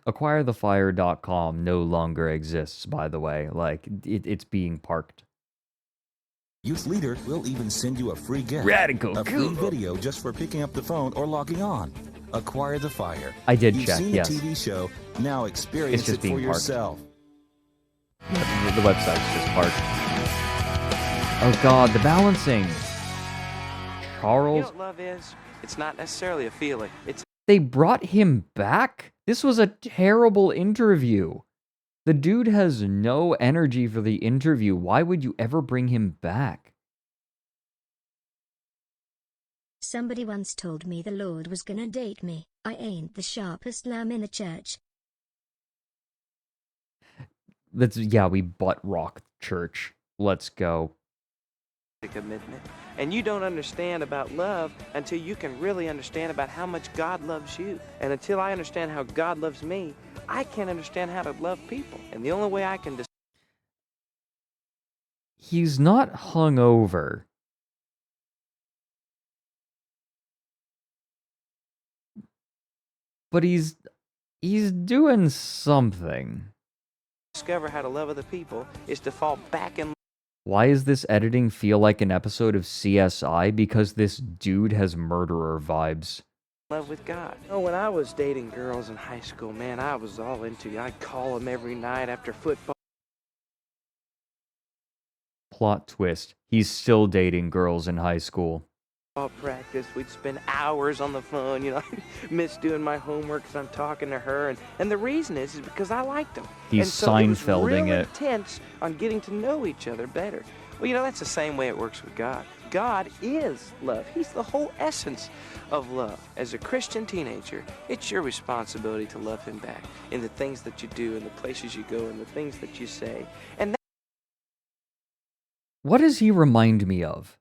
S2: AcquireTheFire.com no longer exists, by the way. Like, it's being parked.
S6: Youth leader will even send you a free gift.
S2: Radical.
S6: A free video just for picking up the phone or logging on. Acquire the Fire.
S2: I did
S6: You've
S2: check,
S6: seen
S2: yes.
S6: the TV show. Now experience
S2: just
S6: it
S2: being
S6: for
S2: parked.
S6: yourself.
S2: The website's just parked. Oh god, the balancing. Charles.
S25: You know what love is? It's not necessarily a feeling.
S2: They brought him back? This was a terrible interview. The dude has no energy for the interview. Why would you ever bring him back?
S1: Somebody once told me the Lord was gonna date me. I ain't the sharpest lamb in the church.
S2: We butt rock church. Let's go.
S25: A commitment. And you don't understand about love until you can really understand about how much God loves you. And until I understand how God loves me, I can't understand how to love people. And the only way I can
S2: He's not hungover. But he's doing something.
S25: discover how to love other people is to fall back in
S2: Why is this editing feel like an episode of CSI? Because this dude has murderer vibes.
S25: love with God. You know, when I was dating girls in high school, man, I was all into you. I'd call them every night after football.
S2: Plot twist. He's still dating girls in high school.
S25: Practice, we'd spend hours on the phone, you know. I miss doing my homework because I'm talking to her, and the reason is because I liked them.
S2: He's
S25: and so it was
S2: Seinfelding
S25: real
S2: it.
S25: intense on getting to know each other better. Well, you know, that's the same way it works with God. God is love. He's the whole essence of love. As a Christian teenager, it's your responsibility to love him back in the things that you do, in the places you go, in the things that you say. And
S2: What does he remind me of?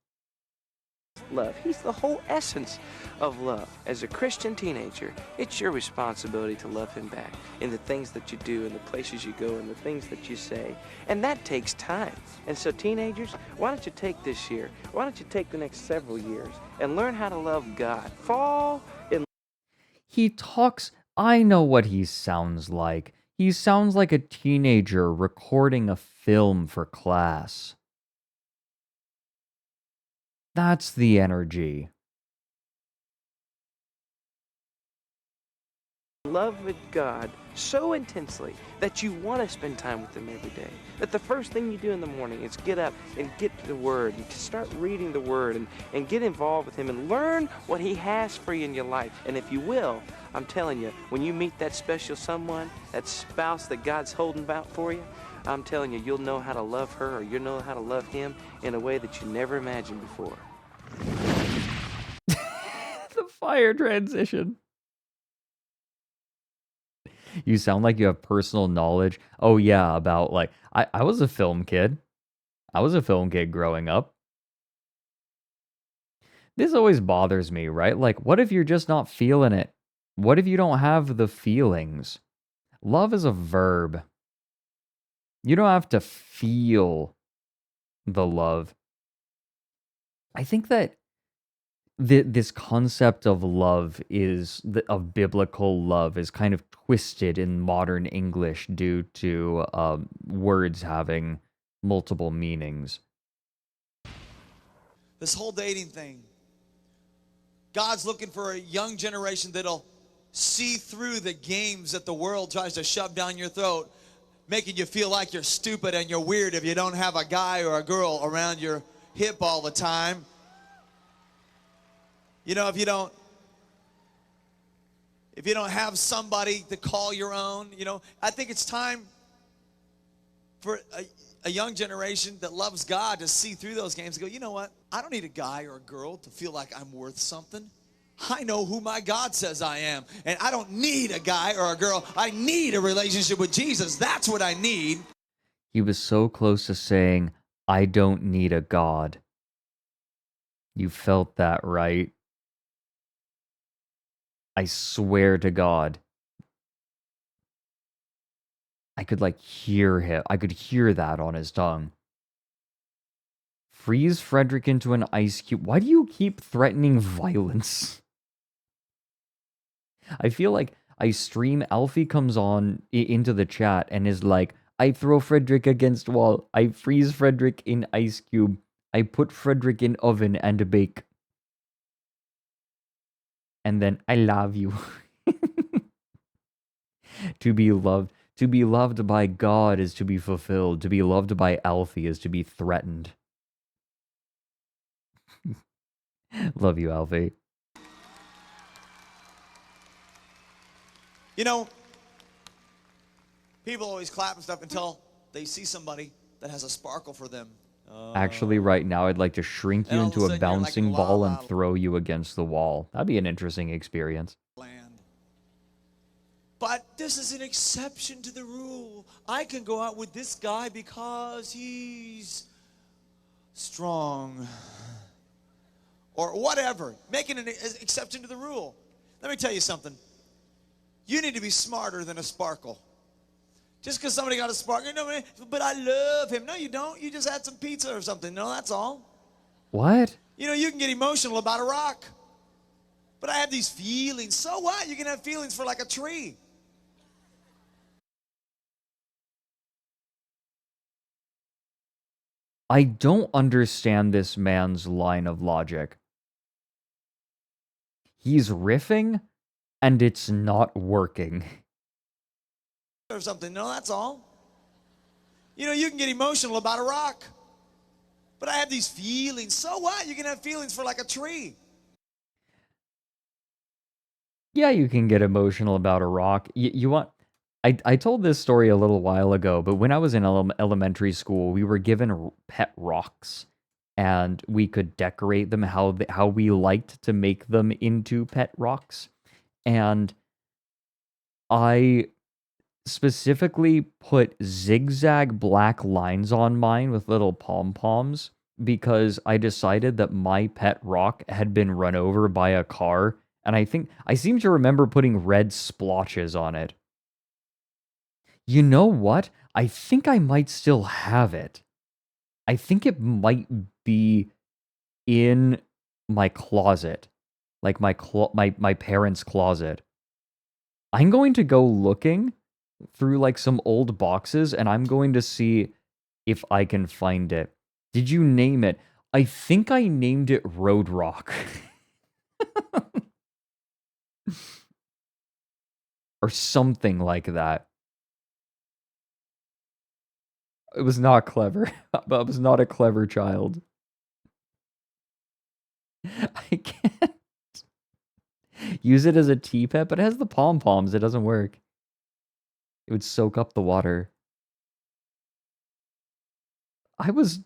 S25: love. He's the whole essence of love. As a Christian teenager, it's your responsibility to love him back in the things that you do, in the places you go, in the things that you say. And that takes time. And so teenagers, why don't you take this year, why don't you take the next several years and learn how to love God. Fall in
S2: He talks... I know what he sounds like. He sounds like a teenager recording a film for class. That's the energy.
S25: love with God so intensely that you want to spend time with Him every day. That the first thing you do in the morning is get up and get to the Word and to start reading the Word and get involved with Him and learn what He has for you in your life. And if you will, I'm telling you, when you meet that special someone, that spouse that God's holding out for you, I'm telling you, you'll know how to love her or you'll know how to love him in a way that you never imagined before.
S2: The fire transition. You sound like you have personal knowledge. Oh yeah, about like I was a film kid. I was a film kid growing up. This always bothers me, right? Like, what if you're just not feeling it? What if you don't have the feelings? Love is a verb. You don't have to feel the love. I think that this concept of love of biblical love is kind of twisted in modern English due to words having multiple meanings.
S4: This whole dating thing. God's looking for a young generation that'll see through the games that the world tries to shove down your throat, making you feel like you're stupid and you're weird if you don't have a guy or a girl around your hip all the time. You know, if you don't have somebody to call your own, you know, I think it's time for a young generation that loves God to see through those games and go, you know what? I don't need a guy or a girl to feel like I'm worth something. I know who my God says I am. And I don't need a guy or a girl. I need a relationship with Jesus. That's what I need.
S2: He was so close to saying, I don't need a God. You felt that, right? I swear to God. I could like hear him. I could hear that on his tongue. Freeze Fredrik into an ice cube. Why do you keep threatening violence? I feel like I stream Alfie comes on into the chat and is like, I throw Fredrik against wall. I freeze Fredrik in ice cube. I put Fredrik in oven and bake. And then I love you. To be loved by God is to be fulfilled. To be loved by Alfie is to be threatened. Love you, Alfie.
S4: You know, people always clap and stuff until they see somebody that has a sparkle for them.
S2: Actually, right now, I'd like to shrink you into a bouncing ball and throw you against the wall. That'd be an interesting experience.
S4: But this is an exception to the rule. I can go out with this guy because he's strong. Or whatever. Making an exception to the rule. Let me tell you something. You need to be smarter than a sparkle. Just because somebody got a sparkle, no, but I love him. No, you don't. You just had some pizza or something. No, that's all.
S2: What?
S4: You know, you can get emotional about a rock. But I have these feelings. So what? You can have feelings for like a tree.
S2: I don't understand this man's line of logic. He's riffing, and it's not working.
S4: Or something. No, that's all. You know, you can get emotional about a rock. But I have these feelings. So what? You can have feelings for like a tree.
S2: Yeah, you can get emotional about a rock. You want... I told this story a little while ago, but when I was in elementary school, we were given pet rocks, and we could decorate them how we liked to make them into pet rocks. And I specifically put zigzag black lines on mine with little pom-poms because I decided that my pet rock had been run over by a car, and I seem to remember putting red splotches on it. You know what? I think I might still have it. I think it might be in my closet. Like my parents' closet. I'm going to go looking through like some old boxes and I'm going to see if I can find it. Did you name it? I think I named it Road Rock. or something like that. It was not clever. I was not a clever child. I can't use it as a tea pet, but it has the pom-poms. It doesn't work. It would soak up the water. I was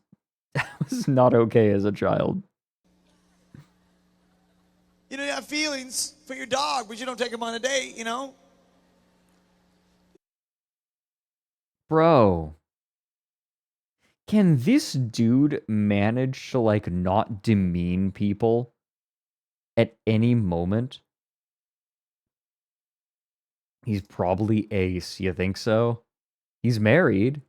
S2: not okay as a child.
S3: You know, you have feelings for your dog, but you don't take him on a date, you know?
S2: Bro. Can this dude manage to, like, not demean people at any moment? He's probably ace, you think so? He's married.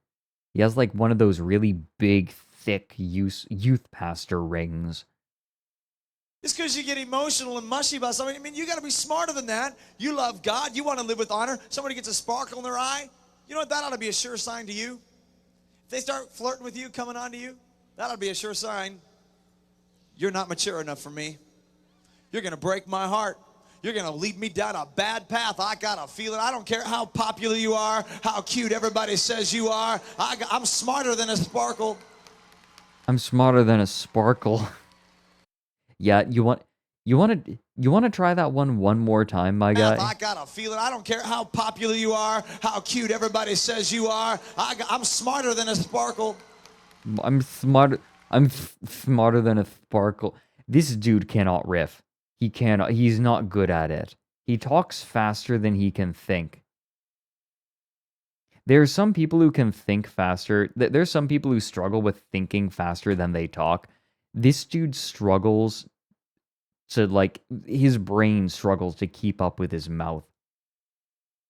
S2: He has, like, one of those really big, thick youth pastor rings.
S3: Just because you get emotional and mushy about something, I mean, you got to be smarter than that. You love God. You want to live with honor. Somebody gets a sparkle in their eye. You know what? That ought to be a sure sign to you. If they start flirting with you, coming on to you, that ought to be a sure sign. You're not mature enough for me. You're going to break my heart. You're going to lead me down a bad path. I got a feeling. I don't care how popular you are, how cute everybody says you are. I'm smarter than a sparkle.
S2: I'm smarter than a sparkle. Yeah, you want to try that one more time, my guy?
S3: I got a feeling. I don't care how popular you are, how cute everybody says you are. I'm smarter than a sparkle.
S2: I'm smarter than a sparkle. This dude cannot riff. He cannot. He's not good at it. He talks faster than he can think. There's some people who can think faster. There's some people who struggle with thinking faster than they talk. This dude struggles to, like, his brain struggles to keep up with his mouth.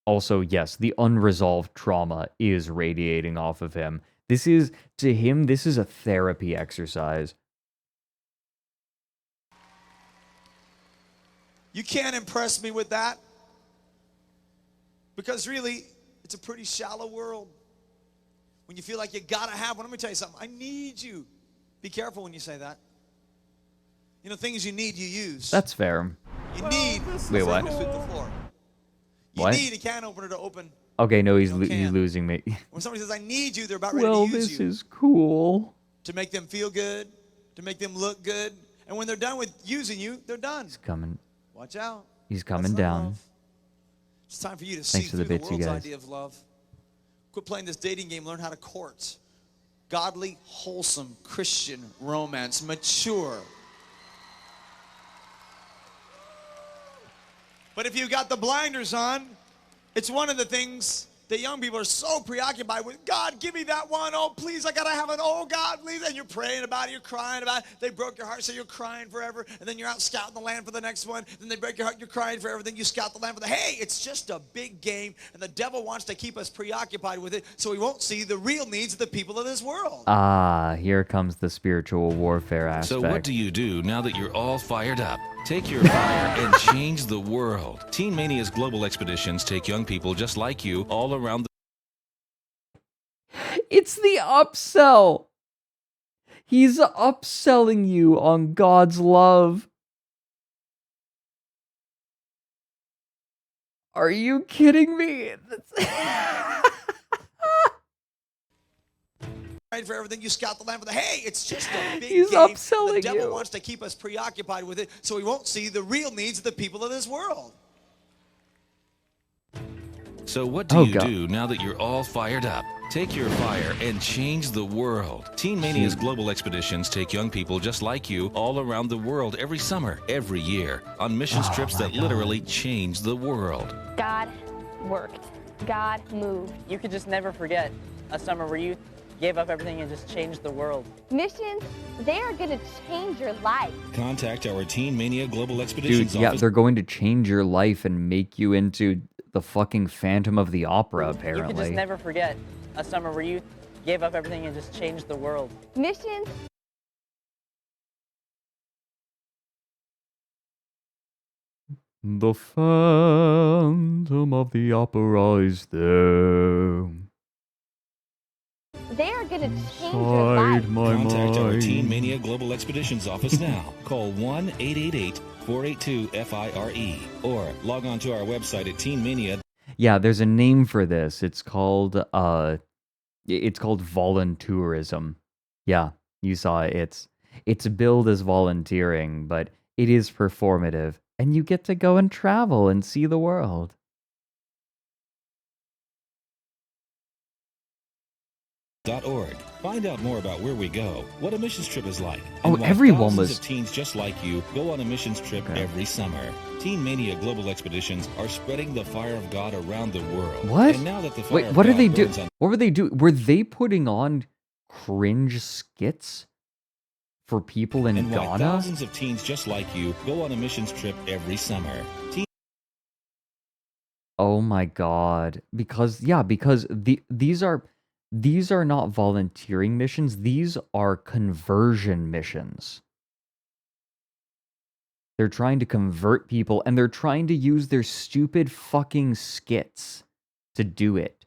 S2: Also, yes, the unresolved trauma is radiating off of him. This is a therapy exercise.
S3: You can't impress me with that. Because really, it's a pretty shallow world. When you feel like you gotta have one, let me tell you something. I need you. Be careful when you say that. You know, things you need, you use.
S2: That's fair.
S3: You need.
S2: Wait, what?
S3: To sweep the floor. You
S2: What?
S3: need a can opener to open.
S2: Okay, no, he's losing me.
S3: When somebody says, I need you, they're about ready
S2: Well,
S3: to use
S2: this
S3: you.
S2: is cool.
S3: To make them feel good, to make them look good. And when they're done with using you, they're done.
S2: He's coming.
S3: Watch out.
S2: He's coming down.
S3: Love. It's time for you to
S2: Thanks
S3: see
S2: for the
S3: through
S2: bits,
S3: the
S2: you
S3: world's
S2: guys.
S3: idea of love. Quit playing this dating game. Learn how to court. Godly, wholesome, Christian romance. Mature. But if you got the blinders on, it's one of the things that young people are so preoccupied with. God, give me that one. Oh, please, I got to have an. Oh, God, please. And you're praying about it. You're crying about it. They broke your heart, so you're crying forever. And then you're out scouting the land for the next one. Then they break your heart, you're crying forever. Then you scout the land for the. Hey, it's just a big game. And the devil wants to keep us preoccupied with it so we won't see the real needs of the people of this world.
S2: Ah, here comes the spiritual warfare aspect.
S6: So what do you do now that you're all fired up? Take your fire and change the world. Teen Mania's global expeditions take young people just like you all around the...
S2: It's the upsell. He's upselling you on God's love. Are you kidding me?
S3: For everything, you scout the land for the. Hey, it's just a big
S2: He's
S3: game.
S2: upselling
S3: the devil
S2: you.
S3: wants to keep us preoccupied with it so we won't see the real needs of the people of this world.
S6: So what do you do now that you're all fired up? Take your fire and change the world. Teen Mania's global expeditions take young people just like you all around the world every summer, every year, on missions trips that literally change the world.
S15: God worked. God moved.
S11: You could just never forget a summer where you gave up everything and just changed the world.
S15: Missions, they are going to change your life.
S6: Contact our Teen Mania Global Expeditions
S2: Dude, yeah,
S6: office.
S2: they're going to change your life and make you into the fucking Phantom of the Opera, apparently.
S11: You could just never forget a summer where you gave up everything and just changed the world.
S15: Missions.
S2: The Phantom of the Opera is there.
S15: They are going to change your life.
S6: Contact our Teen Mania Global Expeditions office now. Call 1-888-482-FIRE or log on to our website at Teen Mania.
S2: Yeah, there's a name for this. It's called voluntourism. Yeah, you saw it. It's billed as volunteering, but it is performative, and you get to go and travel and see the world.
S6: .org. Find out more about where we go, what a missions trip is like.
S2: Oh,
S6: and why
S2: everyone
S6: thousands
S2: was-
S6: of teens just like you go on a missions trip every summer. Teen Mania Global Expeditions are spreading the fire of God around the world.
S2: What?
S6: And now that the fire
S2: Wait,
S6: of
S2: what
S6: God
S2: did they do?
S6: burns on
S2: What were they do? Were they putting on cringe skits for people in
S6: and why
S2: Ghana?
S6: thousands of teens just like you go on a missions trip every summer.
S2: Oh my God. Because these are not volunteering missions, these are conversion missions. They're trying to convert people, and they're trying to use their stupid fucking skits to do it.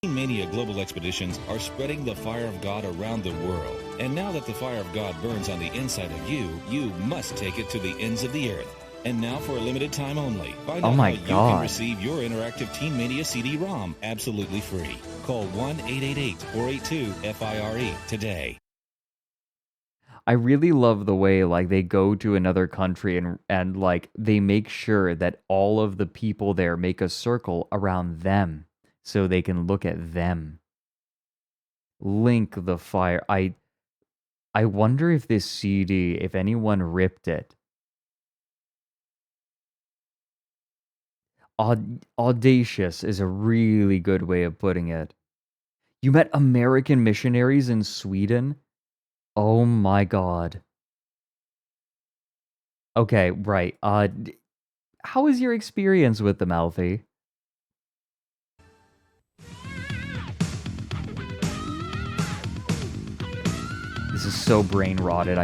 S6: Teen Mania Global Expeditions are spreading the fire of God around the world. And now that the fire of God burns on the inside of you, you must take it to the ends of the earth. And now for a limited time only, find
S2: Oh
S6: out
S2: my
S6: how you
S2: God.
S6: can receive your interactive Teen Mania CD-ROM absolutely free. Call 1-888-482-FIRE today.
S2: I really love the way like they go to another country and like they make sure that all of the people there make a circle around them so they can look at them. Link the fire. I wonder if this CD, if anyone ripped it. Audacious is a really good way of putting it. You met American missionaries in Sweden? Oh my God. Okay, right. How was your experience with them, Alfie? This is so brain rotted.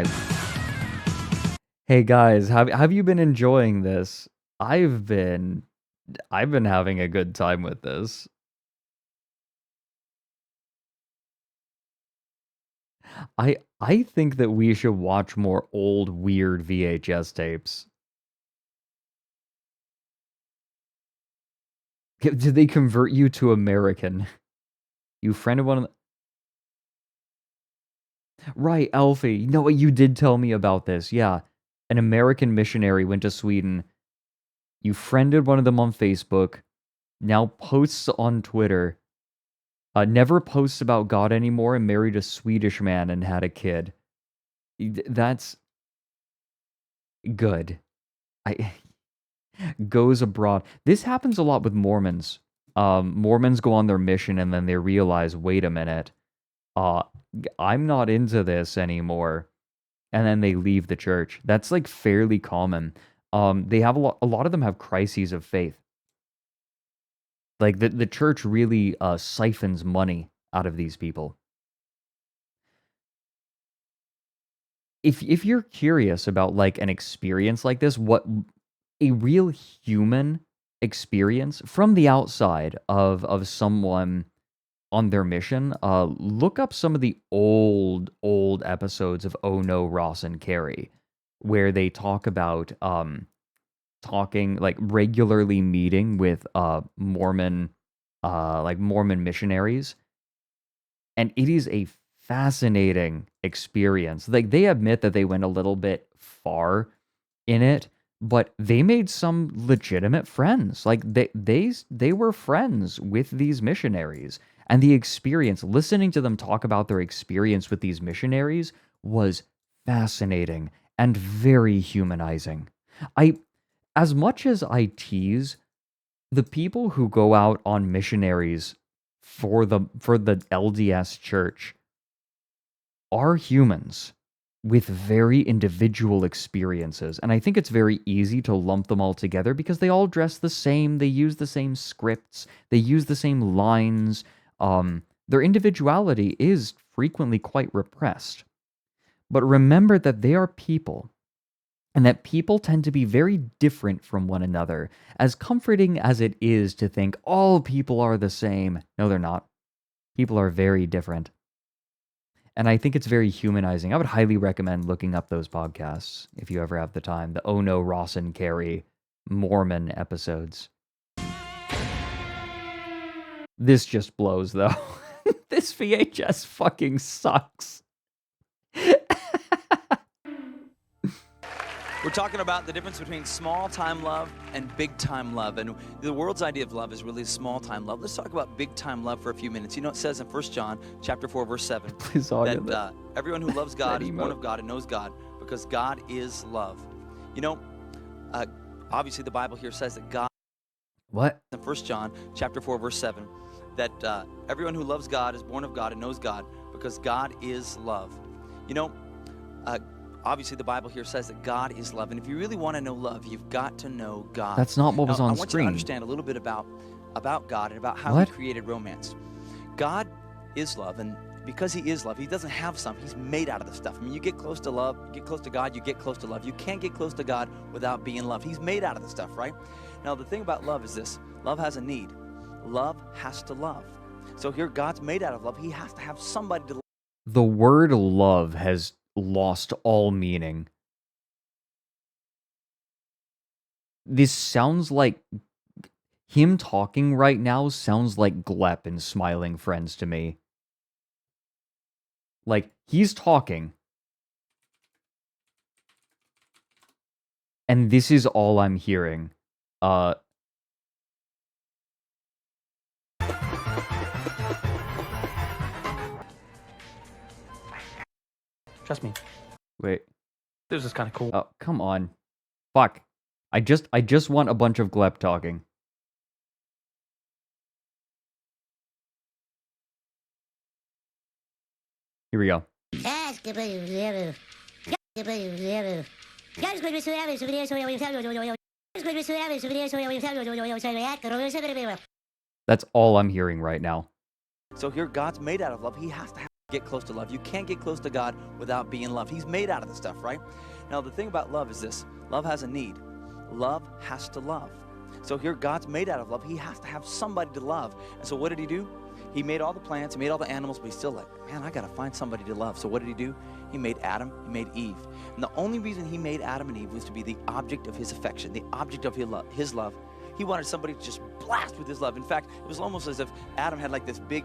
S2: Hey guys, have you been enjoying this? I've been having a good time with this. I think that we should watch more old weird VHS tapes. Did they convert you to American? You friended one of the... Right, Alfie. No, you did tell me about this. Yeah. An American missionary went to Sweden. You friended one of them on Facebook. Now posts on Twitter. Never posts about God anymore and married a Swedish man and had a kid. That's good. Goes abroad. This happens a lot with Mormons. Mormons go on their mission and then they realize, wait a minute, I'm not into this anymore. And then they leave the church. That's like fairly common. They have a lot of them have crises of faith. Like the church really siphons money out of these people. If you're curious about like an experience like this, what a real human experience from the outside of someone on their mission, look up some of the old episodes of Oh No, Ross and Carrie, where they talk about talking like regularly meeting with Mormon missionaries, and it is a fascinating experience. Like they admit that they went a little bit far in it, but they made some legitimate friends. Like they were friends with these missionaries, and the experience, listening to them talk about their experience with these missionaries, was fascinating and very humanizing. As much as I tease the people who go out on missionaries for the LDS church are humans with very individual experiences. And I think it's very easy to lump them all together because they all dress the same, they use the same scripts, they use the same lines. Their individuality is frequently quite repressed. But remember that they are people, and that people tend to be very different from one another. As comforting as it is to think all people are the same, no, they're not. People are very different. And I think it's very humanizing. I would highly recommend looking up those podcasts if you ever have the time. The Oh No, Ross and Carrie Mormon episodes. This just blows, though. This VHS fucking sucks.
S4: We're talking about the difference between small-time love and big-time love. And the world's idea of love is really small-time love. Let's talk about big-time love for a few minutes. You know, it says in 1 John chapter 4, verse 7, that everyone who loves God is born of God and knows God, because God is love. You know, obviously the Bible here says that God...
S2: What?
S4: In 1 John chapter 4, verse 7, that everyone who loves God is born of God and knows God, because God is love. You know, obviously the Bible here says that God is love, and if you really want to know love, you've got to know God.
S2: That's not what was on
S4: I want you
S2: screen.
S4: to understand a little bit about God and about how
S2: What?
S4: He created romance. God is love, and because He is love, He doesn't have some. He's made out of the stuff. I mean, you get close to love, you get close to God, you get close to love. You can't get close to God without being loved. He's made out of the stuff, right? Now, the thing about love is this. Love has a need. Love has to love. So here, God's made out of love. He has to have somebody to love.
S2: The word love has lost all meaning. This sounds like... Him talking right now sounds like Glep in Smiling Friends to me. Like, he's talking. And this is all I'm hearing.
S14: Trust me.
S2: Wait.
S14: This is kind of cool.
S2: Oh, come on. Fuck. I just want a bunch of Glep talking. Here we go. That's all I'm hearing right now.
S4: So here, God's made out of love. He has to get close to love. You can't get close to God without being loved. He's made out of the stuff, right? Now, the thing about love is this. Love has a need. Love has to love. So here, God's made out of love. He has to have somebody to love. And so what did He do? He made all the plants, He made all the animals, but He's still like, man, I got to find somebody to love. So what did He do? He made Adam, He made Eve. And the only reason He made Adam and Eve was to be the object of His affection, the object of His love. He wanted somebody to just blast with His love. In fact, it was almost as if Adam had like this big...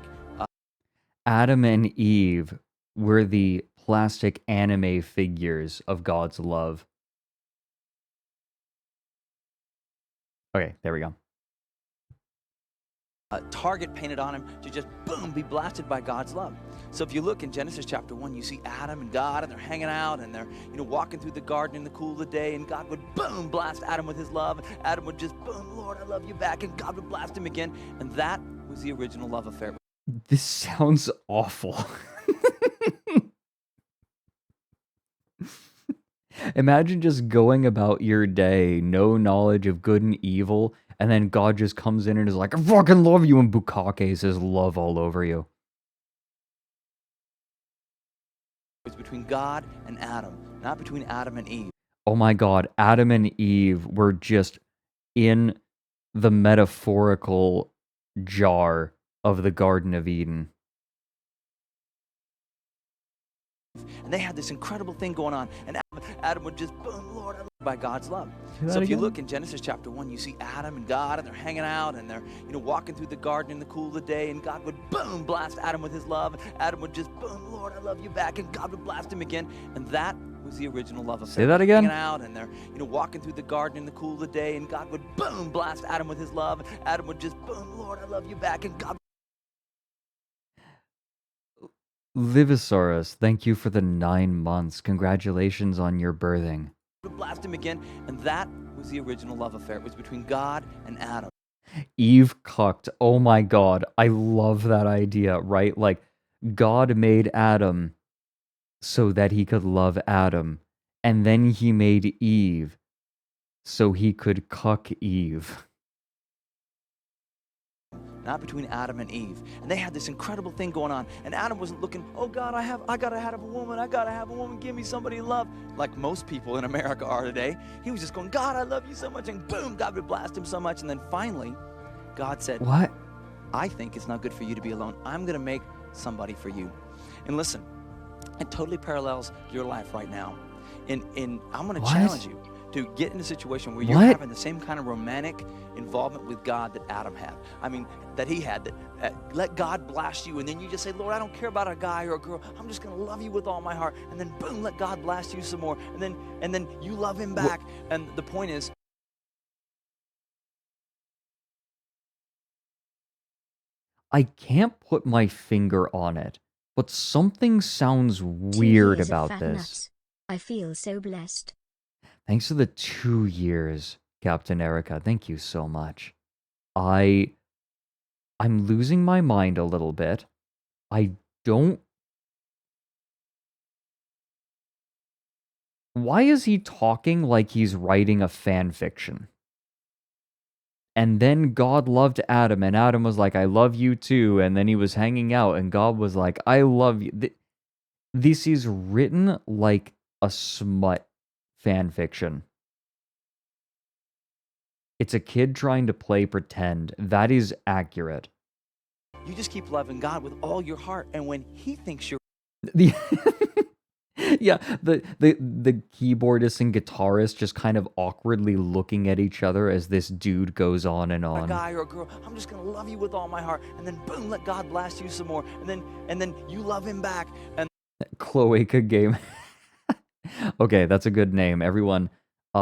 S2: Adam and Eve were the plastic anime figures of God's love. Okay, there we go.
S4: A target painted on him to just, boom, be blasted by God's love. So if you look in Genesis chapter 1, you see Adam and God, and they're hanging out, and they're, walking through the garden in the cool of the day, and God would, boom, blast Adam with His love. Adam would just, boom, Lord, I love you back, and God would blast him again. And that was the original love affair.
S2: This sounds awful. Imagine just going about your day, no knowledge of good and evil, and then God just comes in and is like, I fucking love you, and Bukake says love all over you.
S4: It's between God and Adam, not between Adam and Eve.
S2: Oh my God, Adam and Eve were just in the metaphorical jar of the Garden of Eden.
S4: And they had this incredible thing going on. And Adam would just, boom, Lord, I love you by God's love.
S2: Say that
S4: So if you
S2: again?
S4: look in Genesis chapter 1, you see Adam and God, and they're hanging out, and they're, walking through the garden in the cool of the day, and God would, boom, blast Adam with His love. And Adam would just, boom, Lord, I love you back, and God would blast him again. And that was the original love affair.
S2: Say that again?
S4: Hanging out, and they're, walking through the garden in the cool of the day, and God would, boom, blast Adam with His love. And Adam would just, boom, Lord, I love you back, and God.
S2: Livisaurus, thank you for the 9 months. Congratulations on your birthing.
S4: Would blast him again, and that was the original love affair. It was between God and Adam.
S2: Eve cucked. Oh my God. I love that idea, right? Like, God made Adam so that He could love Adam. And then He made Eve so He could cuck Eve.
S4: Not between Adam and Eve. And they had this incredible thing going on. And Adam wasn't looking, oh God, I gotta have a woman, give me somebody to love, like most people in America are today. He was just going, God, I love you so much, and boom, God would blast him so much. And then finally, God said,
S2: What?
S4: I think it's not good for you to be alone. I'm gonna make somebody for you. And listen, it totally parallels your life right now. And I'm gonna challenge you to get in a situation where you're
S2: What?
S4: having the same kind of romantic involvement with God that Adam had. I mean, that he had. That let God blast you, and then you just say, Lord, I don't care about a guy or a girl. I'm just going to love you with all my heart. And then boom, let God blast you some more. And then you love him back. And the point is,
S2: I can't put my finger on it, but something sounds weird
S1: 2 years of
S2: about
S1: fat
S2: this.
S1: nuts. I feel so blessed.
S2: Thanks for the 2 years, Captain Erica. Thank you so much. I'm losing my mind a little bit. I don't... Why is he talking like he's writing a fan fiction? And then God loved Adam, and Adam was like, I love you too. And then he was hanging out, and God was like, I love you. This is written like a smut fan fiction. It's a kid trying to play pretend. That is accurate.
S4: you just keep loving God with all your heart. And when he thinks you're
S2: The yeah, the keyboardist and guitarist just kind of awkwardly looking at each other as this dude goes on and
S4: a
S2: on.
S4: guy or a girl, I'm just going to love you with all my heart. And then boom, let God blast you some more. And then you love him back. And
S2: Cloaca Game. Okay, that's a good name. Everyone,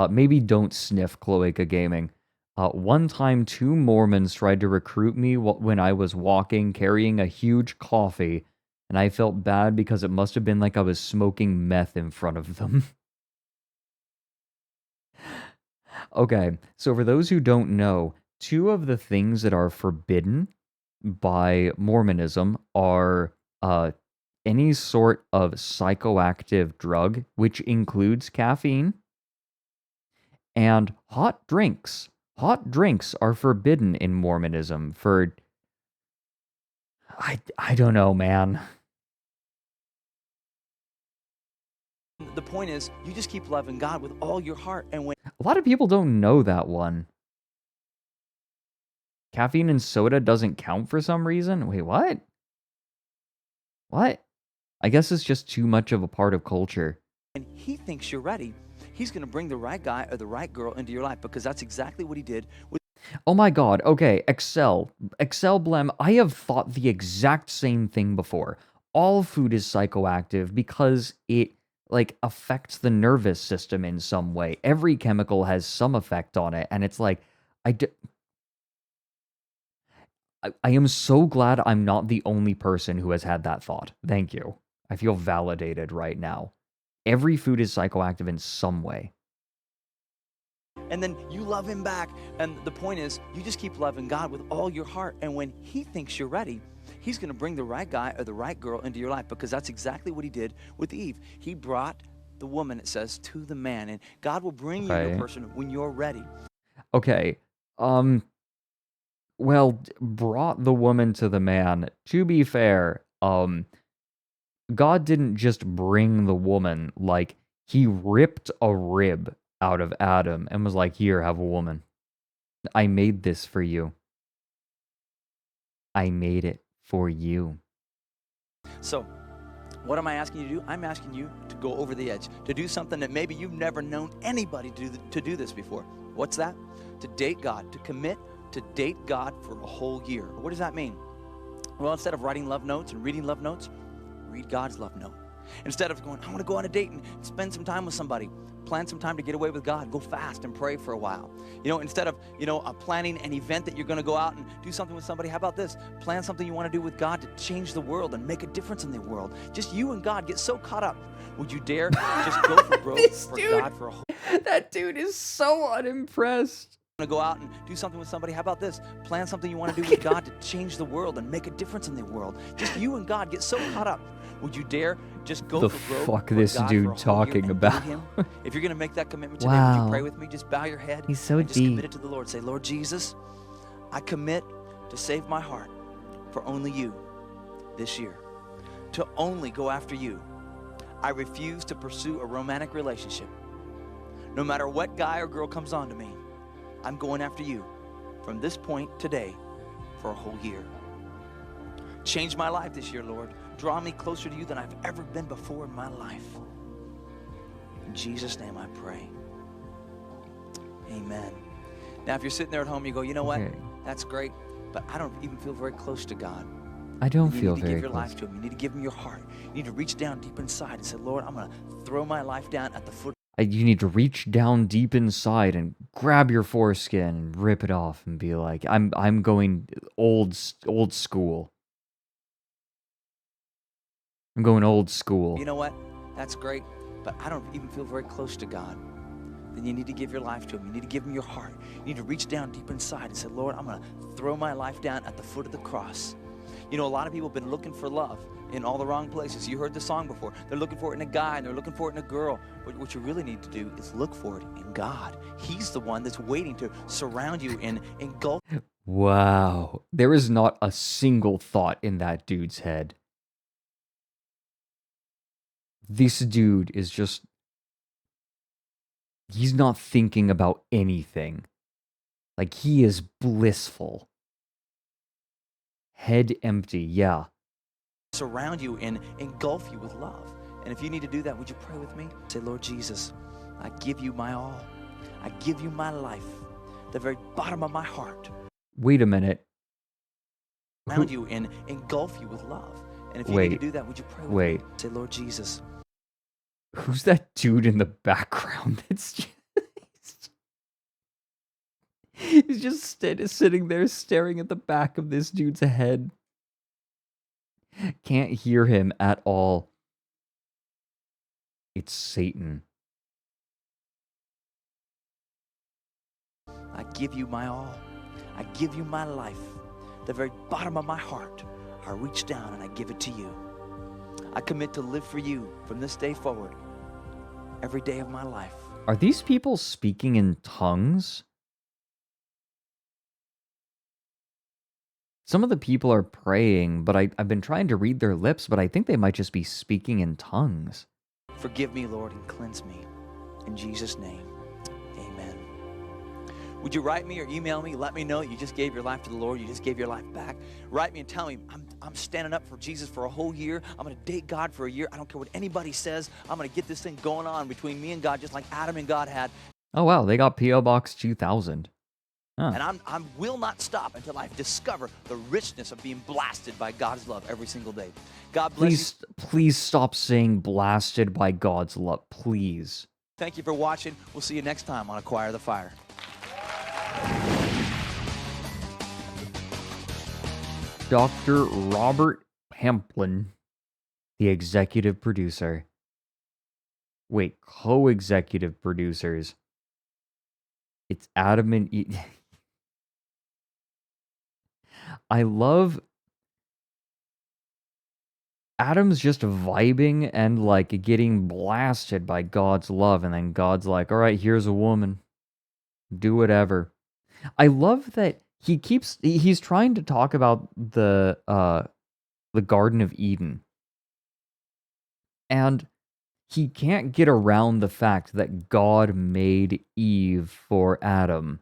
S2: maybe don't sniff Cloaca Gaming. One time, 2 Mormons tried to recruit me when I was walking, carrying a huge coffee, and I felt bad because it must have been like I was smoking meth in front of them. Okay, so for those who don't know, 2 of the things that are forbidden by Mormonism are any sort of psychoactive drug, which includes caffeine, and hot drinks. Hot drinks are forbidden in Mormonism for... I don't know, man.
S4: the point is, you just keep loving God with all your heart. And when
S2: A lot of people don't know that one. Caffeine and soda doesn't count for some reason? Wait, what? What? I guess it's just too much of a part of culture.
S4: he thinks you're ready, he's going to bring the right guy or the right girl into your life, because that's exactly what he did with...
S2: Oh my god, okay, Excel Blem, I have thought the exact same thing before. All food is psychoactive because it, like, affects the nervous system in some way. Every chemical has some effect on it, and it's like, I am so glad I'm not the only person who has had that thought. Thank you. I feel validated right now. Every food is psychoactive in some way.
S4: And then you love him back. And the point is, you just keep loving God with all your heart. And when he thinks you're ready, he's going to bring the right guy or the right girl into your life, because that's exactly what he did with Eve. He brought the woman, it says, to the man. And God will bring you your person when you're ready.
S2: Okay. Well, brought the woman to the man. To be fair, God didn't just bring the woman, like, he ripped a rib out of Adam and was like, here, have a woman. I made this for you. I made it for you.
S4: So, what am I asking you to do? I'm asking you to go over the edge, to do something that maybe you've never known anybody to do this before. What's that? To date God, to commit to date God for a whole year. What does that mean? Well, instead of writing love notes and reading love notes, read God's love note. Instead of going, I want to go on a date and spend some time with somebody, plan some time to get away with God, go fast and pray for a while. Instead of, planning an event that you're going to go out and do something with somebody, how about this? Plan something you want to do with God to change the world and make a difference in the world. Just you and God get so caught up. Would you dare just go for broke for God for a whole...
S2: That dude is so unimpressed.
S4: To go out and do something with somebody, how about this? Plan something you want to do with God to change the world and make a difference in the world. Just you and God get so caught up. Would you dare just go
S2: The
S4: for broke
S2: fuck
S4: for
S2: this
S4: God
S2: dude
S4: for a whole year
S2: talking
S4: and
S2: about?
S4: date him? If you're going to make that commitment today, would
S2: Wow.
S4: you pray with me? Just bow your head.
S2: He's so
S4: and just
S2: deep.
S4: commit it to the Lord. Say, Lord Jesus, I commit to save my heart for only you this year, to only go after you. I refuse to pursue a romantic relationship. No matter what guy or girl comes on to me, I'm going after you from this point today for a whole year. Change my life this year, Lord. Draw me closer to you than I've ever been before in my life. In Jesus' name I pray. Amen. Now, if you're sitting there at home, you go, you know what?
S2: Okay.
S4: That's great, but I don't even feel very close to God.
S2: I don't
S4: You
S2: feel
S4: need to
S2: very
S4: give your
S2: close.
S4: life to Him. You need to give Him your heart. You need to reach down deep inside and say, Lord, I'm going to throw my life down at the foot.
S2: You need to reach down deep inside and grab your foreskin and rip it off and be like, I'm going old school. I'm going old school.
S4: You know what? That's great, but I don't even feel very close to God. Then you need to give your life to Him. You need to give Him your heart. You need to reach down deep inside and say, Lord, I'm going to throw my life down at the foot of the cross. You know, a lot of people have been looking for love in all the wrong places. You heard the song before. They're looking for it in a guy, and they're looking for it in a girl. But what you really need to do is look for it in God. He's the one that's waiting to surround you and engulf.
S2: Wow. There is not a single thought in that dude's head. This dude is just... He's not thinking about anything. Like, he is blissful. Head empty, yeah.
S4: Surround you and engulf you with love. And if you need to do that, would you pray with me? Say, Lord Jesus, I give you my all. I give you my life, the very bottom of my heart.
S2: Wait a minute.
S4: Surround you and engulf you with love. And if you need to do that, would you pray with me? Say, Lord Jesus.
S2: Who's that dude in the background? It's just... He's just sitting there staring at the back of this dude's head. Can't hear him at all. It's Satan.
S4: I give you my all. I give you my life, the very bottom of my heart. I reach down and I give it to you. I commit to live for you from this day forward, every day of my life.
S2: Are these people speaking in tongues? Some of the people are praying, but I've been trying to read their lips, but I think they might just be speaking in tongues.
S4: Forgive me, Lord, and cleanse me. In Jesus' name, amen. Would you write me or email me? Let me know you just gave your life to the Lord. You just gave your life back. Write me and tell me, I'm standing up for Jesus for a whole year. I'm going to date God for a year. I don't care what anybody says. I'm going to get this thing going on between me and God, just like Adam and God had.
S2: Oh, wow. They got P.O. Box 2000. Huh.
S4: And I will not stop until I discover the richness of being blasted by God's love every single day. God bless you.
S2: Please stop saying blasted by God's love. Please.
S4: Thank you for watching. We'll see you next time on Acquire the Fire.
S2: Dr. Robert Pamplin, the executive producer. Wait, co-executive producers. It's Adam and Eve. I love Adam's just vibing and like getting blasted by God's love, and then God's like, all right, here's a woman. Do whatever. I love that he's trying to talk about the Garden of Eden. And he can't get around the fact that God made Eve for Adam.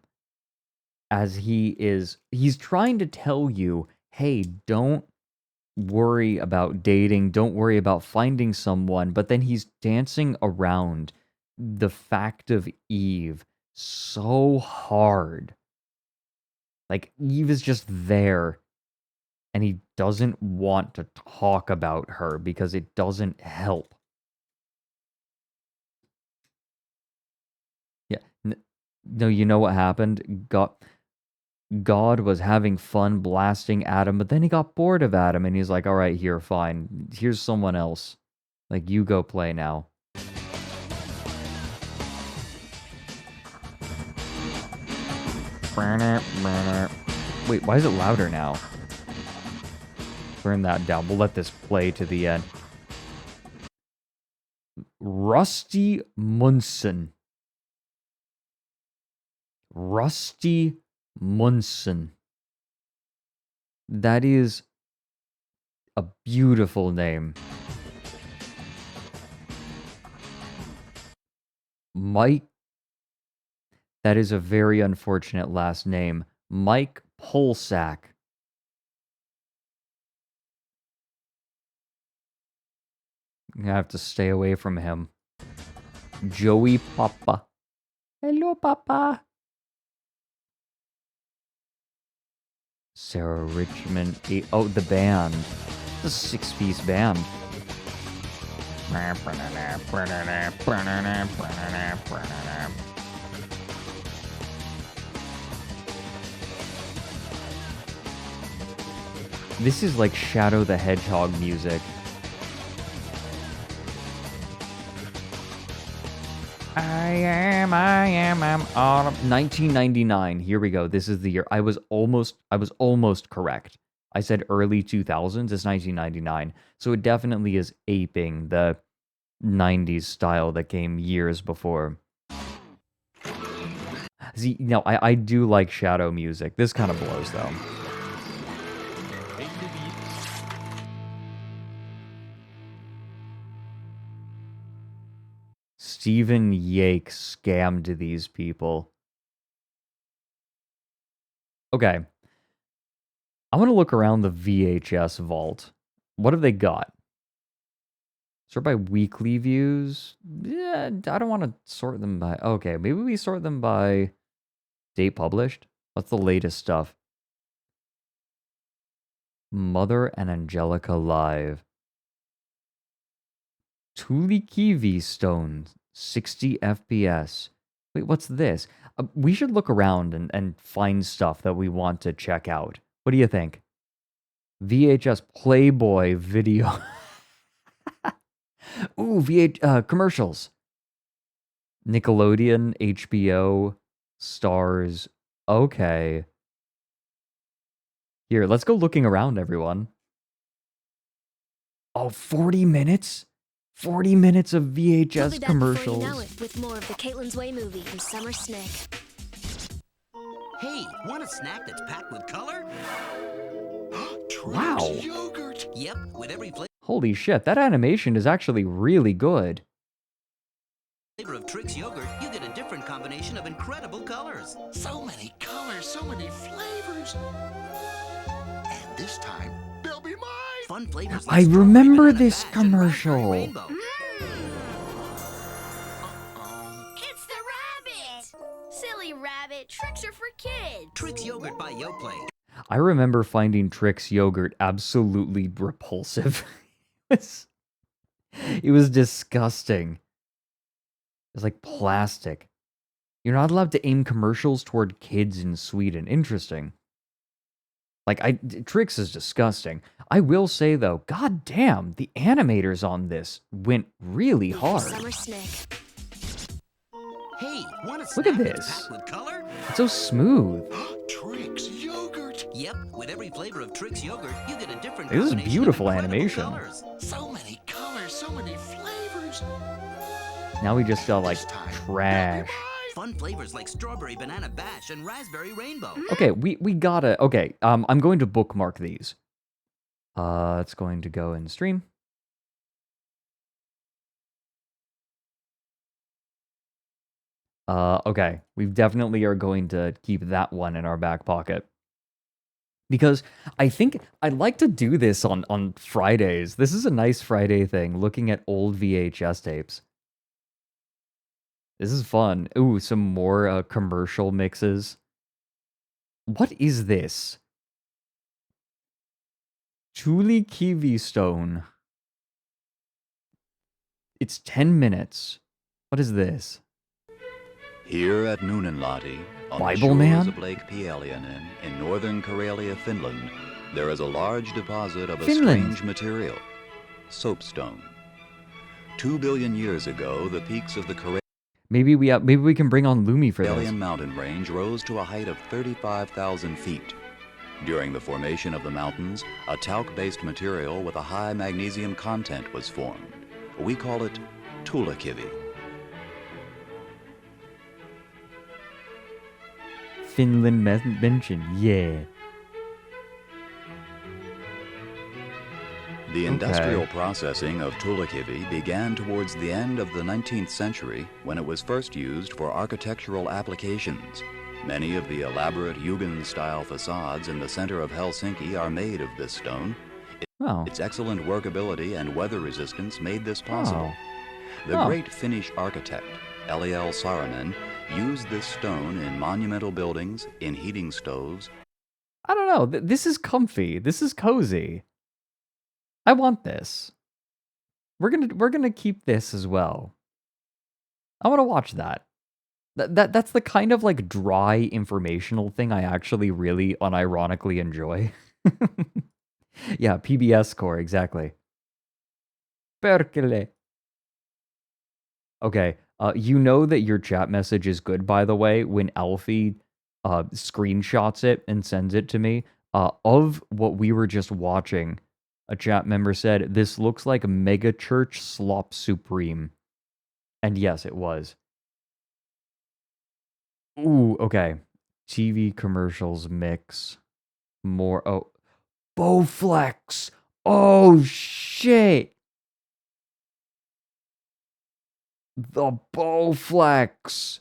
S2: As he's trying to tell you, hey, don't worry about dating, don't worry about finding someone, but then he's dancing around the fact of Eve so hard. Like, Eve is just there, and he doesn't want to talk about her because it doesn't help. Yeah, no, you know what happened? God was having fun blasting Adam, but then he got bored of Adam, and he's like, all right, here, fine. Here's someone else. Like, you go play now. Wait, why is it louder now? Turn that down. We'll let this play to the end. Rusty Munson. Rusty Munson. That is a beautiful name. Mike. That is a very unfortunate last name. Mike Polsak. I have to stay away from him. Joey Papa. Hello, Papa. Sarah Richmond. Oh, the band. The 6-piece band. This is like Shadow the Hedgehog music. I'm autumn. 1999. Here we go. This is the year. I was almost correct. I said early 2000s. It's 1999. So it definitely is aping the 90s style that came years before. See, no, I do like Shadow music. This kind of blows though. Stephen Yake scammed these people. Okay. I want to look around the VHS vault. What have they got? Sort by weekly views? Yeah, I don't want to sort them by... Okay, maybe we sort them by date published. What's the latest stuff? Mother and Angelica Live. Tulikivi Stone, 60 FPS. Wait, what's this? We should look around and find stuff that we want to check out. What do you think? VHS Playboy video. Ooh, commercials. Nickelodeon, HBO, Stars. Okay. Here, let's go looking around, everyone. Oh, 40 minutes? 40 minutes of VHS commercials.
S5: We'll be back before you know it with more of the Caitlin's Way movie from Summer Snack.
S8: Hey, want a snack that's packed with color?
S2: Wow.
S8: Yogurt. Yep, with every
S2: Holy shit, that animation is actually really good.
S8: flavor of Trix yogurt, you get a different combination of incredible colors. So many colors, so many flavors. And this time, they'll be mine. Fun flavors like
S2: I remember
S8: strawberry,
S2: this
S8: banana, bash, and
S2: commercial.
S8: rainbow.
S23: It's the rabbit! Silly rabbit, tricks are for kids.
S8: Trix yogurt by Yoplait.
S2: I remember finding Trix yogurt absolutely repulsive. It was disgusting. It was like plastic. You're not allowed to aim commercials toward kids in Sweden. Interesting. Like, Trix is disgusting. I will say, though, god damn, the animators on this went really hard.
S5: Summer Snack.
S8: Hey, want a
S2: Look at
S8: snack that's
S2: this.
S8: packed with color?
S2: It's so smooth.
S8: Trix yogurt. Yep, with every flavor of Trix yogurt, you get a different
S2: This is
S8: combination of
S2: beautiful
S8: incredible
S2: animation.
S8: colors. So many colors, so many flavors.
S2: Now we just got, like, trash.
S8: Fun flavors like strawberry banana bash and raspberry rainbow.
S2: Okay, we gotta... Okay, I'm going to bookmark these. It's going to go in stream. Okay, we definitely are going to keep that one in our back pocket. Because I think I'd like to do this on Fridays. This is a nice Friday thing, looking at old VHS tapes. This is fun. Ooh, some more commercial mixes. What is this? Tuli Kiwi Stone. It's 10 minutes. What is this?
S9: Here at Nuunenlahti, on
S2: Bible
S9: the shores
S2: Man?
S9: of Lake Pieliainen in northern Karelia, Finland, there is a large deposit of a
S2: Finland.
S9: strange material, soapstone. 2 billion years ago, the peaks of the
S2: Maybe we can bring on Lumi for this.
S9: Karelian mountain range rose to a height of 35,000 feet. During the formation of the mountains, a talc-based material with a high magnesium content was formed. We call it tuulakivi.
S2: Finland mentioned, yeah.
S9: The industrial processing of tuulakivi began towards the end of the 19th century when it was first used for architectural applications. Many of the elaborate Jugendstil facades in the center of Helsinki are made of this stone. Its excellent workability and weather resistance made this possible. The great Finnish architect, Eliel Saarinen, used this stone in monumental buildings, in heating stoves.
S2: I don't know. This is comfy. This is cozy. I want this. We're gonna keep this as well. I want to watch that. That's the kind of like dry informational thing I actually really unironically enjoy. Yeah, PBS score, exactly. Perkele. Okay, you know that your chat message is good, by the way, when Alfie screenshots it and sends it to me. Of what we were just watching, a chat member said, "This looks like Mega Church Slop Supreme." And yes, it was. Ooh, okay. TV commercials mix. More. Oh, Bowflex. Oh, shit. The Bowflex.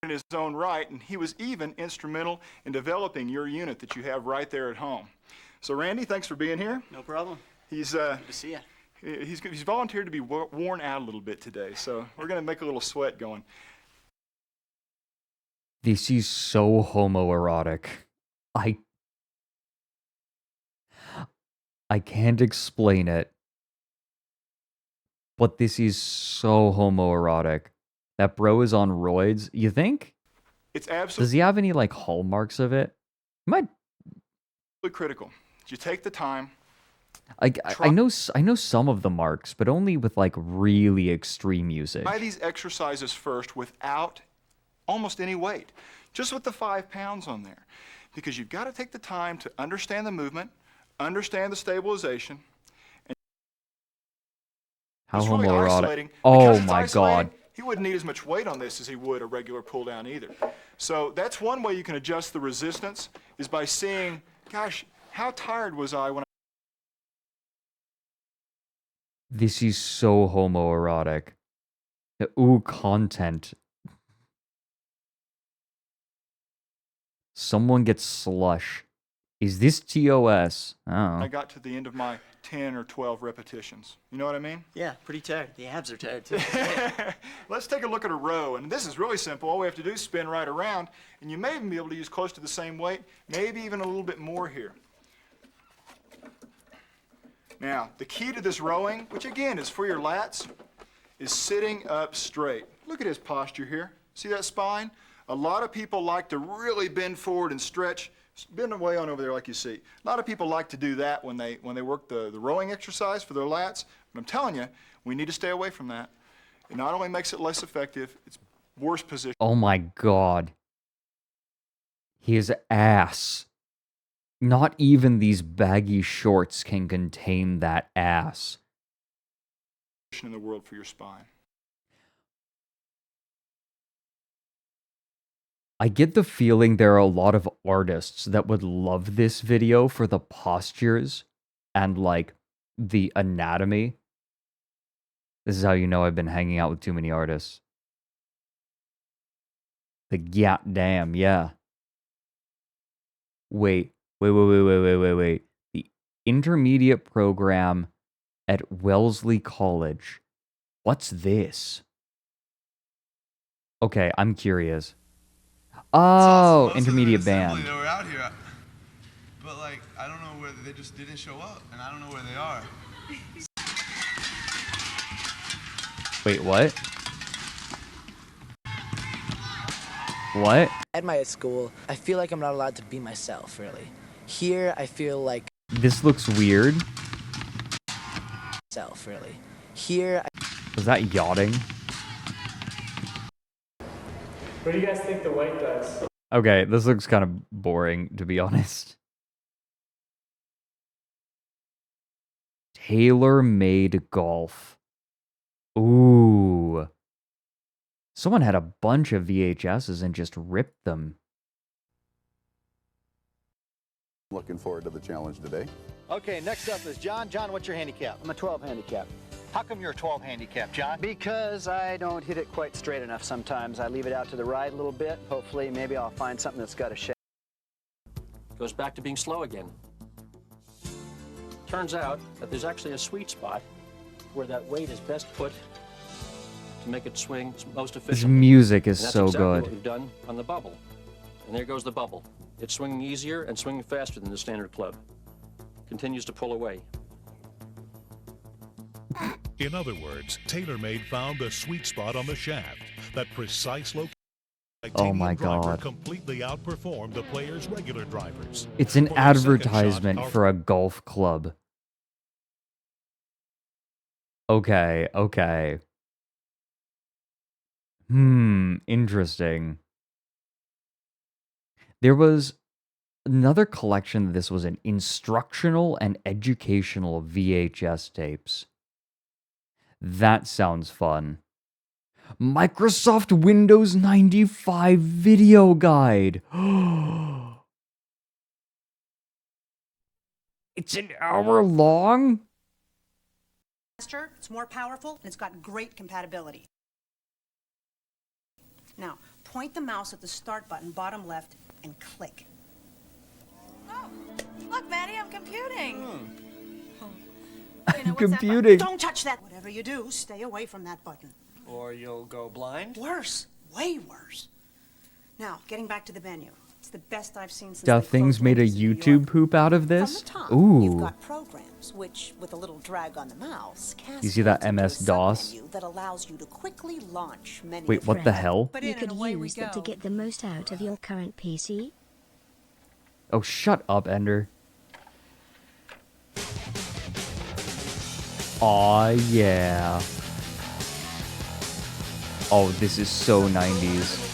S10: In his own right, and he was even instrumental in developing your unit that you have right there at home. So, Randy, thanks for being here.
S12: No problem.
S10: He's
S12: Good to see you.
S10: He's volunteered to be worn out a little bit today, so we're going to make a little sweat going.
S2: This is so homoerotic. I can't explain it, but this is so homoerotic. That bro is on roids. You think?
S10: It's absolutely.
S2: Does he have any like hallmarks of it? Might.
S10: Critical. You take the time.
S2: I know some of the marks, but only with like really extreme usage.
S10: Try these exercises first without almost any weight, just with the 5 pounds on there, because you've got to take the time to understand the movement, understand the stabilization. And
S2: how
S10: it's really
S2: homoerotic!
S10: Isolating.
S2: Oh my god!
S10: He wouldn't need as much weight on this as he would a regular pull down either. So that's one way you can adjust the resistance, is by seeing, gosh, how tired was I when I...
S2: This is so homoerotic. Ooh, content. Someone gets slush. Is this TOS? Oh.
S10: I got to the end of my 10 or 12 repetitions. You know what I mean?
S12: Yeah, pretty tired. The abs are tired too.
S10: Let's take a look at a row, and this is really simple. All we have to do is spin right around, and you may even be able to use close to the same weight, maybe even a little bit more here. Now, the key to this rowing, which again is for your lats, is sitting up straight. Look at his posture here. See that spine? A lot of people like to really bend forward and stretch. Bend away on over there like you see. A lot of people like to do that when they work the rowing exercise for their lats. But I'm telling you, we need to stay away from that. It not only makes it less effective, it's worse position.
S2: Oh my god. His ass. Not even these baggy shorts can contain that ass.
S10: In the world for your spine.
S2: I get the feeling there are a lot of artists that would love this video for the postures and like the anatomy. This is how you know I've been hanging out with too many artists. The goddamn, yeah. Wait. The intermediate program at Wellesley College. What's this? Okay, I'm curious. Oh, intermediate band.
S13: They were out here, but like I don't know where they just didn't show up, and I don't know where they are.
S2: Wait, what? What?
S18: At my school, I feel like I'm not allowed to be myself, really. Here, I feel like...
S2: This looks weird.
S18: ...self, really. Here,
S2: Was that yachting?
S14: What do you guys think the weight does?
S2: Okay, this looks kind of boring, to be honest. Tailor-made golf. Ooh. Someone had a bunch of VHSs and just ripped them.
S19: Looking forward to the challenge today.
S26: Okay, next up is John. John, what's your handicap?
S19: I'm a 12 handicap.
S26: How come you're a 12 handicap, John? Because I don't hit it quite straight enough sometimes. I leave it out to the right a little bit. Hopefully, maybe I'll find something that's got a shape.
S27: Goes back to being slow again. Turns out that there's actually a sweet spot where that weight is best put to make it swing most efficiently.
S2: This music is
S27: and that's
S2: so
S27: exactly
S2: good.
S27: What we've done on the bubble. And there goes the bubble. It's swinging easier and swinging faster than the standard club. Continues to pull away.
S7: In other words, TaylorMade found the sweet spot on the shaft, that precise location.
S2: Oh my
S7: Driver
S2: God.
S7: completely outperformed the player's regular drivers.
S2: It's an
S7: For the second
S2: advertisement
S7: shot,
S2: for a golf club. Okay, okay. Interesting. There was another collection. This was an instructional and educational VHS tapes. That sounds fun. Microsoft Windows 95 video guide. It's an hour long?
S16: Faster, it's more powerful, and it's got great compatibility. Now, point the mouse at the start button, bottom left, and click.
S23: Oh, look, Maddie, I'm computing.
S2: Computing.
S16: Don't touch that. Whatever you do, stay away from that button.
S12: Or you'll go blind?
S16: Worse, way worse. Now, getting back to the menu. It's the best I've seen since
S2: Duh,
S16: they
S2: things
S16: closed
S2: made a
S16: Wendy's in New
S2: YouTube
S16: York.
S2: poop out of this?
S16: From the top,
S2: Ooh.
S16: you've got programs, which, with a little drag on the mouse,
S2: You see that
S16: cascades into a
S2: MS-DOS?
S16: submenu that allows you to quickly launch many
S2: Wait, what the hell?
S1: You could use them to get the most out of your current PC.
S2: Oh, shut up, Ender. Aw, yeah. Oh, this is so 90s.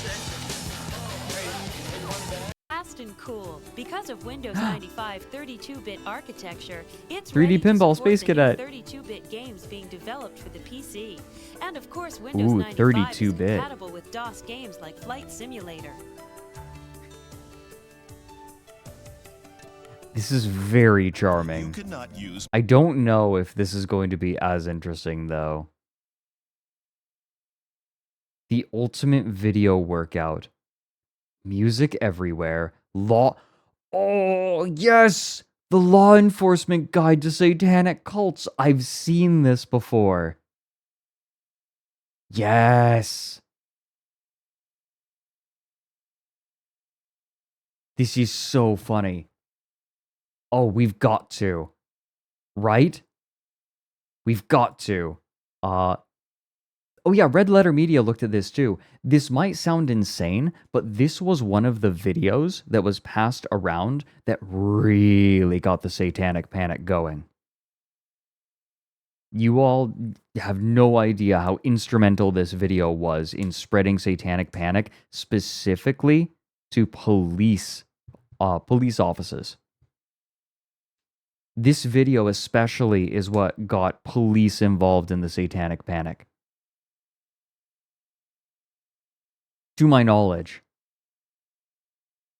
S17: Fast and cool. Because of Windows 95 32-bit architecture, it's
S2: 3D
S17: ready to
S2: Pinball
S17: support
S2: Space
S17: the new
S2: Cadet.
S17: 32-bit games being developed for the PC. And of course, Windows
S2: Ooh,
S17: 95 is
S2: 32-bit.
S17: compatible with DOS games like Flight Simulator.
S2: This is very charming.
S7: could not use.
S2: I don't know if this is going to be as interesting, though. The ultimate video workout. Music everywhere. Law. Oh, yes! The law enforcement guide to satanic cults. I've seen this before. Yes! This is so funny. Oh, we've got to. Right? We've got to. Oh yeah, Red Letter Media looked at this too. This might sound insane, but this was one of the videos that was passed around that really got the satanic panic going. You all have no idea how instrumental this video was in spreading satanic panic, specifically to police offices. This video especially is what got police involved in the satanic panic. To my knowledge.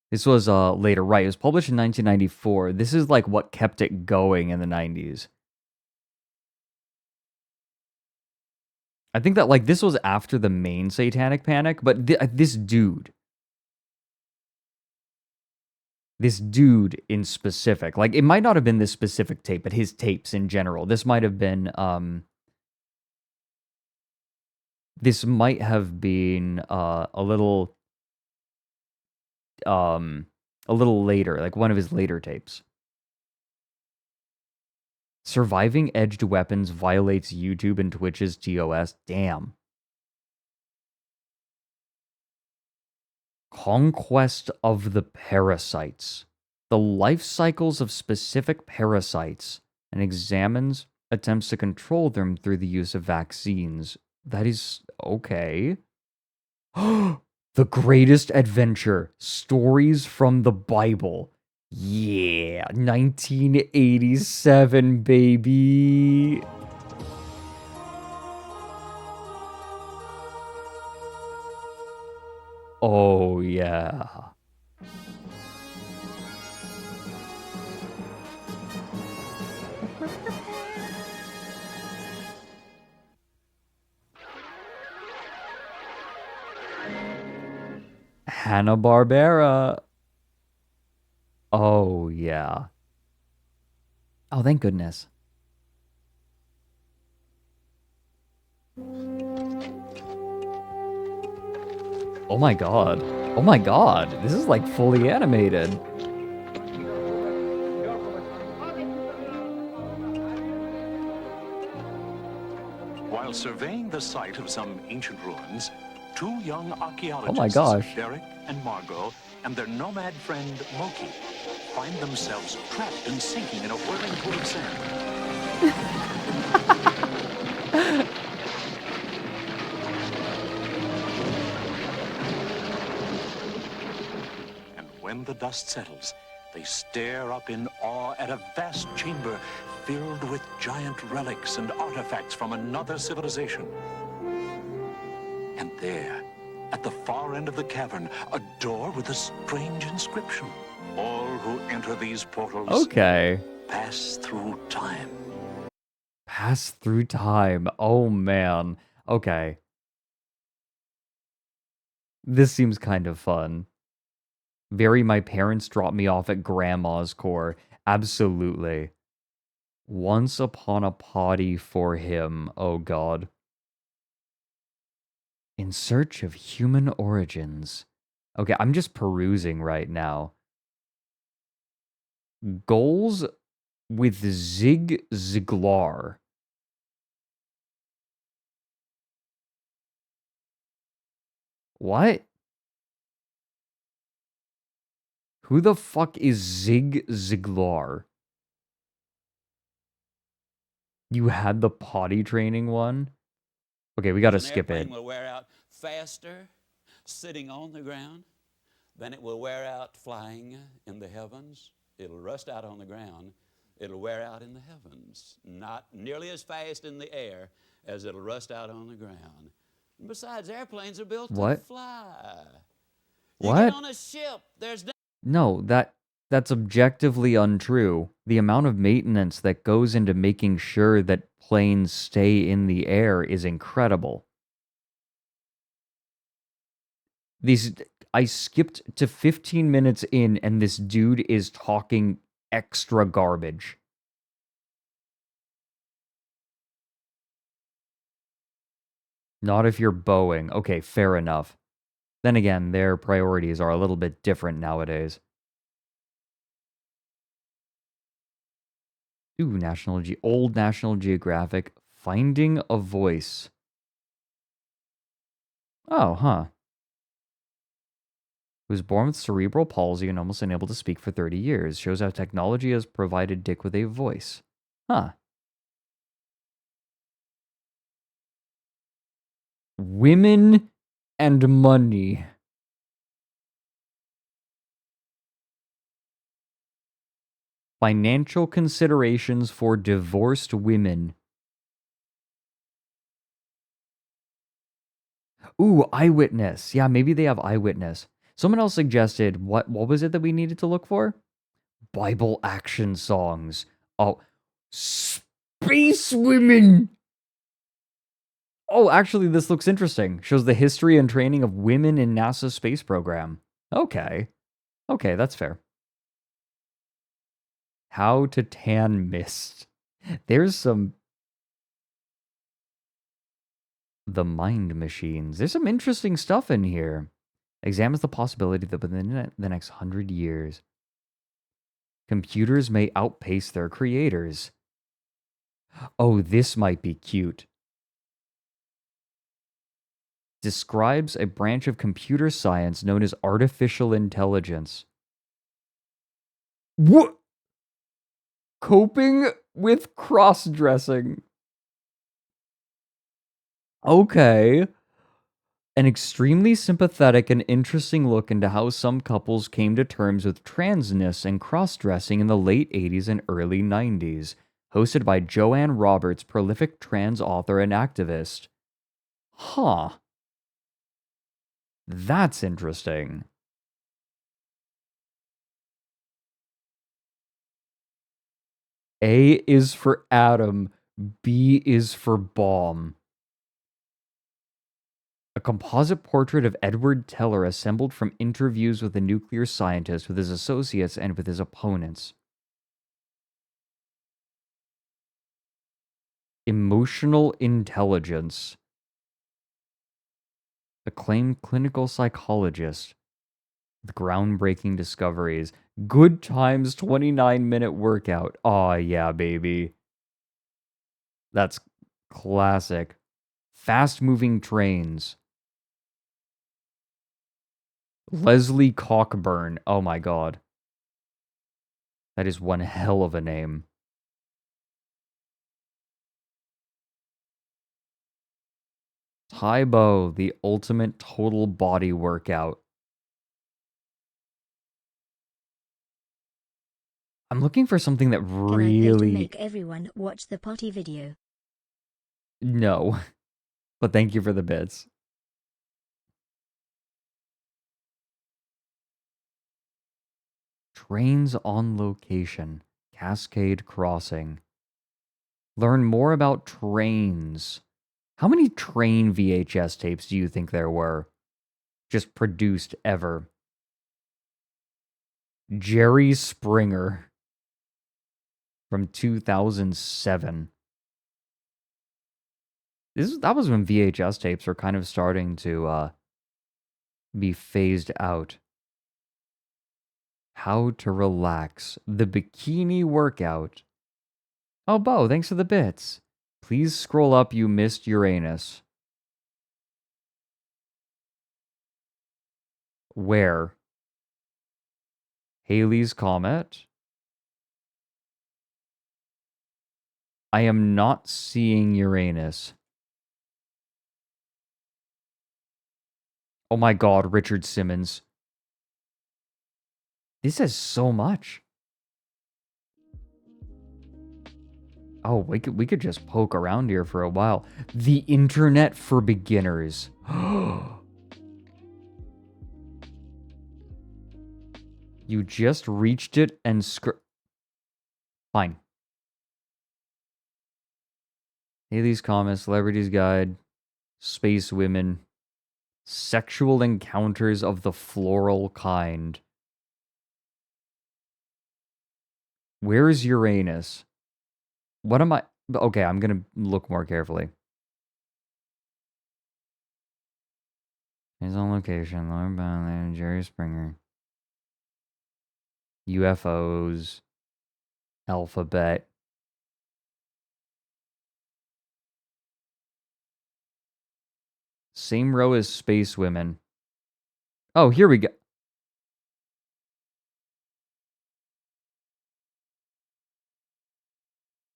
S2: This was later, right? It was published in 1994. This is like what kept it going in the 90s. I think that like this was after the main satanic panic, but this dude in specific, like it might not have been this specific tape, but his tapes in general. This might have been a little later, like one of his later tapes. Surviving edged weapons violates YouTube and Twitch's TOS. Damn. Conquest of the parasites. The life cycles of specific parasites and examines attempts to control them through the use of vaccines. That is okay. The Greatest Adventure. Stories from the Bible. Yeah, 1987, baby. Oh, yeah. Hanna-Barbera. Oh, yeah. Oh, thank goodness. Oh my god. Oh my god, this is like fully animated.
S3: While surveying the site of some ancient ruins, two young archaeologists,
S2: Oh my gosh.
S3: Derek and Margot, and their nomad friend Moki, find themselves trapped and sinking in a whirling pool of sand. And when the dust settles, they stare up in awe at a vast chamber filled with giant relics and artifacts from another civilization. And there, at the far end of the cavern, a door with a strange inscription. All who enter these portals
S2: Okay.
S3: pass through time.
S2: Pass through time. Oh man. Okay. This seems kind of fun. Very my parents dropped me off at grandma's core. Absolutely. Once upon a potty for him. Oh god. In search of human origins. Okay, I'm just perusing right now. Goals with Zig Ziglar. What? Who the fuck is Zig Ziglar? You had the potty training one? Okay, we gotta skip it.
S11: An airplane will wear out faster sitting on the ground than it will wear out flying in the heavens. It'll rust out on the ground. It'll wear out in the heavens. Not nearly as fast in the air as it'll rust out on the ground. And besides, airplanes are built to fly. You
S2: What?
S11: get on a ship, there's
S2: No, that's objectively untrue. The amount of maintenance that goes into making sure that planes stay in the air is incredible. I skipped to 15 minutes in and this dude is talking extra garbage. Not if you're Boeing. Okay, fair enough. Then again, their priorities are a little bit different nowadays. Ooh, old National Geographic, Finding a Voice. Oh, huh. Was born with cerebral palsy and almost unable to speak for 30 years. Shows how technology has provided Dick with a voice. Huh. Women and money. Financial considerations for divorced women. Ooh, eyewitness. Yeah, maybe they have eyewitness. Someone else suggested, what was it that we needed to look for? Bible action songs. Oh, space women. Oh, actually, this looks interesting. Shows the history and training of women in NASA's space program. Okay. Okay, that's fair. How to tan mist. There's some... The mind machines. There's some interesting stuff in here. Examines the possibility that within the next 100 years, computers may outpace their creators. Oh, this might be cute. Describes a branch of computer science known as artificial intelligence. What? Coping with cross-dressing. Okay. An extremely sympathetic and interesting look into how some couples came to terms with transness and cross-dressing in the late 80s and early 90s. Hosted by Joanne Roberts, prolific trans author and activist. Huh. That's interesting. A is for Adam, B is for bomb. A composite portrait of Edward Teller assembled from interviews with a nuclear scientist, with his associates, and with his opponents. Emotional intelligence. Acclaimed clinical psychologist. The groundbreaking discoveries. Good times 29-minute workout. Aw, yeah, baby. That's classic. Fast-moving trains. Leslie Cockburn. Oh my god. That is one hell of a name. Taibo, the ultimate total body workout. I'm looking for something that
S1: Can I pay to
S2: really...
S1: make everyone watch the potty video?
S2: No. But thank you for the bits. Trains on location. Cascade Crossing. Learn more about trains. How many train VHS tapes do you think there were? Just produced ever. Jerry Springer. From 2007. That was when VHS tapes were kind of starting to be phased out. How to relax. The bikini workout. Oh, Bo, thanks for the bits. Please scroll up, you missed Uranus. Where? Halley's Comet? I am not seeing Uranus. Oh my god, Richard Simmons. This is so much. Oh, we could just poke around here for a while. The internet for beginners. You just reached it and Fine. Halley's Comet, Celebrities Guide, Space Women, Sexual Encounters of the Floral Kind. Where's Uranus? What am I... Okay, I'm gonna look more carefully. He's on location. Lauren Bound, Jerry Springer. UFOs. Alphabet. Same row as Space Women. Oh, here we go.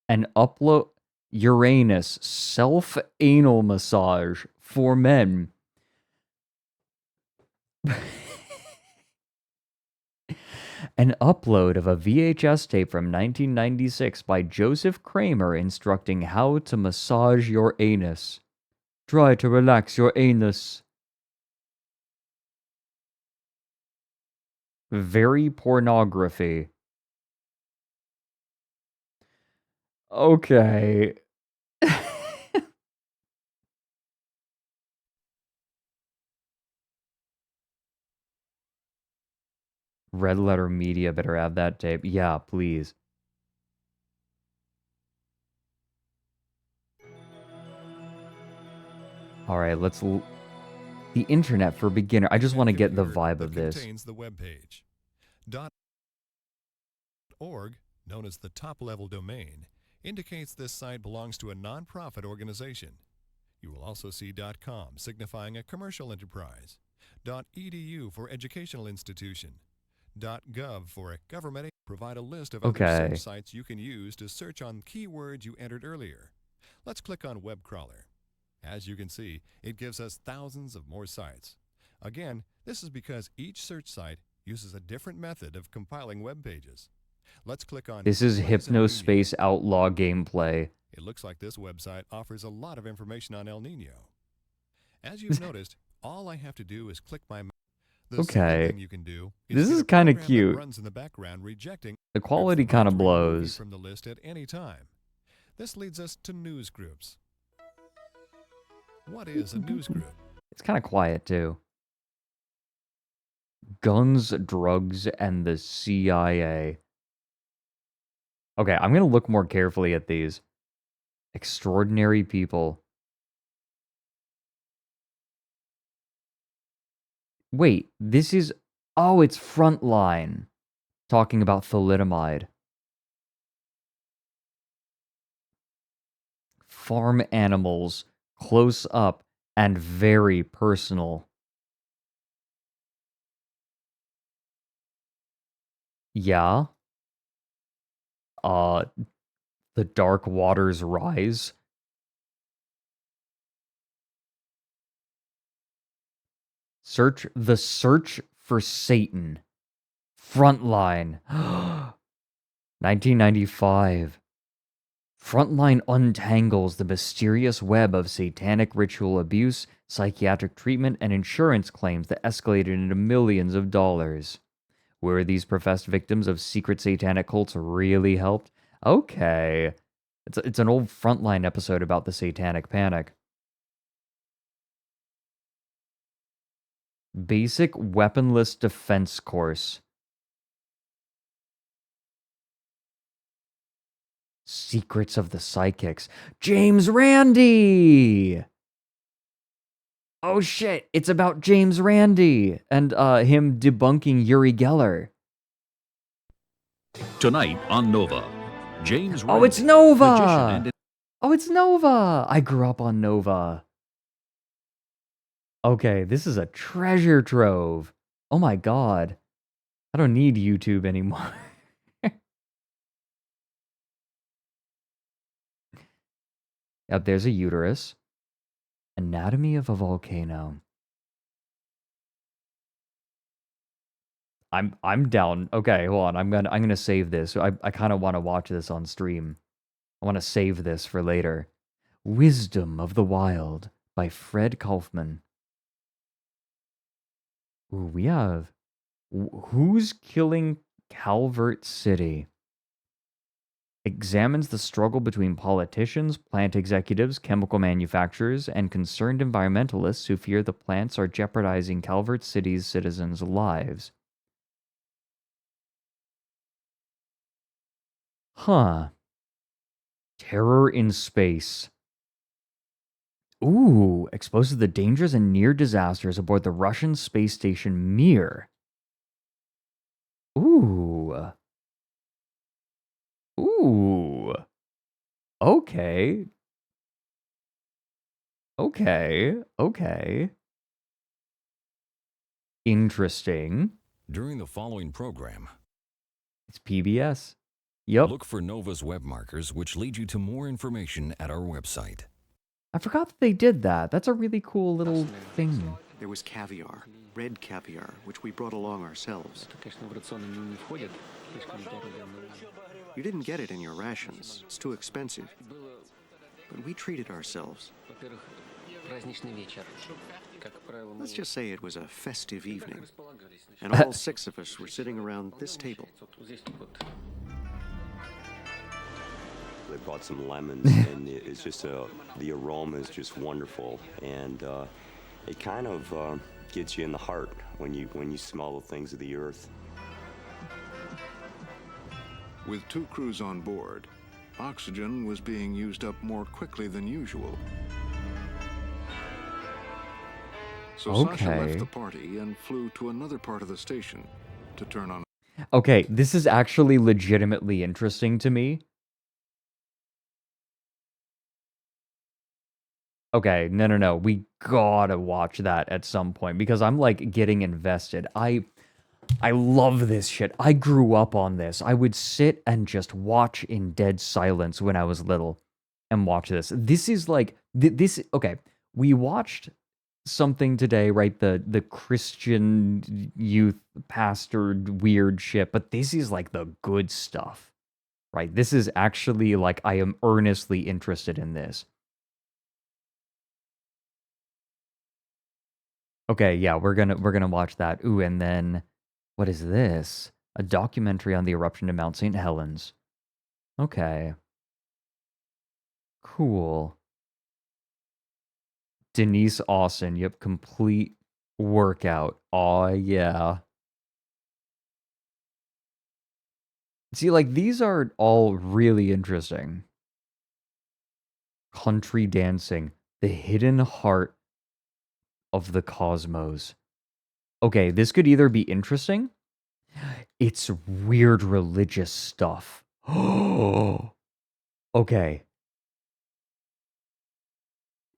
S2: An upload... Uranus. Self-anal massage for men. An upload of a VHS tape from 1996 by Joseph Kramer instructing how to massage your anus. Try to relax your anus. Very pornography. Okay. Red Letter Media better have that tape. Yeah, please. All right, let's... The internet for beginner. I just want to get the vibe of this.
S7: Contains the web page. .org, known as the top-level domain, indicates this site belongs to a non-profit organization. You will also see .com, signifying a commercial enterprise. .edu for educational institution. .gov for a government. Provide a list of other search sites you can use to search on keywords you entered earlier. Let's click on Web Crawler. As you can see, it gives us thousands of more sites. Again, this is because each search site uses a different method of compiling web pages. Let's click on...
S2: This is Hypnospace Outlaw gameplay.
S7: It looks like this website offers a lot of information on El Nino. As you've noticed, all I have to do is click my mouse. The second thing you can do is
S2: this is kind of cute.
S7: Runs in the background rejecting
S2: the quality kind of blows
S7: from the list at any time. This leads us to news groups. What is a news group?
S2: It's kind of quiet too. Guns, drugs, and the CIA. Okay, I'm going to look more carefully at these. Extraordinary people. Wait, this is... Oh, it's Frontline. Talking about thalidomide. Farm animals, close up and very personal. Yeah. The Dark Waters Rise. The Search for Satan. Frontline. 1995. Frontline untangles the mysterious web of satanic ritual abuse, psychiatric treatment, and insurance claims that escalated into millions of dollars. Were these professed victims of secret satanic cults really helped? Okay. It's an old Frontline episode about the satanic panic. Basic weaponless defense course. Secrets of the Psychics. James Randi! Oh shit, it's about James Randi and him debunking Uri Geller.
S6: Tonight on Nova, James
S2: Oh,
S6: Randi,
S2: it's Nova!
S6: magician and
S2: Oh, it's Nova! I grew up on Nova. Okay, this is a treasure trove. Oh my god. I don't need YouTube anymore. Yep, there's a uterus. Anatomy of a volcano. I'm down. Okay, hold on. I'm gonna save this. I kind of want to watch this on stream. I want to save this for later. Wisdom of the Wild by Fred Kaufman. Ooh, we have Who's Killing Calvert City? Examines the struggle between politicians, plant executives, chemical manufacturers, and concerned environmentalists who fear the plants are jeopardizing Calvert City's citizens' lives. Huh. Terror in Space. Ooh, exposes the dangers and near disasters aboard the Russian space station Mir. Ooh. Ooh. Okay. Okay. Interesting.
S15: During the following program,
S2: it's PBS. Yep.
S15: Look for Nova's web markers, which lead you to more information at our website.
S2: I forgot that they did that. That's a really cool little thing.
S20: There was caviar, red caviar, which we brought along ourselves. You didn't get it in your rations. It's too expensive. But we treated ourselves. Let's just say it was a festive evening. And all 6 of us were sitting around this table.
S21: They brought some lemons, and it's just the aroma is just wonderful, and it kind of gets you in the heart when you smell the things of the earth.
S22: With 2 crews on board, oxygen was being used up more quickly than usual. So Sasha left the party and flew to another part of the station to turn on.
S2: Okay, this is actually legitimately interesting to me. Okay, no. We gotta watch that at some point because I'm like getting invested. I love this shit. I grew up on this. I would sit and just watch in dead silence when I was little and watch this. This is like this. Okay, we watched something today, right? The Christian youth pastor weird shit, but this is like the good stuff, right? This is actually like I am earnestly interested in this. Okay, yeah, we're gonna watch that. Ooh, and then what is this? A documentary on the eruption of Mount St. Helens. Okay. Cool. Denise Austin, yep, complete workout. Aw, yeah. See, like, these are all really interesting. Country dancing, the hidden heart of the cosmos. Okay, this could either be interesting. It's weird religious stuff. Oh, okay.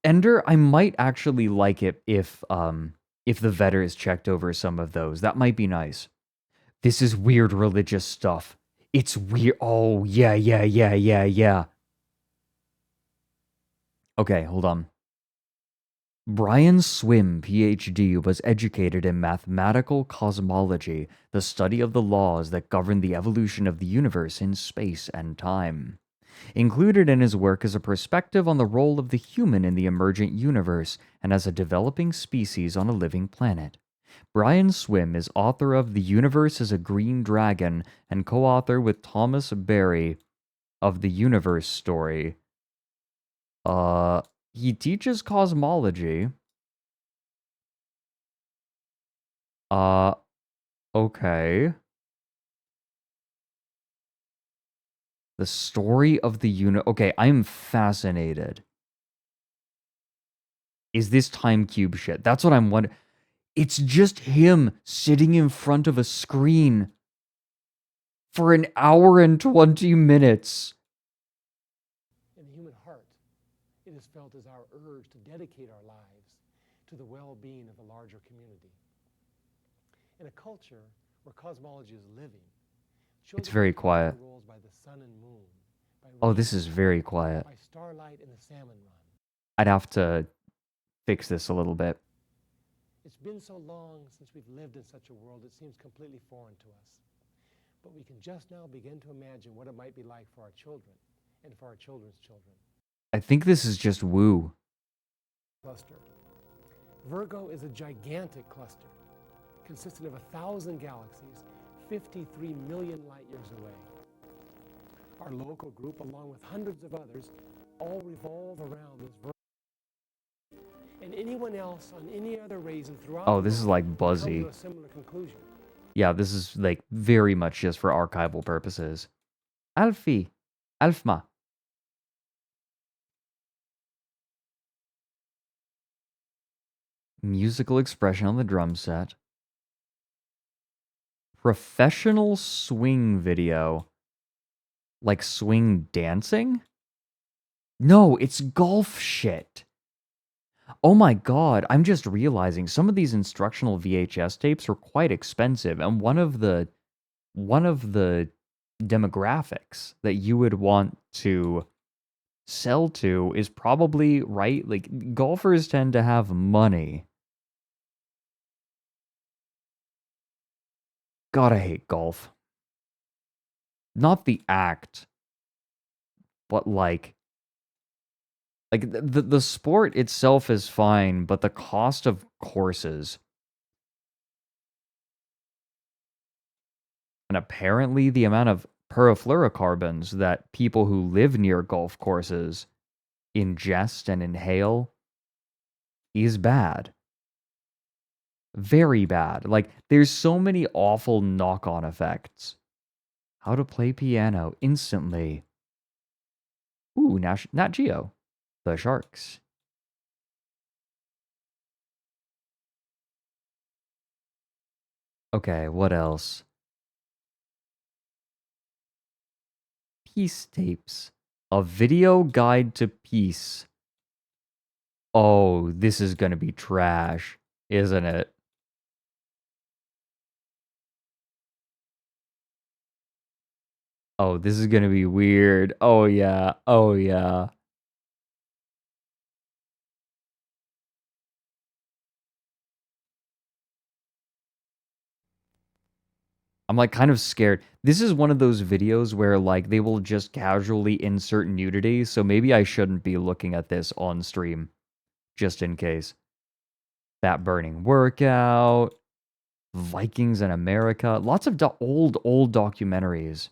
S2: Ender, I might actually like it if the vetters checked over some of those. That might be nice. This is weird religious stuff. It's weird. Oh, yeah, yeah, yeah, yeah, yeah. Okay, hold on. Brian Swim, PhD, was educated in mathematical cosmology, the study of the laws that govern the evolution of the universe in space and time. Included in his work is a perspective on the role of the human in the emergent universe and as a developing species on a living planet. Brian Swim is author of The Universe is a Green Dragon and co-author with Thomas Berry of The Universe Story. He teaches cosmology. Okay. The story of the Okay, I'm fascinated. Is this time cube shit? That's what I'm wondering. It's just him sitting in front of a screen for an hour and 20 minutes.
S14: In the human heart, it is felt as our urge to dedicate our lives to the well-being of the larger community. In a culture where cosmology is living,
S2: It's very quiet.
S14: roles by the sun and moon, by
S2: Oh, this is very quiet.
S14: by starlight and the salmon run.
S2: I'd have to fix this a little bit.
S14: It's been so long since we've lived in such a world it seems completely foreign to us. But we can just now begin to imagine what it might be like for our children and for our children's children.
S2: I think this is just woo.
S14: Cluster. Virgo is a gigantic cluster, consisting of 1,000 galaxies, 53 million light years away. Our local group, along with hundreds of others, all revolve around this Virgo. And anyone else on any other reason throughout
S2: Oh, this is like Buzzy.
S14: come to a similar conclusion.
S2: Yeah, this is like very much just for archival purposes. Alfie. Alfma. Musical expression on the drum set. Professional swing video. Like swing dancing? No, it's golf shit. Oh my god, I'm just realizing some of these instructional VHS tapes are quite expensive, and one of the demographics that you would want to sell to is probably, right, like golfers tend to have money. God, I hate golf. Not the act, but like the sport itself is fine, but the cost of courses. And apparently the amount of perfluorocarbons that people who live near golf courses ingest and inhale is bad. Very bad. Like, there's so many awful knock-on effects. How to play piano instantly. Ooh, Nat Geo. The Sharks. Okay, what else? Peace tapes. A video guide to peace. Oh, this is gonna be trash, isn't it? Oh, this is gonna be weird. Oh yeah, oh yeah. I'm like kind of scared. This is one of those videos where like they will just casually insert nudity, so maybe I shouldn't be looking at this on stream, just in case. Fat burning workout, Vikings in America, lots of old documentaries.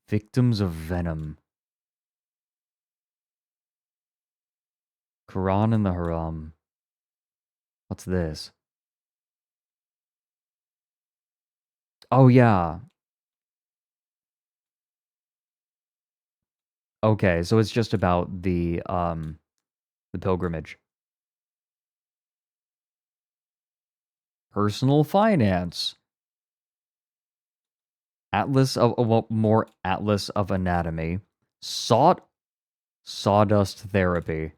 S2: Victims of Venom. Quran and the Haram. What's this? Oh yeah. Okay, so it's just about the pilgrimage. Personal finance. Atlas of well, more Atlas of Anatomy. Sawdust therapy.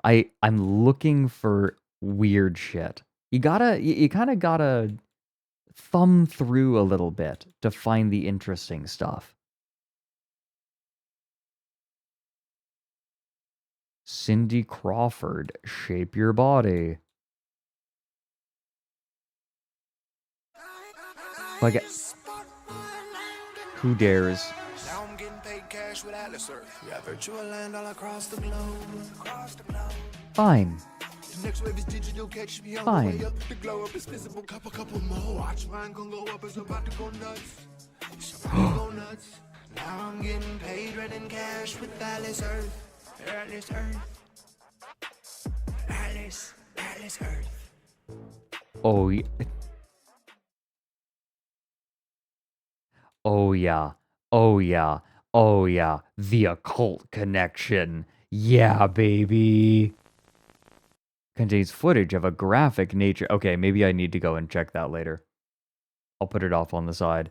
S2: I'm looking for weird shit. You kind of gotta thumb through a little bit to find the interesting stuff. Cindy Crawford, shape your body. Like, who dares?
S4: Now I'm getting paid cash with Atlas Earth. We have virtual land all across the globe.
S2: Fine.
S4: The next wave is digital, catch me on
S2: Fine.
S4: the way up. The glow up is visible, couple more. Watch mine gon' go up, it's about to go nuts. It's about to go nuts. Now I'm getting paid red in cash with Atlas Earth. Atlas Earth. Atlas Earth.
S2: Oh, yeah. Oh, yeah. Oh, yeah. Oh, yeah. The occult connection. Yeah, baby. Contains footage of a graphic nature. Okay, maybe I need to go and check that later. I'll put it off on the side.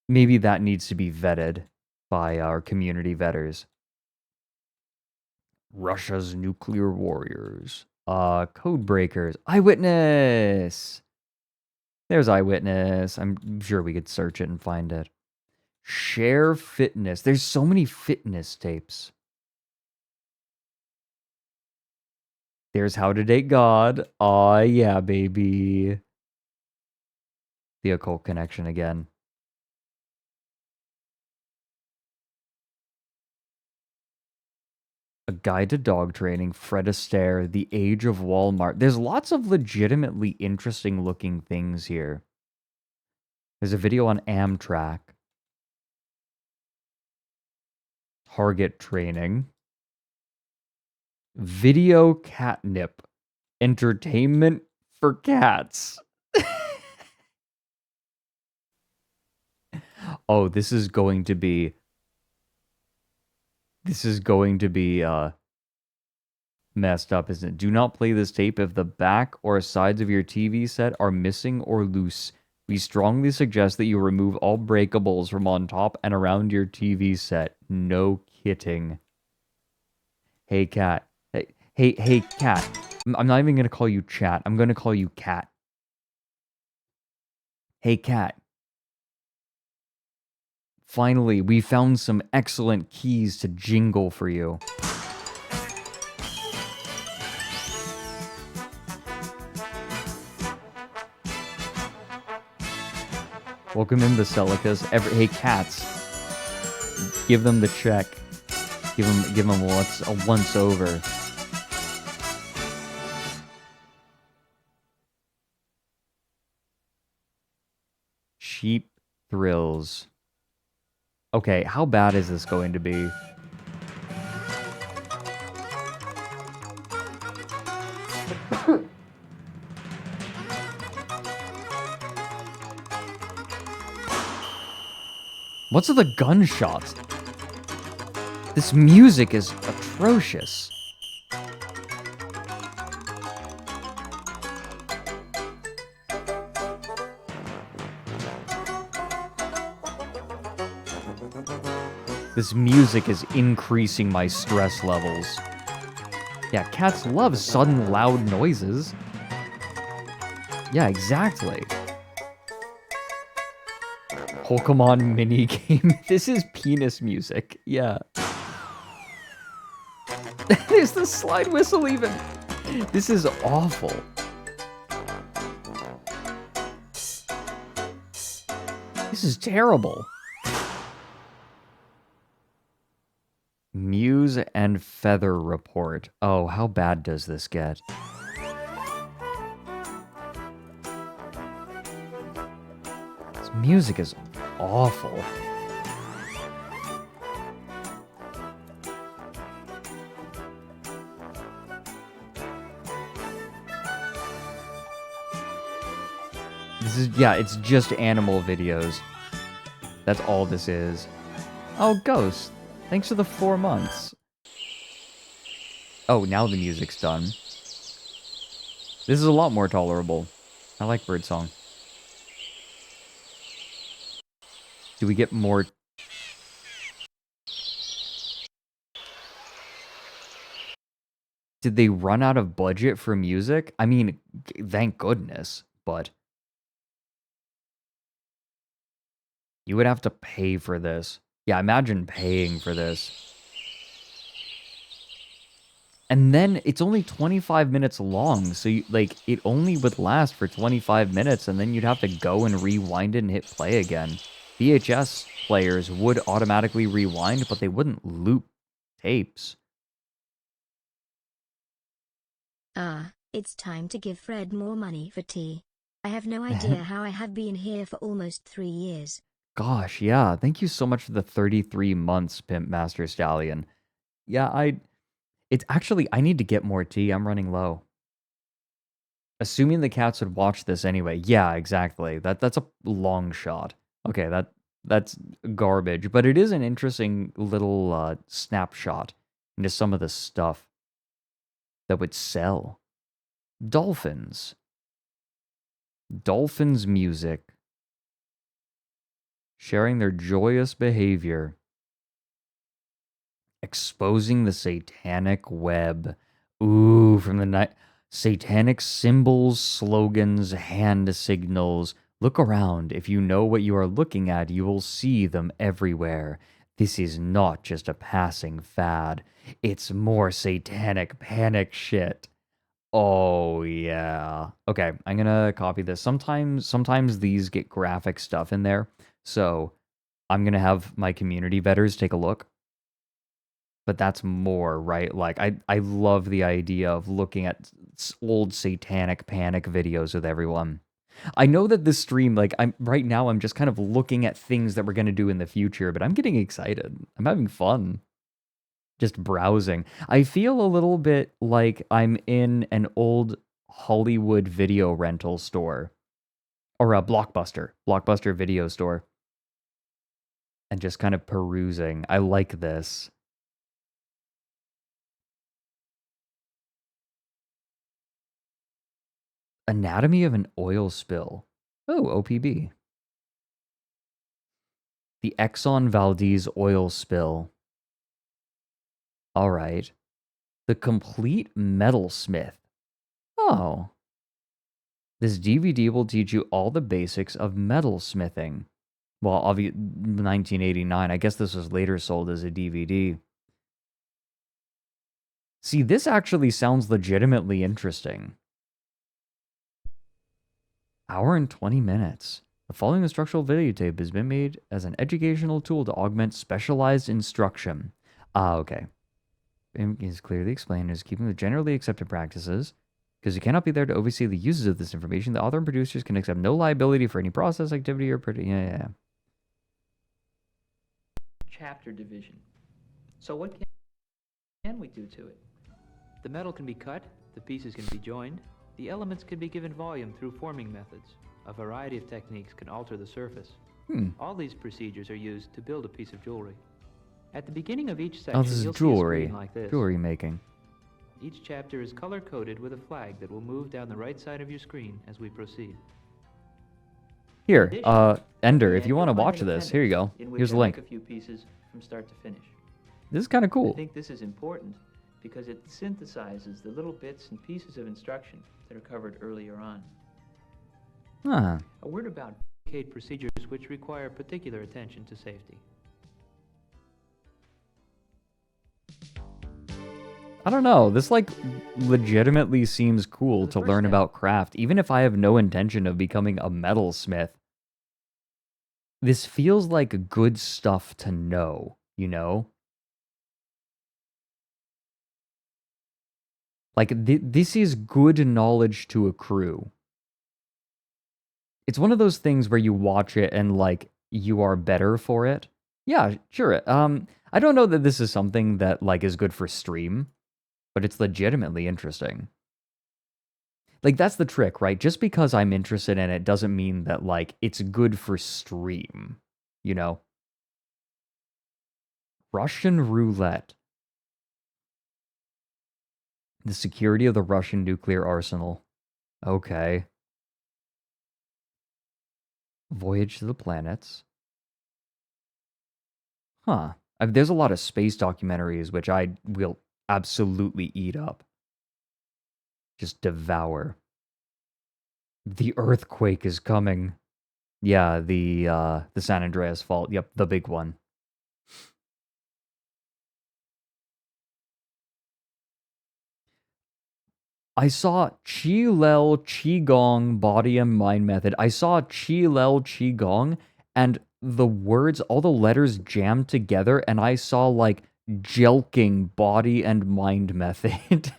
S2: Maybe that needs to be vetted by our community vetters. Russia's nuclear warriors. Code breakers. Eyewitness. There's Eyewitness. I'm sure we could search it and find it. Share fitness. There's so many fitness tapes. There's How to Date God. Aw, yeah, baby. The occult connection again. A Guide to Dog Training, Fred Astaire, The Age of Walmart. There's lots of legitimately interesting looking things here. There's a video on Amtrak. Target training. Video catnip. Entertainment for cats. Oh, this is going to be messed up, isn't it? Do not play this tape if the back or sides of your TV set are missing or loose. We strongly suggest that you remove all breakables from on top and around your TV set. No kidding. Hey, cat. Hey, cat. I'm not even going to call you chat. I'm going to call you cat. Hey, cat. Finally, we found some excellent keys to jingle for you. Welcome in, Basilicas. Hey, cats. Give them the check. Give them a once over. Cheap thrills. Okay, how bad is this going to be? What's with the gunshots? This music is atrocious. This music is increasing my stress levels. Yeah, cats love sudden loud noises. Yeah, exactly. Pokemon minigame. This is penis music. Yeah. There's the slide whistle even. This is awful. This is terrible. Muse and Feather Report. Oh, how bad does this get? This music is awful. This is, yeah, it's just animal videos. That's all this is. Oh, Ghost. Thanks for the 4 months. Oh, now the music's done. This is a lot more tolerable. I like Birdsong. Do we get more... Did they run out of budget for music? I mean, thank goodness, but... You would have to pay for this. Yeah, imagine paying for this. And then it's only 25 minutes long, so you, like it only would last for 25 minutes, and then you'd have to go and rewind it and hit play again. VHS players would automatically rewind, but they wouldn't loop tapes.
S1: It's time to give Fred more money for tea. I have no idea how I have been here for almost 3 years.
S2: Gosh, yeah. Thank you so much for the 33 months, Pimp Master Stallion. Yeah, it's actually, I need to get more tea. I'm running low. Assuming the cats would watch this anyway. Yeah, exactly. That's a long shot. Okay, that's garbage, but it is an interesting little snapshot into some of the stuff that would sell. Dolphins. Dolphins music. Sharing their joyous behavior. Exposing the satanic web. Ooh, from the night. Satanic symbols, slogans, hand signals. Look around. If you know what you are looking at, you will see them everywhere. This is not just a passing fad. It's more satanic panic shit. Oh, yeah. Okay, I'm gonna copy this. Sometimes these get graphic stuff in there, so I'm gonna have my community vetters take a look. But that's more, right? Like, I love the idea of looking at old satanic panic videos with everyone. I know that this stream, like, right now I'm just kind of looking at things that we're gonna do in the future, but I'm getting excited. I'm having fun. Just browsing. I feel a little bit like I'm in an old Hollywood video rental store. Or a Blockbuster video store. And just kind of perusing. I like this. Anatomy of an oil spill. Oh, OPB. The Exxon Valdez oil spill. All right. The Complete Metalsmith. Oh. This DVD will teach you all the basics of metalsmithing. Well, obviously, 1989. I guess this was later sold as a DVD. See, this actually sounds legitimately interesting. Hour and 20 minutes. The following instructional videotape has been made as an educational tool to augment specialized instruction. Okay. It is clearly explained as keeping the generally accepted practices. Because you cannot be there to oversee the uses of this information, the author and producers can accept no liability for any process, activity, or... Yeah.
S5: Chapter division. So what can we do to it? The metal can be cut, the pieces can be joined, the elements can be given volume through forming methods. A variety of techniques can alter the surface. All these procedures are used to build a piece of jewelry. At the beginning of each section,
S2: Oh, this is
S5: you'll
S2: jewelry.
S5: see a screen like this.
S2: Jewelry making.
S5: Each chapter is color-coded with a flag that will move down the right side of your screen as we proceed.
S2: Here, Ender, if you want to watch this, here you go. Here's the link.
S5: A few pieces from start to finish.
S2: This is kind of cool.
S5: I think this is important because it synthesizes the little bits and pieces of instruction that are covered earlier on.
S2: Huh.
S5: A word about procedures which require particular attention to safety.
S2: I don't know. This, like, legitimately seems cool to learn about craft, even if I have no intention of becoming a metalsmith. This feels like good stuff to know, you know? Like, this is good knowledge to accrue. It's one of those things where you watch it and, like, you are better for it. Yeah, sure. I don't know that this is something that, like, is good for stream, but it's legitimately interesting. Like, that's the trick, right? Just because I'm interested in it doesn't mean that, like, it's good for stream, you know? Russian roulette. The security of the Russian nuclear arsenal. Okay. Voyage to the planets. Huh. There's a lot of space documentaries which I will absolutely eat up. Just devour. The earthquake is coming. Yeah, the San Andreas fault. Yep, the big one. I saw Qi Lel Qigong body and mind method. I saw Qi Lel Qigong and the words, all the letters jammed together, and I saw like jelking body and mind method.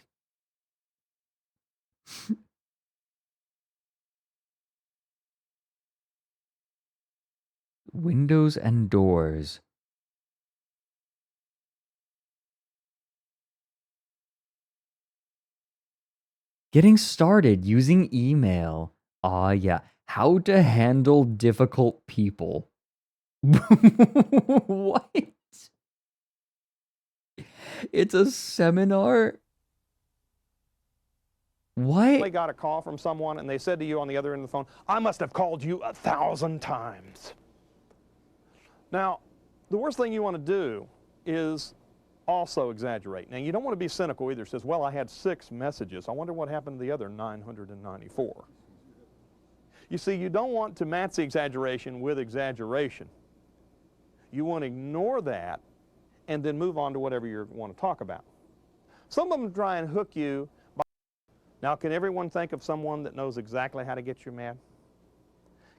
S2: Windows and doors. Getting started using email. Ah, yeah. How to handle difficult people. What? It's a seminar? What?
S8: They got a call from someone and they said to you on the other end of the phone, I must have called you 1,000 times. Now, the worst thing you want to do is also exaggerate. Now, you don't want to be cynical either. It says, well, I had 6 messages. I wonder what happened to the other 994. You see, you don't want to match the exaggeration with exaggeration. You want to ignore that and then move on to whatever you want to talk about. Some of them try and hook you. Now, can everyone think of someone that knows exactly how to get you mad?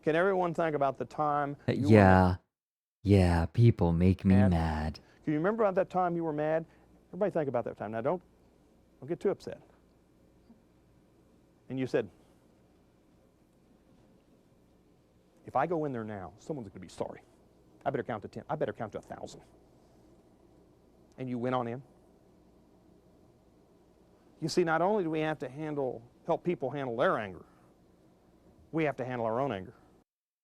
S8: Can everyone think about the time you
S2: Yeah, people make me mad.
S8: Can you remember about that time you were mad? Everybody think about that time. Now, don't get too upset. And you said, if I go in there now, someone's going to be sorry. I better count to 10. I better count to 1,000. And you went on in. You see, not only do we have to help people handle their anger, we have to handle our own anger.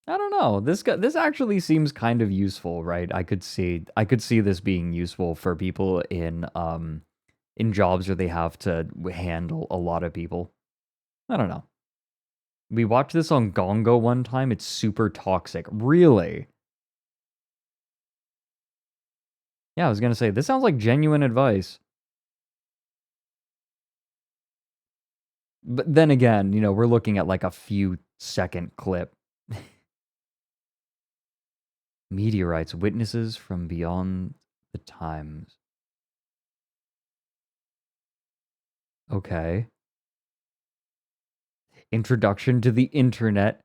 S2: I don't know. This actually seems kind of useful, right? I could see this being useful for people in jobs where they have to handle a lot of people. I don't know. We watched this on Gongo one time. It's super toxic. Really? Yeah, I was gonna say, this sounds like genuine advice. But then again, you know, we're looking at like a few second clip. Meteorites, witnesses from beyond the times. Okay. Introduction to the internet.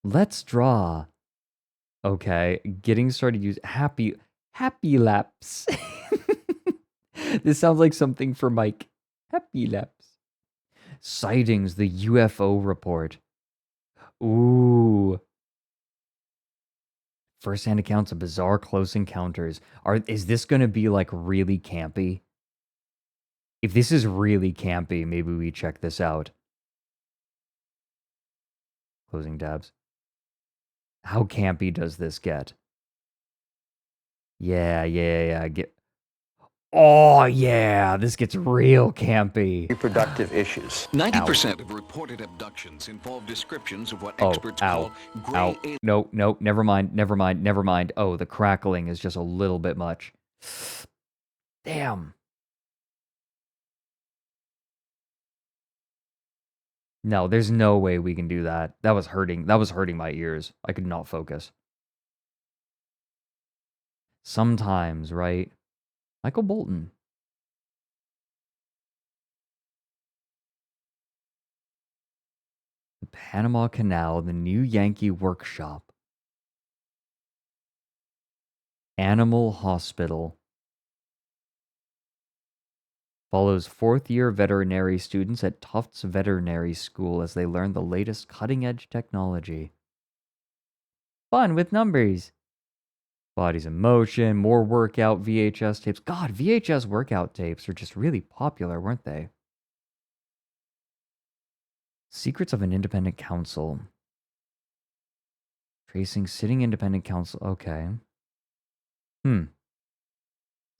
S2: Let's draw. Okay, getting started use happy laps. This sounds like something for Mike. Happy laps. Sightings, the UFO report. Ooh. First-hand accounts of bizarre close encounters. Is this going to be like really campy? If this is really campy, maybe we check this out. Closing tabs. How campy does this get? Yeah. Oh, yeah, this gets real campy.
S20: Reproductive issues.
S15: 90% of reported abductions involve descriptions of what experts call gray alien.
S2: No, never mind. Oh, the crackling is just a little bit much. Damn. No, there's no way we can do that. That was hurting my ears. I could not focus. Sometimes, right? Michael Bolton. The Panama Canal, the New Yankee Workshop. Animal Hospital. Follows 4th-year veterinary students at Tufts Veterinary School as they learn the latest cutting-edge technology. Fun with numbers. Bodies in motion, more workout VHS tapes. God, VHS workout tapes are just really popular, weren't they? Secrets of an Independent Council. Tracing sitting independent council. Okay.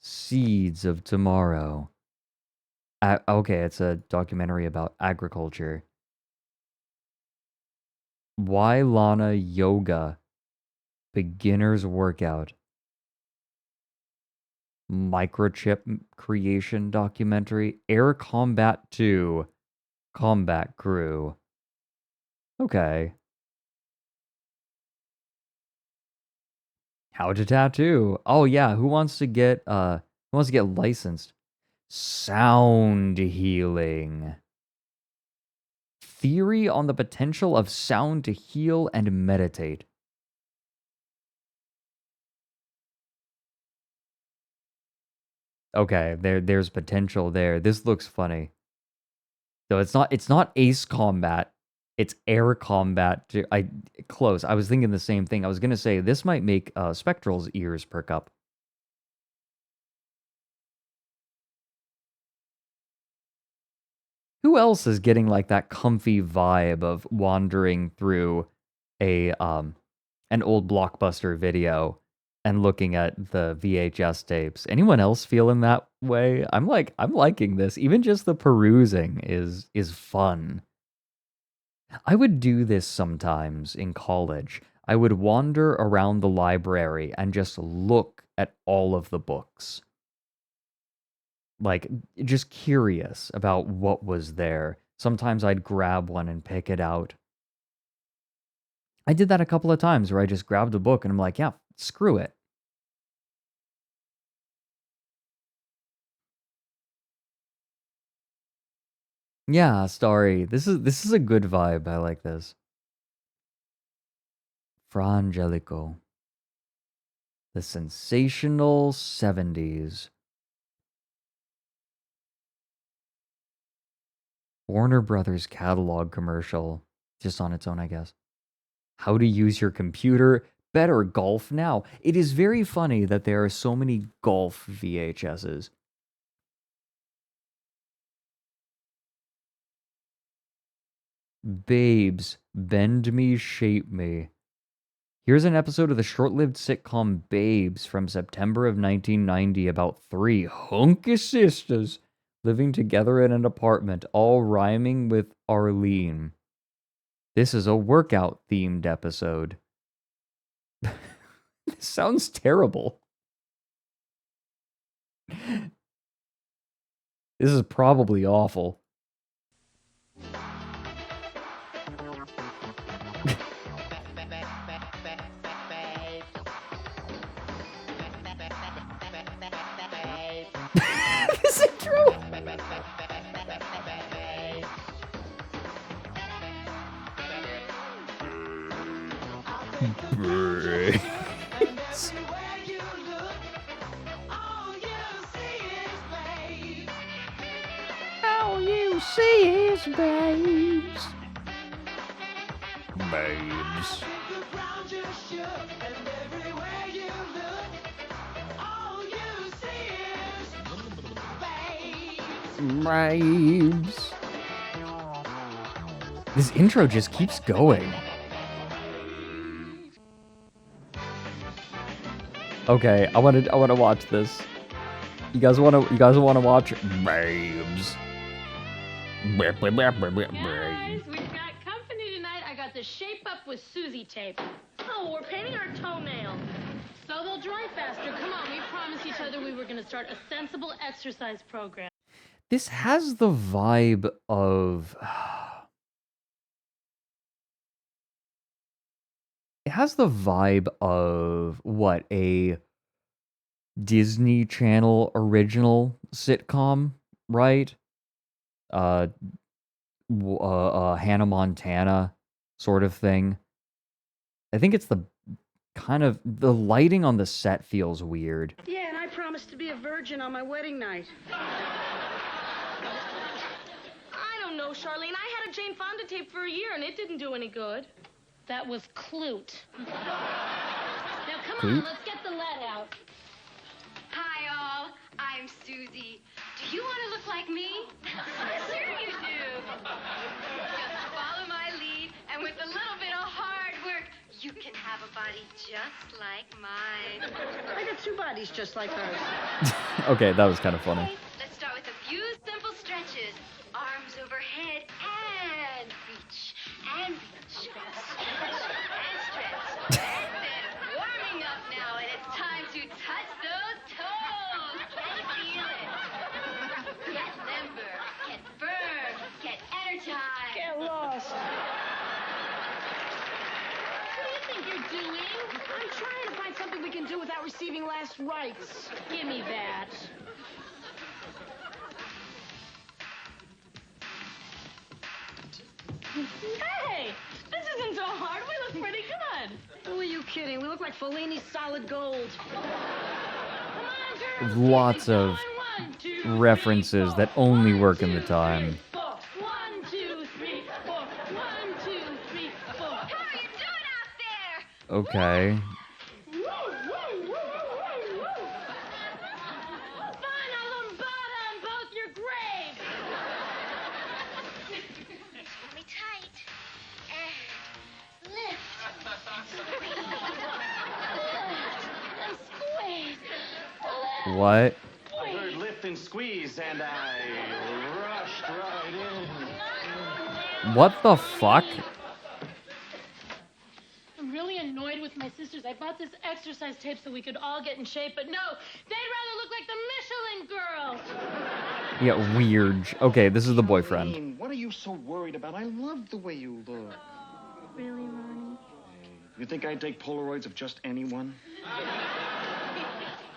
S2: Seeds of Tomorrow. Okay, it's a documentary about agriculture. Why Lana Yoga Beginner's Workout. Microchip creation documentary. Air Combat 2 Combat Crew. Okay. How to tattoo. Oh yeah, who wants to get licensed? Sound healing. Theory on the potential of sound to heal and meditate. Okay, there's potential there. This looks funny. So it's not Ace Combat. It's Air Combat. Close. I was thinking the same thing. I was gonna say this might make Spectral's ears perk up. Who else is getting like that comfy vibe of wandering through an old Blockbuster video and looking at the VHS tapes? Anyone else feeling that way? I'm liking this. Even just the perusing is fun. I would do this sometimes in college. I would wander around the library and just look at all of the books. Like, just curious about what was there. Sometimes I'd grab one and pick it out. I did that a couple of times where I just grabbed a book and I'm like, yeah, screw it. Yeah, Starry. This is a good vibe. I like this. Fra Angelico. The sensational 70s. Warner Brothers catalog commercial. Just on its own, I guess. How to use your computer. Better golf now. It is very funny that there are so many golf VHSs. Babes, bend me, shape me. Here's an episode of the short-lived sitcom Babes from September of 1990 about 3 hunky sisters living together in an apartment, all rhyming with Arlene. This is a workout-themed episode. This sounds terrible. This is probably awful. This intro. All you see is babes. Babes. Babes. This intro just keeps going. Okay, I want to watch this. You guys want to watch Babes?
S9: Guys, we've got company tonight. I got the Shape Up with Susie tape. Oh, we're painting our toenails. So they'll dry faster. Come on, we promised each other we were going to start a sensible exercise program.
S2: This has the vibe of... It has the vibe of, what, a Disney Channel original sitcom, right? Hannah Montana sort of thing. I think it's the kind of... The lighting on the set feels weird.
S9: Yeah, and I promised to be a virgin on my wedding night. I don't know, Charlene. I had a Jane Fonda tape for a year, and it didn't do any good. That was Clute. Now, come on, let's get the lead out.
S10: Hi, all. I'm Susie. Do you want to look like me? Sure you do. Just body just like mine.
S16: I got two bodies just like hers.
S2: Okay, that was kind of funny.
S10: Let's start with a few simple stretches. Arms overhead and reach. And reach. Stretch. And stretch. That's it. Warming up now, and it's time to touch those toes. Can you feel it? Get limber. Get firm. Get energized.
S16: Get lost.
S9: What do you think you're doing?
S16: I'm trying to find something we can do without receiving last rites.
S9: Give me that. Hey! This isn't so hard. We look pretty good.
S16: Who are you kidding? We look like Fellini's solid gold.
S2: Lots of references that only work in the time.
S9: 1, 2, 3, 4. 1, 2, 3, 4.
S10: How are you doing out there?
S2: Okay.
S9: Fine, I'll Lambada on both your graves.
S23: Hold me tight. And lift.
S9: And squeeze.
S2: What?
S13: I heard lift and squeeze, and I rushed right in.
S2: What the fuck?
S9: I'm really annoyed with my sisters. I bought this exercise tape so we could all get in shape, but no, they'd rather look like the Michelin girls.
S2: Yeah, weird. Okay, this is the boyfriend.
S13: Charlene, what are you so worried about? I love the way you look.
S9: Really, Ronnie?
S13: You think I'd take Polaroids of just anyone?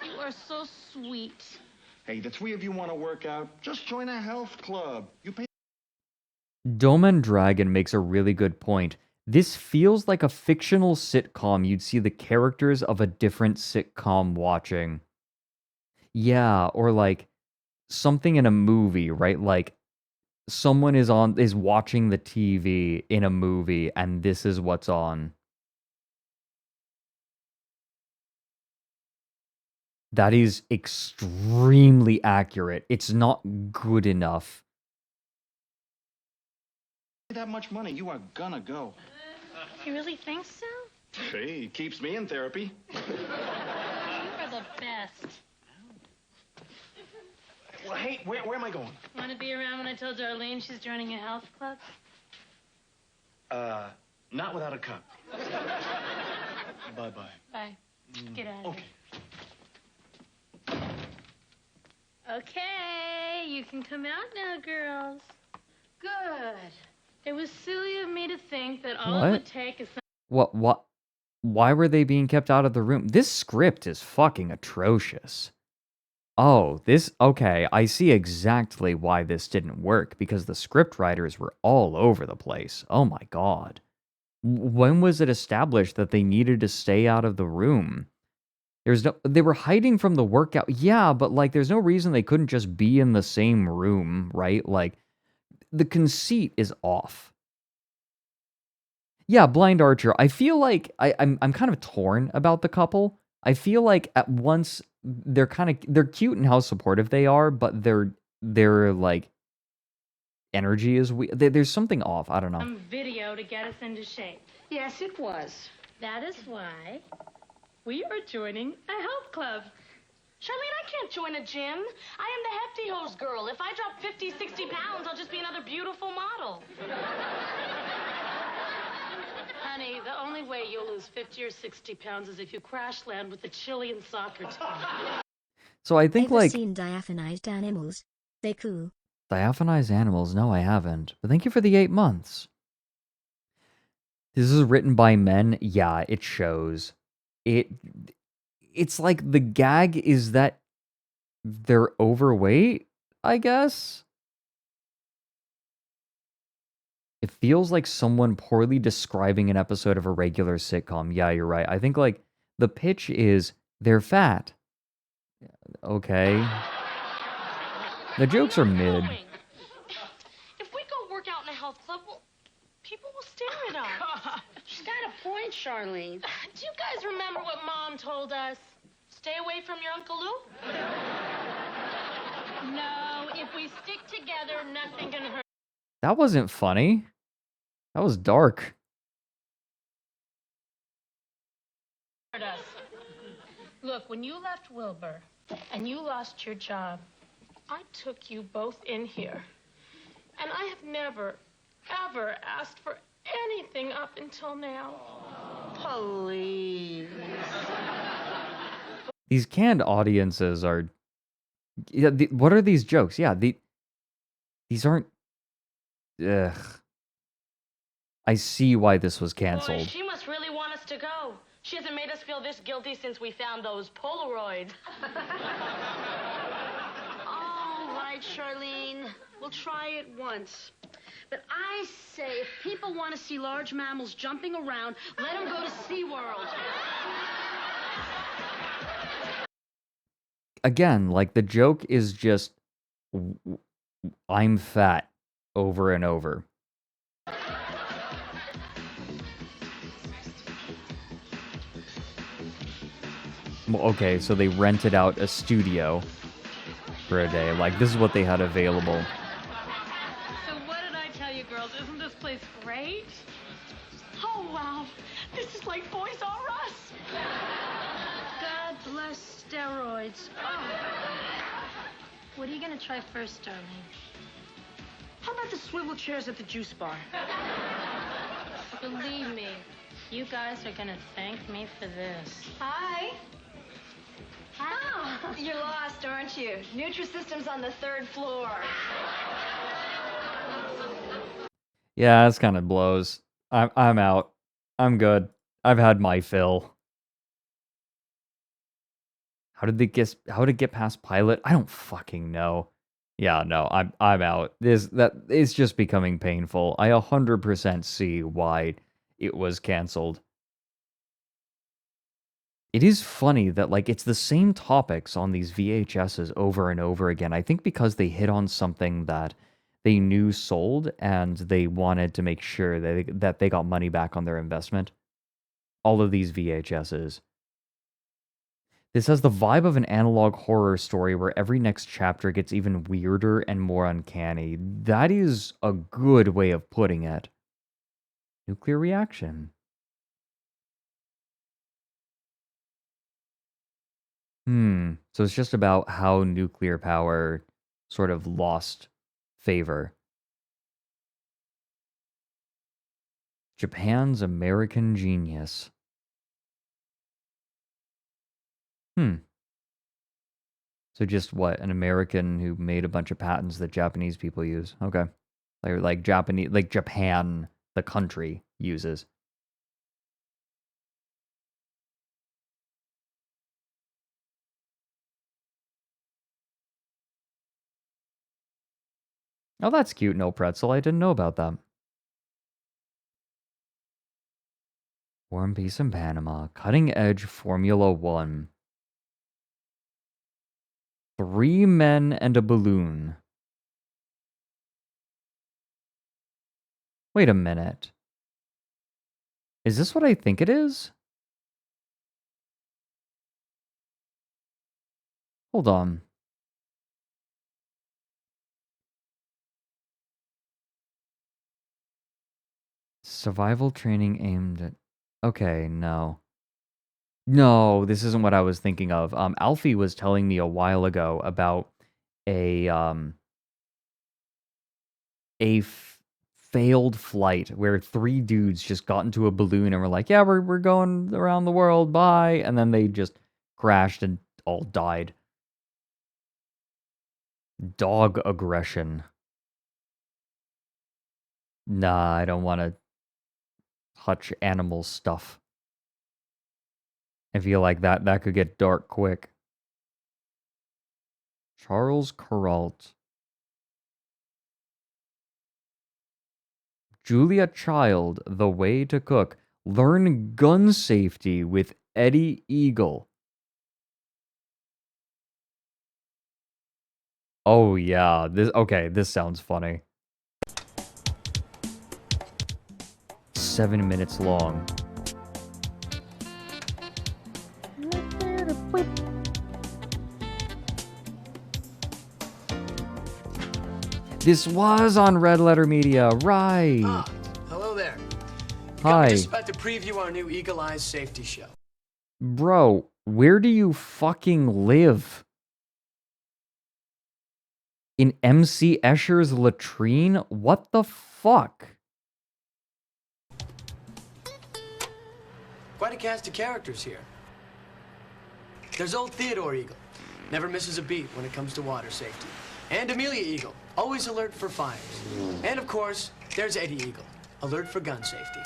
S9: You are so sweet.
S13: Hey, the three of you want to work out? Just join a health club. You pay.
S2: Doman Dragon makes a really good point. This feels like a fictional sitcom you'd see the characters of a different sitcom watching. Yeah, or like something in a movie, right? Like someone is watching the TV in a movie and this is what's on. That is extremely accurate. It's not good enough.
S13: That much money, you are gonna go.
S9: You really think so?
S13: Hey, keeps me in therapy.
S9: You are the best.
S13: Well, hey, where am I going?
S9: Want to be around when I tell Darlene she's joining a health club?
S13: Not without a cup. Bye-bye.
S9: Bye. Get out of
S13: Okay.
S9: here. Okay, you can come out now, girls. Good. It was silly of me to think that all it would take is
S2: What? Why were they being kept out of the room? This script is fucking atrocious. Oh, okay, I see exactly why this didn't work, because the script writers were all over the place. Oh my god. When was it established that they needed to stay out of the room? They were hiding from the workout. Yeah, but like there's no reason they couldn't just be in the same room, right? Like the conceit is off. Yeah, Blind Archer. I feel like I'm kind of torn about the couple. I feel like at once they're cute in how supportive they are, but their like energy is there's something off. I don't know.
S9: some video to get us into shape.
S16: Yes, it was.
S9: That is why we are joining a health club. Charlene, I can't join a gym. I am the hefty hose girl. If I drop 50, 60 pounds, I'll just be another beautiful model. Honey, the only way you'll lose 50 or 60 pounds is if you crash land with a Chilean soccer team.
S2: So I think
S1: Ever seen diaphanized animals? They cool.
S2: Diaphanized animals? No, I haven't. But thank you for the 8 months. This is written by men. Yeah, it shows. It's like the gag is that they're overweight, I guess. It feels like someone poorly describing an episode of a regular sitcom. Yeah, you're right. I think like the pitch is they're fat. Okay. The jokes are mid.
S9: If we go work out in a health club, well, people will stare at us.
S16: She's got a point, Charlene.
S9: Do you guys remember what Mom told us? Stay away from your Uncle Lou? No, if we stick together, nothing can hurt.
S2: That wasn't funny. That was dark.
S9: Look, when you left Wilbur and you lost your job, I took you both in here. And I have never, ever asked for anything up until now. Please.
S2: These canned audiences are... Yeah, what are these jokes? Yeah, these aren't... Ugh. I see why this was
S9: Boy,
S2: canceled.
S9: she must really want us to go. She hasn't made us feel this guilty since we found those Polaroids.
S12: All right, Charlene. We'll try it once. But I say, if people want to see large mammals jumping around, let them go to SeaWorld.
S2: Again, like, the joke is just... I'm fat over and over. Well, okay, so they rented out a studio for a day. Like, this is what they had available.
S9: So what did I tell you, girls? Isn't this place great? Oh, wow. This is like Boys R Us.
S12: God bless steroids. Oh. What are you going to try first, darling? How about the swivel chairs at the juice bar?
S9: Believe me, you guys are gonna thank me for this.
S18: Hi. Oh, you're lost, aren't you? Nutrisystem's on the 3rd floor.
S2: Yeah, this kind of blows. I'm out. I'm good. I've had my fill. How did it get past pilot? I don't fucking know. Yeah, no, I'm out. It's just becoming painful. I 100% see why it was canceled. It is funny that, like, it's the same topics on these VHSs over and over again. I think because they hit on something that they knew sold and they wanted to make sure that they got money back on their investment. All of these VHSs. This has the vibe of an analog horror story where every next chapter gets even weirder and more uncanny. That is a good way of putting it. Nuclear reaction. So it's just about how nuclear power sort of lost favor. Japan's American genius. So just what? An American who made a bunch of patents that Japanese people use. Okay. Like Japan, the country, uses. Oh, that's cute, no pretzel. I didn't know about that. War and Peace in Panama. Cutting Edge Formula 1. 3 men and a balloon. Wait a minute. Is this what I think it is? Hold on. Survival training aimed at... Okay, no. No, this isn't what I was thinking of. Alfie was telling me a while ago about a failed flight where 3 dudes just got into a balloon and were like, yeah, we're going around the world, bye. And then they just crashed and all died. Dog aggression. Nah, I don't want to touch animal stuff. I feel like that could get dark quick. Charles Kuralt. Julia Child, The Way to Cook. Learn gun safety with Eddie Eagle. Oh yeah, this sounds funny. 7 minutes long. This was on Red Letter Media, right?
S19: Ah, hello there.
S2: Hi.
S19: Just about to preview our new Eagle Eyes safety show.
S2: Bro, Where do you fucking live? In MC Escher's latrine? What the fuck?
S3: Quite a cast of characters here. There's old Theodore Eagle. Never misses a beat when it comes to water safety. And Amelia Eagle, always alert for fires. And of course, there's Eddie Eagle, alert for gun safety.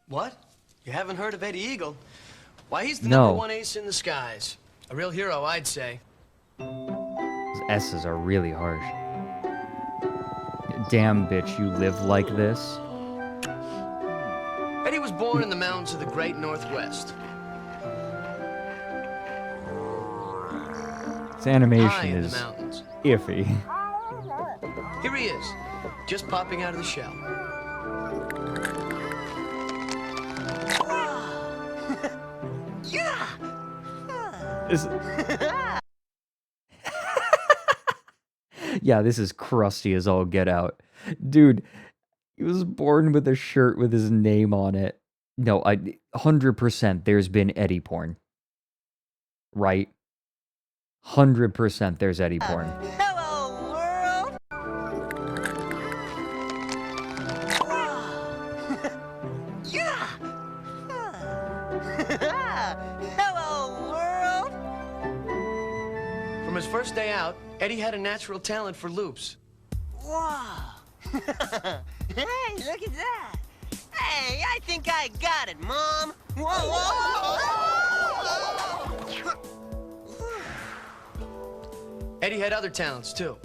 S3: What? You haven't heard of Eddie Eagle? Why, he's the #1 ace in the skies. A real hero, I'd say.
S2: Those S's are really harsh. Damn, bitch, you live like this?
S3: Eddie was born in the mountains of the great Northwest.
S2: This animation
S3: High in the
S2: is
S3: mountains.
S2: iffy.
S3: Here he is, just popping out of the shell.
S2: Yeah, this is crusty as all get out. Dude, he was born with a shirt with his name on it. No, 100% there's been Eddie porn. Right? 100% there's Eddie porn.
S17: Hello, world! Yeah! Hello, world!
S3: From his first day out, Eddie had a natural talent for loops.
S17: Wow! Hey, look at that! Hey, I think I got it, Mom! Whoa, whoa!
S3: Eddie had other talents, too.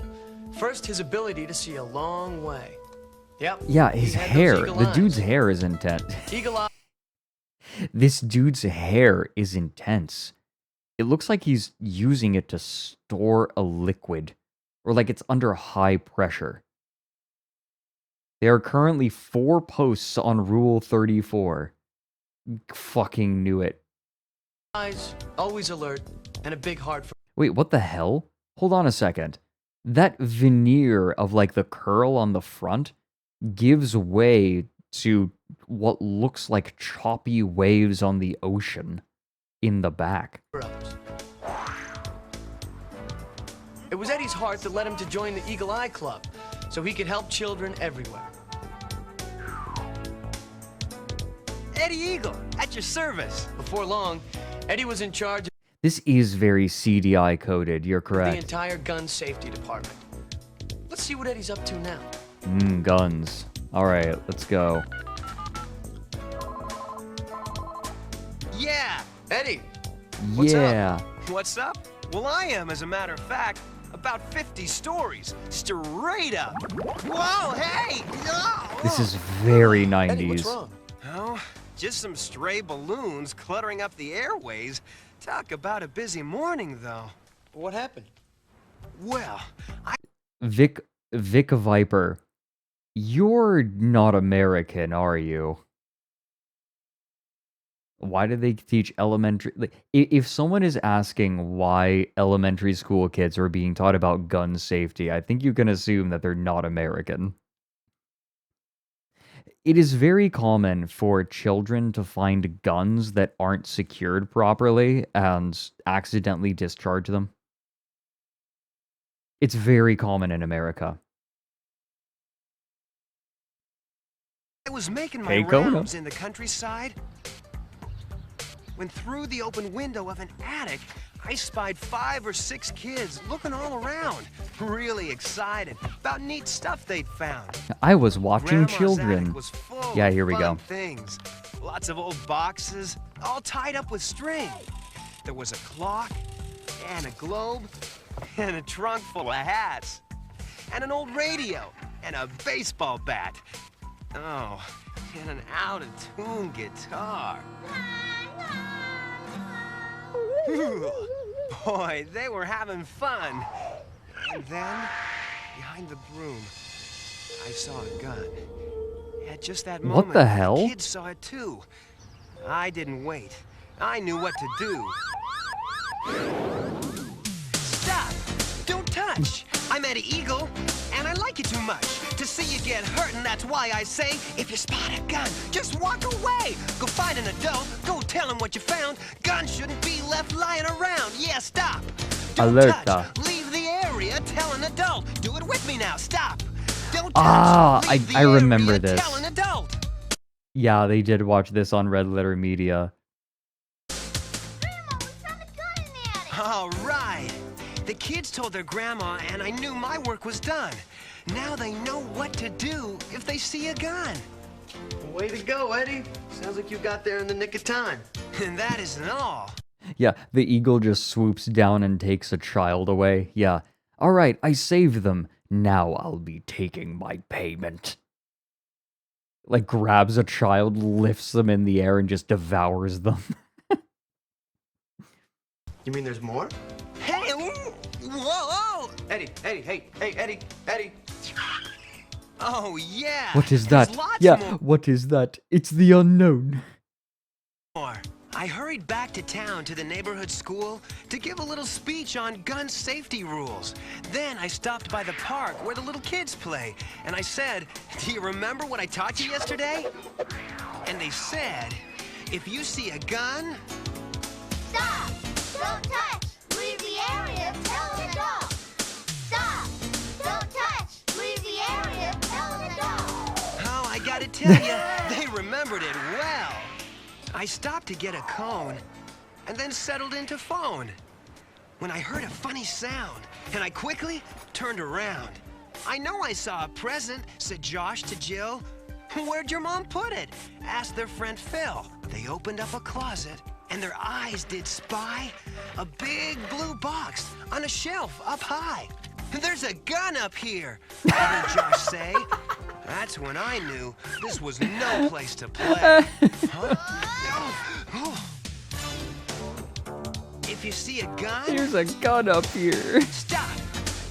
S3: First, his ability to see a long way. Yep.
S2: Yeah, his
S3: he had those
S2: hair.
S3: eagle
S2: The
S3: eyes.
S2: dude's hair is intense.
S3: Eagle eye.
S2: This dude's hair is intense. It looks like he's using it to store a liquid, or like it's under high pressure. There are currently 4 posts on Rule 34. Fucking knew it.
S3: Eyes, always alert, and a big heart for...
S2: Wait, what the hell? Hold on a second. That veneer of like the curl on the front gives way to what looks like choppy waves on the ocean in the back.
S3: others. It was Eddie's heart that led him to join the Eagle Eye Club, so he could help children everywhere.
S17: Eddie Eagle, at your service.
S3: Before long, Eddie was in charge of
S2: This is very CDI coded, you're
S3: the
S2: correct.
S3: entire gun safety department. Let's see what Eddie's up to now.
S2: Guns. Alright, let's go.
S17: Yeah!
S3: Eddie!
S17: What's
S2: Yeah.
S17: up? What's up? Well, I am, as a matter of fact, about 50 stories. Straight up. Whoa, hey! Oh,
S2: This is very
S17: Eddie,
S2: 90s.
S17: what's wrong? Oh, just some stray balloons cluttering up the airways. Talk about a busy morning, though.
S3: What happened?
S17: Well,
S2: Vic Viper, you're not American, are you? Why do they teach elementary... Like, if someone is asking why elementary school kids are being taught about gun safety, I think you can assume that they're not American. It is very common for children to find guns that aren't secured properly and accidentally discharge them. It's very common in America.
S17: I was making my
S2: Hey, Kona.
S17: rounds in the countryside when through the open window of an attic, I spied 5 or 6 kids looking all around, really excited about neat stuff they'd found.
S2: I was watching
S17: Grandma's
S2: children.
S17: attic was full
S2: Yeah,
S17: of
S2: here we
S17: fun
S2: go.
S17: things. Lots of old boxes, all tied up with string. There was a clock, and a globe, and a trunk full of hats, and an old radio, and a baseball bat. Oh, and an out-of-tune guitar. Boy, they were having fun. And then, behind the broom, I saw a gun. At just that
S2: What
S17: moment,
S2: the hell?
S17: the kids saw it too. I didn't wait. I knew what to do. Stop! Don't touch! I'm Eddie Eagle, and I like you too much to see you get hurt, and that's why I say, if you spot a gun, just walk away. Go find an adult, go tell him what you found. Guns shouldn't be left lying around. Yeah, stop. Don't
S2: Alerta.
S17: touch. Leave the area. Tell an adult. Do it with me now. Stop. Don't touch. Leave the
S2: I remember
S17: area.
S2: this.
S17: Tell an adult.
S2: Yeah, they did watch this on Red Letter Media.
S17: All right. The kids told their grandma, and I knew my work was done. Now they know what to do if they see a gun.
S3: Way to go, Eddie. Sounds like you got there in the nick of time.
S17: And that isn't all.
S2: Yeah, the eagle just swoops down and takes a child away. Yeah. All right, I saved them. Now I'll be taking my payment. Like, grabs a child, lifts them in the air, and just devours them.
S3: You mean there's more?
S17: Hey, whoa!
S3: Eddie, hey, Eddie.
S17: Oh, yeah.
S2: What is
S17: there's
S2: that?
S17: lots
S2: Yeah,
S17: more.
S2: what is that? It's the unknown.
S17: I hurried back to town to the neighborhood school to give a little speech on gun safety rules. Then I stopped by the park where the little kids play, and I said, do you remember what I taught you yesterday? And they said, if you see a gun...
S23: Stop! Don't touch! Leave the area! Tell an adult! Stop! Don't touch! Leave the area! Tell an adult!
S17: Oh, I gotta tell you, they remembered it well. I stopped to get a cone, and then settled into phone, when I heard a funny sound, and I quickly turned around. I know I saw a present, said Josh to Jill. Where'd your mom put it? Asked their friend Phil. They opened up a closet, and their eyes did spy a big blue box on a shelf up high. There's a gun up here, I heard Josh say. That's when I knew this was no place to play. Huh? If you see a gun...
S2: There's a gun up here.
S17: Stop!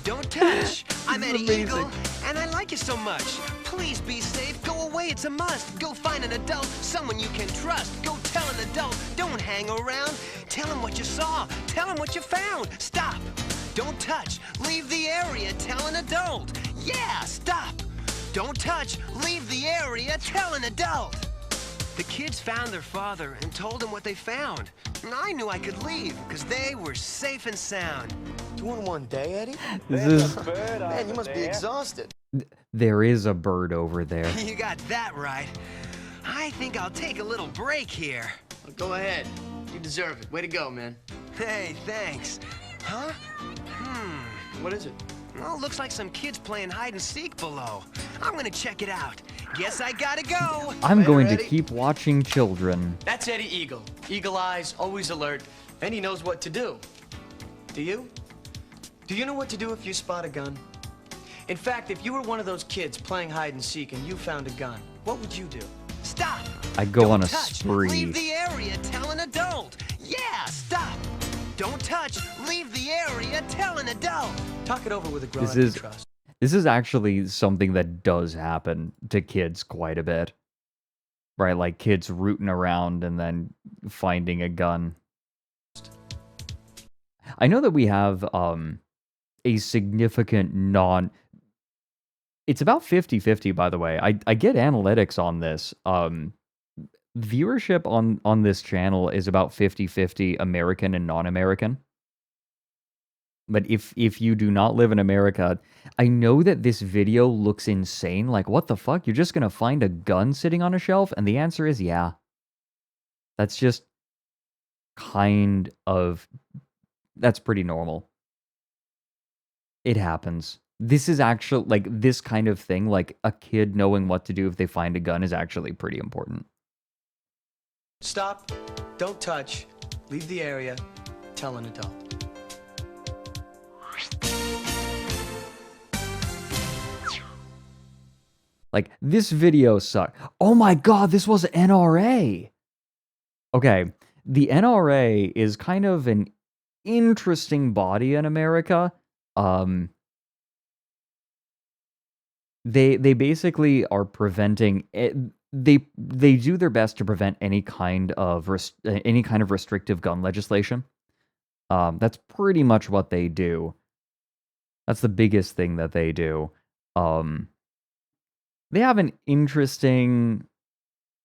S17: Don't touch! I'm
S2: This is
S17: Eddie
S2: amazing.
S17: Eagle, and I like you so much. Please be safe. Go away, it's a must. Go find an adult, someone you can trust. Go tell an adult. Don't hang around. Tell him what you saw. Tell him what you found. Stop! Don't touch. Leave the area. Tell an adult. Yeah, stop! Don't touch. Leave the area. Tell an adult. The kids found their father and told him what they found. And I knew I could leave, because they were safe and sound.
S3: 2 in 1 day, Eddie?
S2: This is...
S3: Man, you must be exhausted.
S2: There is a bird over there.
S17: You got that right. I think I'll take a little break here.
S3: Well, go ahead. You deserve it. Way to go, man.
S17: Hey, thanks. Huh?
S3: What is it?
S17: Well, looks like some kids playing hide and seek below. I'm gonna check it out. Guess I gotta go.
S2: I'm
S3: Later,
S2: going to
S3: Eddie.
S2: keep watching children.
S3: That's Eddie Eagle. Eagle eyes, always alert, and he knows what to do. Do you? Do you know what to do if you spot a gun? In fact, if you were one of those kids playing hide and seek and you found a gun, what would you do?
S17: Stop!
S2: I go on a
S17: Touch.
S2: spree.
S17: Leave the area. Tell an adult. Yeah, stop! Don't touch. Leave the area. Tell an adult.
S3: Talk it over with a grown
S2: This
S3: up you
S2: is
S3: trust.
S2: this is actually something that does happen to kids quite a bit. Right, like kids rooting around and then finding a gun. I know that we have a significant it's about 50-50, by the way. I get analytics on this. Viewership on this channel is about 50-50 American and non-American. But if you do not live in America, I know that this video looks insane. Like, what the fuck? You're just gonna find a gun sitting on a shelf? And the answer is yeah. That's just that's pretty normal. It happens. This is actually, like, this kind of thing, like a kid knowing what to do if they find a gun is actually pretty important.
S3: Stop. Don't touch. Leave the area. Tell an adult.
S2: Like, this video sucked. Oh my god, this was NRA! Okay, the NRA is kind of an interesting body in America. They basically are preventing it. They do their best to prevent any kind of restrictive gun legislation. That's pretty much what they do. That's the biggest thing that they do. They have an interesting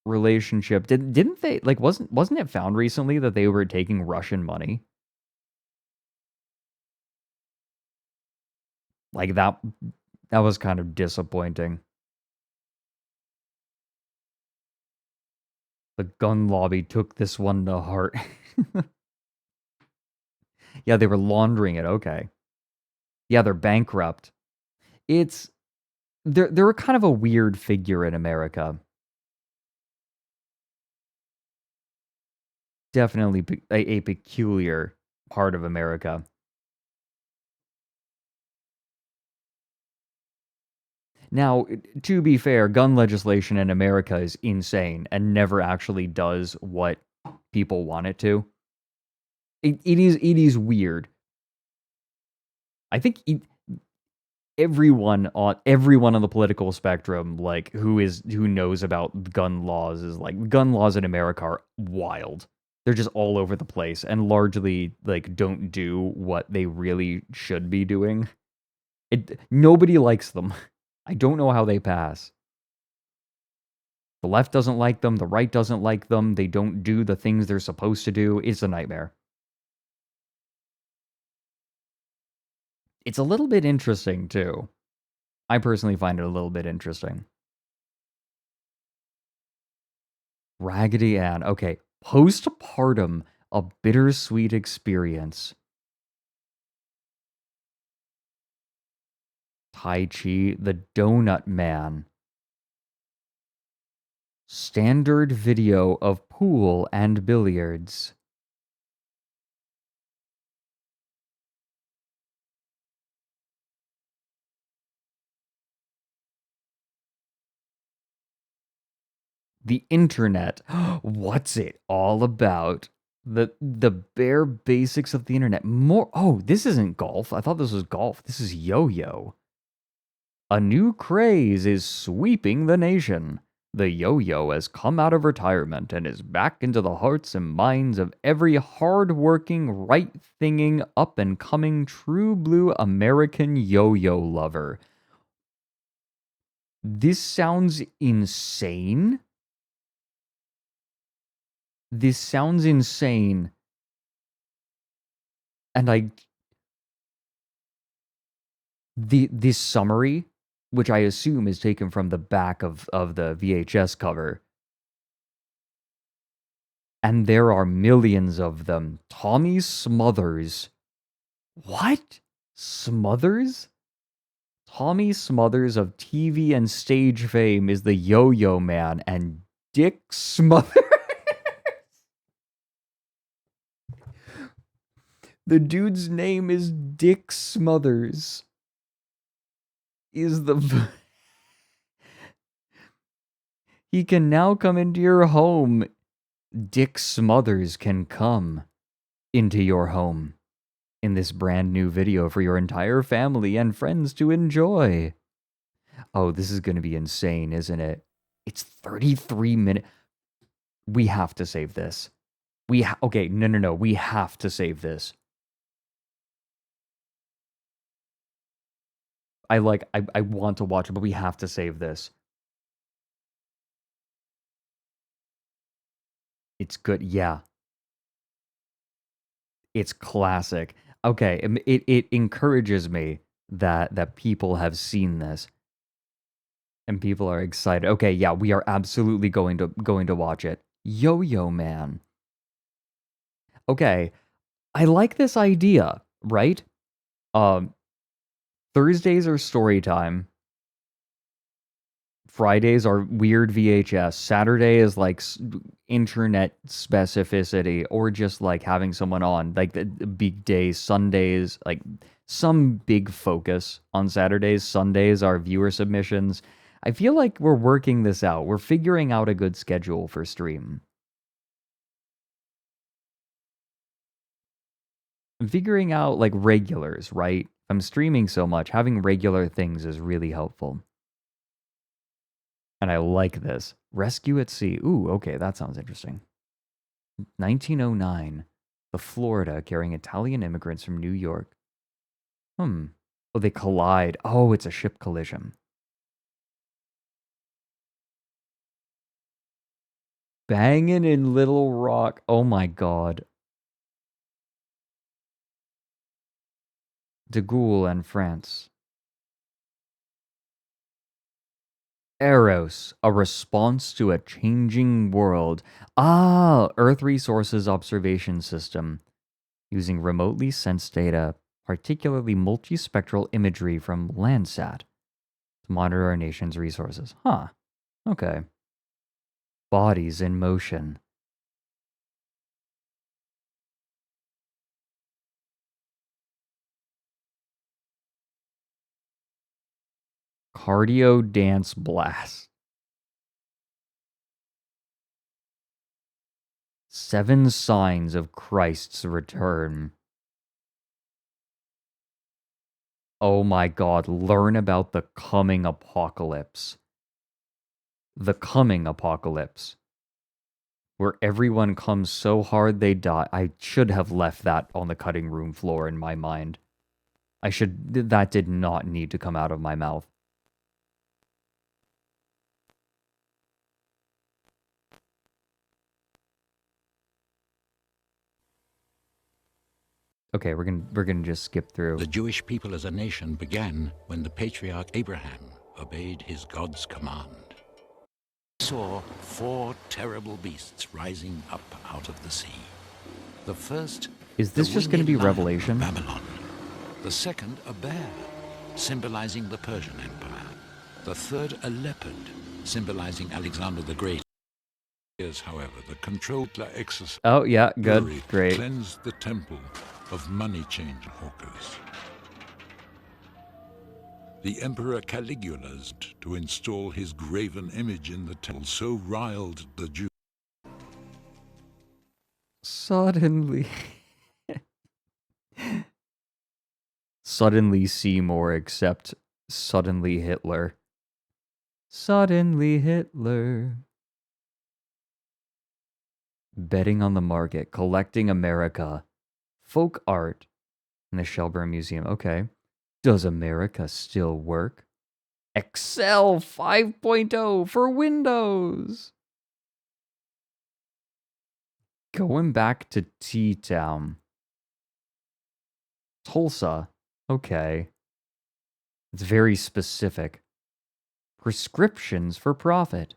S2: relationship. Didn't they, like, wasn't it found recently that they were taking Russian money? Like, that was kind of disappointing. The gun lobby took this one to heart. Yeah, they were laundering it. Okay. Yeah, they're bankrupt. They're kind of a weird figure in America. Definitely a peculiar part of America. Now, to be fair, gun legislation in America is insane and never actually does what people want it to. It is weird. I think everyone on the political spectrum, like, who knows about gun laws, is like, gun laws in America are wild. They're just all over the place and largely, like, don't do what they really should be doing. Nobody likes them. I don't know how they pass. The left doesn't like them. The right doesn't like them. They don't do the things they're supposed to do. It's a nightmare. It's a little bit interesting, too. I personally find it a little bit interesting. Raggedy Ann. Okay. Postpartum, a bittersweet experience. Tai Chi, the Donut Man. Standard video of pool and billiards. The internet. What's it all about? The bare basics of the internet. More. Oh, this isn't golf. I thought this was golf. This is yo-yo. A new craze is sweeping the nation. The yo-yo has come out of retirement and is back into the hearts and minds of every hard-working, right-thinging, up-and-coming, true-blue American yo-yo lover. This sounds insane. This sounds insane. And this summary, which I assume is taken from the back of the VHS cover. And there are millions of them. Tommy Smothers. What? Smothers? Tommy Smothers of TV and stage fame is the Yo-Yo Man, and Dick Smothers. The dude's name is Dick Smothers. He can now come into your home. Dick Smothers can come into your home in this brand new video for your entire family and friends to enjoy. Oh, this is going to be insane, isn't it? It's 33 minutes. We have to save this. Okay, no. We have to save this. I want to watch it, but we have to save this. It's good. Yeah. It's classic. Okay, it encourages me that people have seen this. And people are excited. Okay, yeah, we are absolutely going to watch it. Yo-Yo Man. Okay. I like this idea, right? Thursdays are story time. Fridays are weird VHS. Saturday is like internet specificity, or just like having someone on, like the big days. Sundays, like some big focus on Saturdays. Sundays are viewer submissions. I feel like we're working this out. We're figuring out a good schedule for stream. I'm figuring out like regulars, right? I'm streaming so much, having regular things is really helpful. And I like this. Rescue at Sea. Ooh, okay, that sounds interesting. 1909. The Florida carrying Italian immigrants from New York. Oh, they collide. Oh, it's a ship collision. Banging in Little Rock. Oh my god. De Gaulle and France. Eros, a response to a changing world. Ah, Earth Resources Observation System. Using remotely sensed data, particularly multispectral imagery from Landsat, to monitor our nation's resources. Huh. Okay. Bodies in motion. Cardio dance blast. 7 signs of Christ's return. Oh my god, learn about the coming apocalypse. The coming apocalypse. Where everyone comes so hard they die. I should have left that on the cutting room floor in my mind. That did not need to come out of my mouth. Okay, we're gonna just skip through.
S6: The Jewish people as a nation began when the patriarch Abraham obeyed his God's command. He saw 4 terrible beasts rising up out of the sea. The first,
S2: is this just going to be Revelation?
S6: Babylon. The second, a bear, symbolizing the Persian Empire. The third, a leopard, symbolizing Alexander the Great. Years, however, the controlled exercise.
S2: Oh yeah, good, great.
S6: Cleansed the temple of money changer hawkers. The Emperor Caligula's to install his graven image in the temple so riled the Jews.
S2: Suddenly. Suddenly Seymour, except suddenly Hitler. Suddenly Hitler. Betting on the market, collecting America, folk art in the Shelburne Museum. Okay. Does America still work? Excel 5.0 for Windows. Going back to T-Town. Tulsa. Okay. It's very specific. Prescriptions for profit.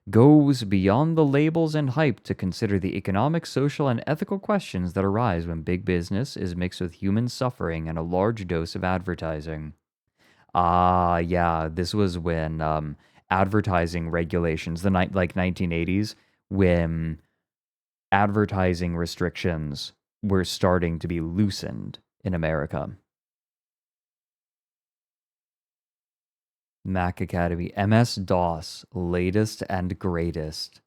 S2: Goes beyond the labels and hype to consider the economic, social, and ethical questions that arise when big business is mixed with human suffering and a large dose of advertising. Ah, yeah, this was when advertising regulations, the 1980s, when advertising restrictions were starting to be loosened in America. Mac Academy, MS-DOS, latest and greatest.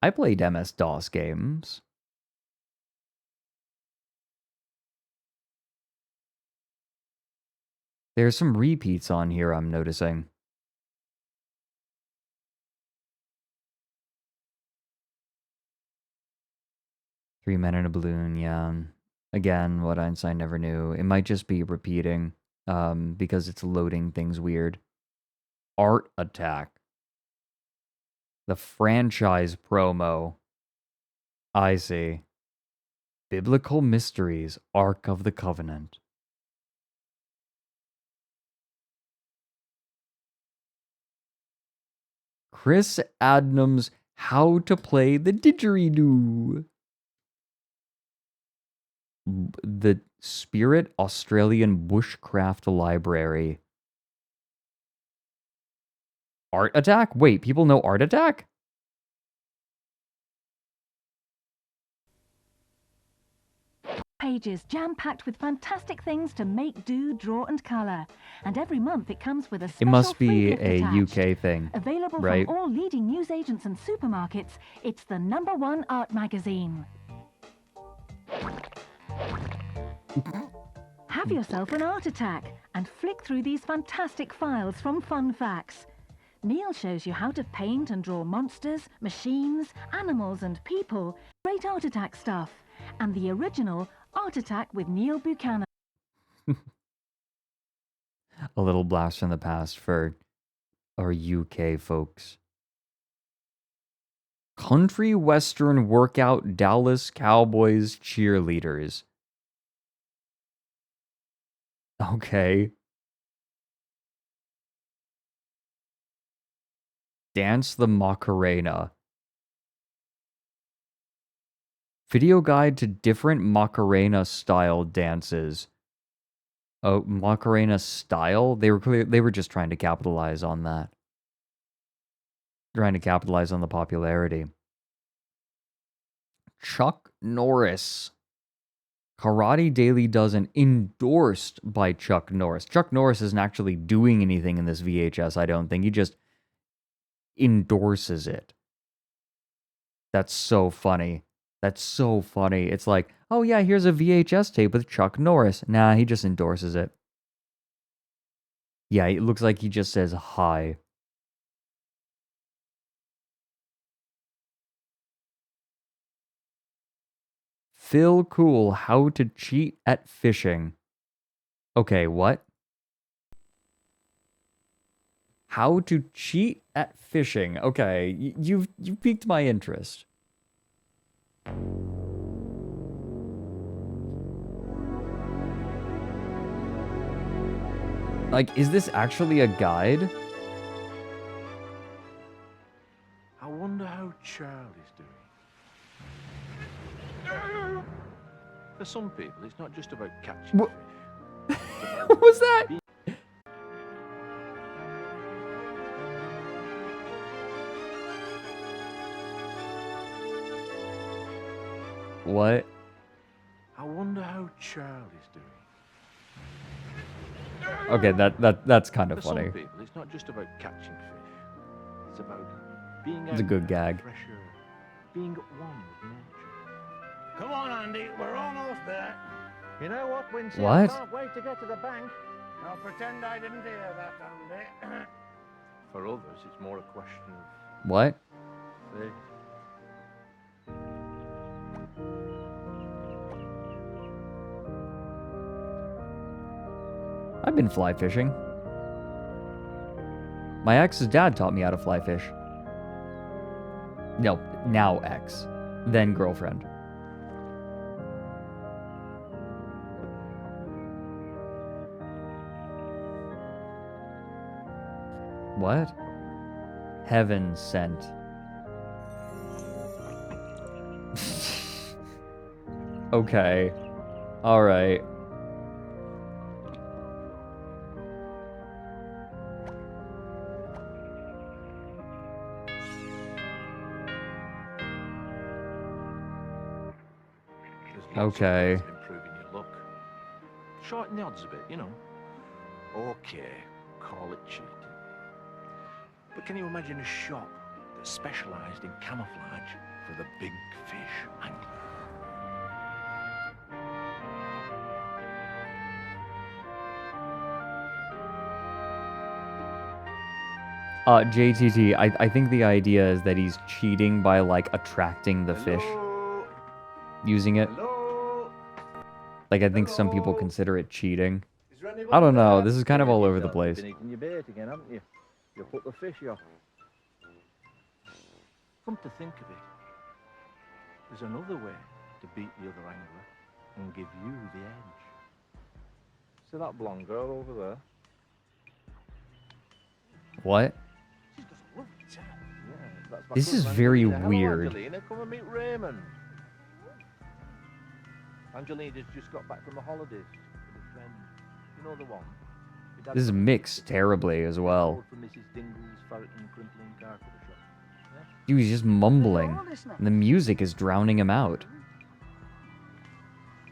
S2: I played MS-DOS games. There's some repeats on here I'm noticing. Three Men in a Balloon, yeah. Again, what Einstein never knew. It might just be repeating. Because it's loading things weird. Art Attack. The franchise promo. I see. Biblical Mysteries, Ark of the Covenant. Chris Adnams' How to Play the Didgeridoo. The Spirit Australian Bushcraft Library. Art Attack? Wait, people know Art Attack?
S7: Pages jam-packed with fantastic things to make, do, draw, and color. And every month it comes with a special
S2: It must be
S7: free gift
S2: a
S7: attached.
S2: UK thing,
S7: Available
S2: right?
S7: from all leading newsagents and supermarkets, it's the #1 art magazine. Have yourself an art attack and flick through these fantastic files from Fun Facts. Neil shows you how to paint and draw monsters, machines, animals, and people. Great art attack stuff. And the original Art Attack with Neil Buchanan.
S2: A little blast from the past for are UK folks. Country Western Workout Dallas Cowboys cheerleaders. Okay. Dance the Macarena. Video guide to different Macarena style dances. Oh, Macarena style? They were just trying to capitalize on that. Trying to capitalize on the popularity. Chuck Norris. Karate Daily Dozen endorsed by Chuck Norris. Chuck Norris isn't actually doing anything in this VHS, I don't think. He just endorses it. That's so funny. That's so funny. It's like, oh yeah, here's a VHS tape with Chuck Norris. Nah, he just endorses it. Yeah, it looks like he just says hi. Phil Cool, how to cheat at fishing. Okay, what? How to cheat at fishing. Okay, you've piqued my interest. Like, is this actually a guide?
S6: I wonder how Charlie's doing. For some people, it's not just about catching fish.
S2: What was that? What?
S6: I wonder how Charlie's doing.
S2: Okay, that's kind of
S6: For
S2: funny.
S6: some people, it's not just about catching fish. It's about being
S2: It's a good gag.
S6: fresh air, being at one with nature.
S11: Come on, Andy, we're almost there. You know what, Wincy?
S2: What?
S11: I can't wait to get to the bank. I'll pretend I didn't hear that, Andy.
S6: For others, it's more a question of
S2: What?
S6: faith.
S2: I've been fly fishing. My ex's dad taught me how to fly fish. No, now ex, then girlfriend. What? Heaven sent. Okay. Alright. Okay.
S6: Improving your luck. Shorten the odds a bit, you know. Okay, call it cheating. But can you imagine a shop that specialised in camouflage for the big fish angler?
S2: JTT, I think the idea is that he's cheating by, like, attracting the fish. Using it. Like, I think some people consider it cheating. I don't know, this is kind of all over the place.
S11: You've been eating your bait again, haven't you? You put the fish off.
S6: Come to think of it, there's another way to beat the other angler and give you the edge.
S11: See that blonde girl over there?
S2: What?
S11: Yeah, that's my
S2: This is
S11: cousin
S2: very
S11: Angelina. Hello,
S2: weird.
S11: Angelina, come and meet Raymond. Angelina's just got back from the holidays with a friend. You know the one? Your dad
S2: This is
S11: got
S2: mixed terribly as well.
S11: called from Mrs. Dingle's ferret and crimpling car cover shop. Yeah?
S2: Dude, he's just mumbling. And the music is drowning him out.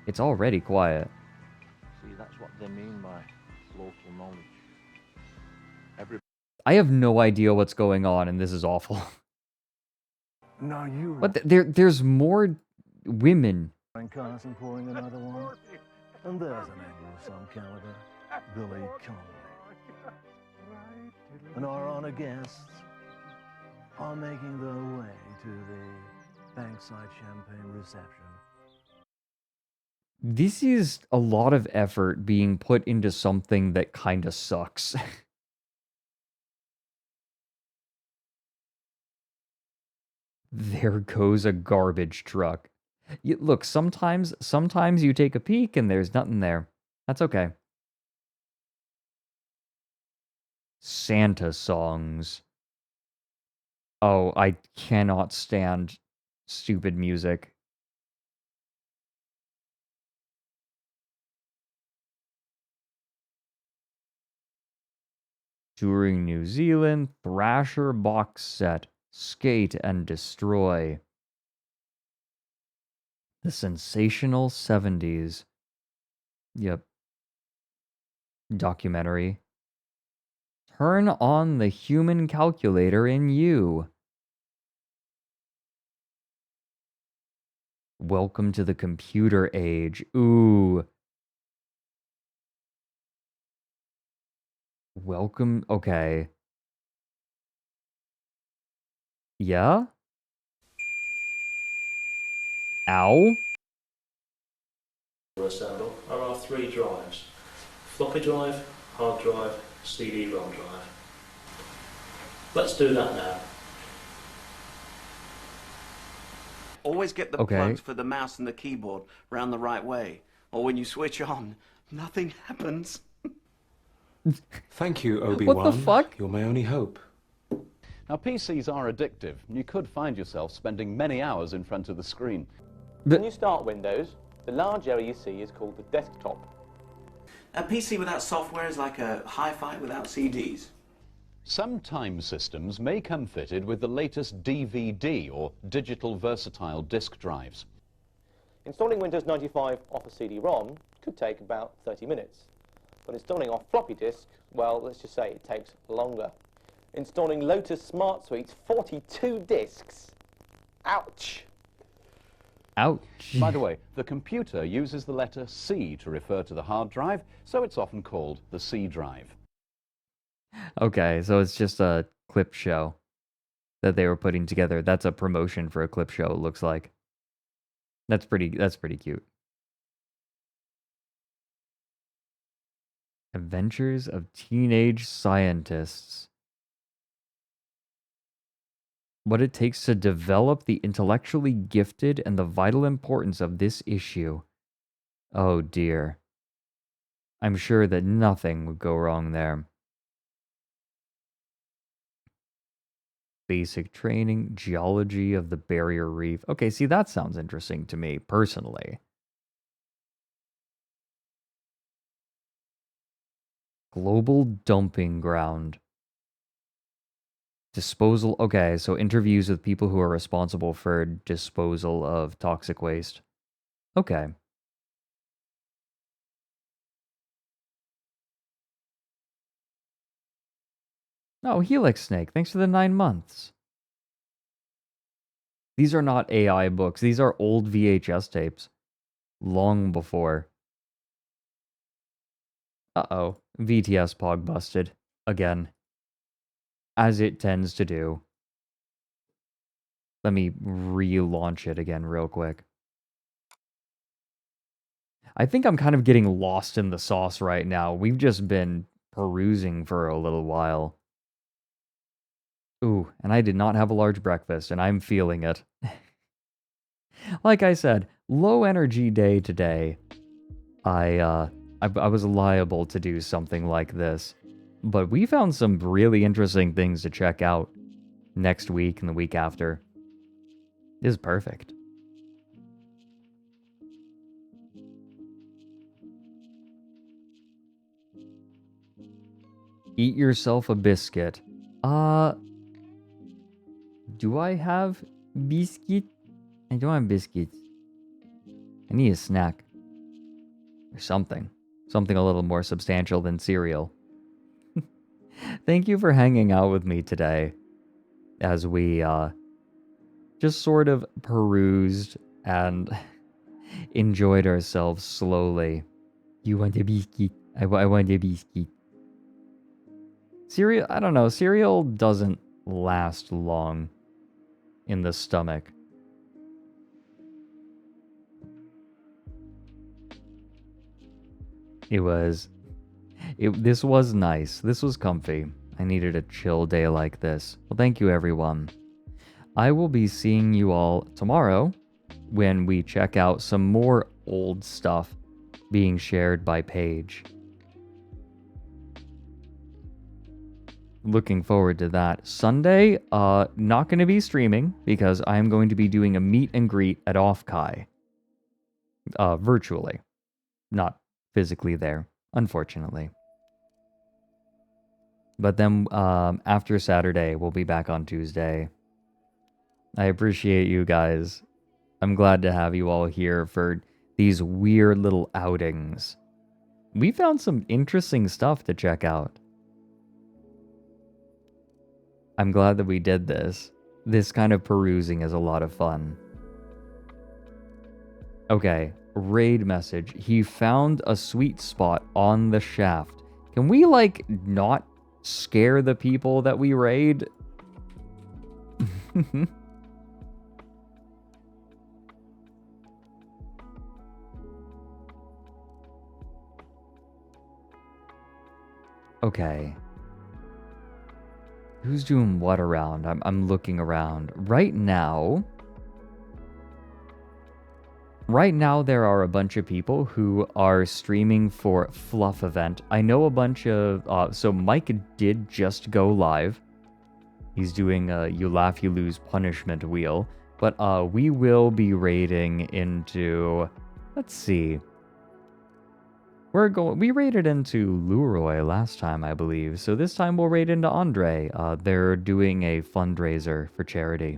S2: It's already quiet.
S11: See, that's what they mean by local knowledge. Every
S2: I have no idea what's going on, and this is awful.
S11: No, you.
S2: But there's more women.
S11: And Carson pouring another one. And there's an angler of some caliber, Billy Connolly. And our honored guests are making their way to the Bankside Champagne reception.
S2: This is a lot of effort being put into something that kind of sucks. There goes a garbage truck. Look, sometimes you take a peek and there's nothing there. That's okay. Santa songs. Oh, I cannot stand stupid music. Touring New Zealand, Thrasher box set, Skate and Destroy. The Sensational 70s. Yep. Documentary. Turn on the human calculator in you. Welcome to the computer age. Ooh. Welcome. Okay. Yeah? Ow?
S19: Assemble are our 3 drives: floppy drive, hard drive, CD-ROM drive. Let's do that now.
S13: Always get the plugs for the mouse and the keyboard round the right way, or when you switch on, nothing happens.
S21: Thank you, Obi-Wan.
S2: What the fuck?
S21: You're my only hope.
S22: Now, PCs are addictive. You could find yourself spending many hours in front of the screen.
S24: When you start Windows, the large area you see is called the desktop.
S13: A PC without software is like a hi-fi without CDs.
S22: Some time systems may come fitted with the latest DVD or digital versatile disk drives.
S24: Installing Windows 95 off a CD-ROM could take about 30 minutes. But installing off floppy disk, well, let's just say it takes longer. Installing Lotus Smart Suite's 42 disks. Ouch!
S2: Ouch.
S22: By the way, the computer uses the letter C to refer to the hard drive, so it's often called the C drive.
S2: Okay, so it's just a clip show that they were putting together. That's a promotion for a clip show, it looks like. That's pretty cute. Adventures of Teenage Scientists. What it takes to develop the intellectually gifted and the vital importance of this issue. Oh dear. I'm sure that nothing would go wrong there. Basic training, geology of the barrier reef. Okay, see, that sounds interesting to me, personally. Global dumping ground. Disposal. Okay, so interviews with people who are responsible for disposal of toxic waste. Okay. Oh, Helix Snake, thanks for the 9 months. These are not AI books. These are old VHS tapes. Long before. Uh-oh. VTS Pog busted. Again. As it tends to do. Let me relaunch it again real quick. I think I'm kind of getting lost in the sauce right now. We've just been perusing for a little while. Ooh, and I did not have a large breakfast, and I'm feeling it. Like I said, low energy day today. I was liable to do something like this. But we found some really interesting things to check out next week and the week after. This is perfect. Eat yourself a biscuit. Do I have biscuit? I don't have biscuits. I need a snack. Or something. Something a little more substantial than cereal. Thank you for hanging out with me today. As we, just sort of perused and enjoyed ourselves slowly. You want a biscuit? I want a biscuit. Cereal, I don't know, cereal doesn't last long in the stomach. This was nice. This was comfy. I needed a chill day like this. Well, thank you, everyone. I will be seeing you all tomorrow when we check out some more old stuff being shared by Paige. Looking forward to that. Sunday, not going to be streaming because I'm going to be doing a meet and greet at Offkai. Virtually. Not physically there, unfortunately. But then after Saturday, we'll be back on Tuesday. I appreciate you guys. I'm glad to have you all here for these weird little outings. We found some interesting stuff to check out. I'm glad that we did this. This kind of perusing is a lot of fun. Okay, raid message. He found a sweet spot on the shaft. Can we, like, not scare the people that we raid? Okay. Who's doing what around? I'm looking around. Right now, there are a bunch of people who are streaming for Fluff Event. I know a bunch of... so Mike did just go live. He's doing a You Laugh, You Lose punishment wheel. But we will be raiding into... Let's see. We raided into Leroy last time, I believe. So this time we'll raid into Andre. They're doing a fundraiser for charity.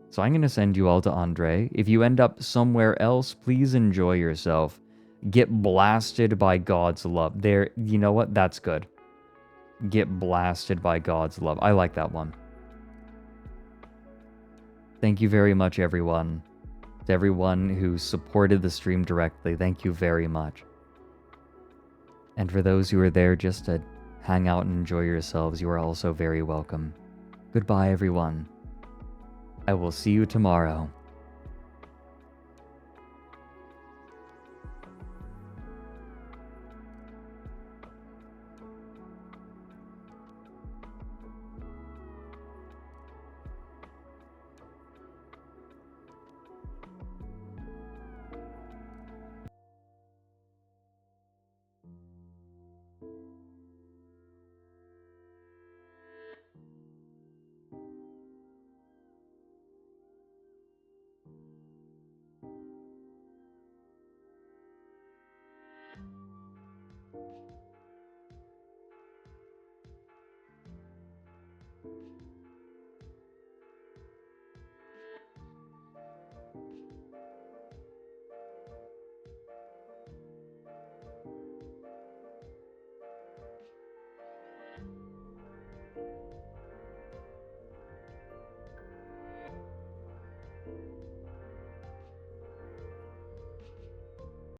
S2: So I'm going to send you all to Andre. If you end up somewhere else, please enjoy yourself. Get blasted by God's love. There, you know what? That's good. Get blasted by God's love. I like that one. Thank you very much, everyone. To everyone who supported the stream directly, thank you very much. And for those who are there just to hang out and enjoy yourselves, you are also very welcome. Goodbye, everyone. I will see you tomorrow.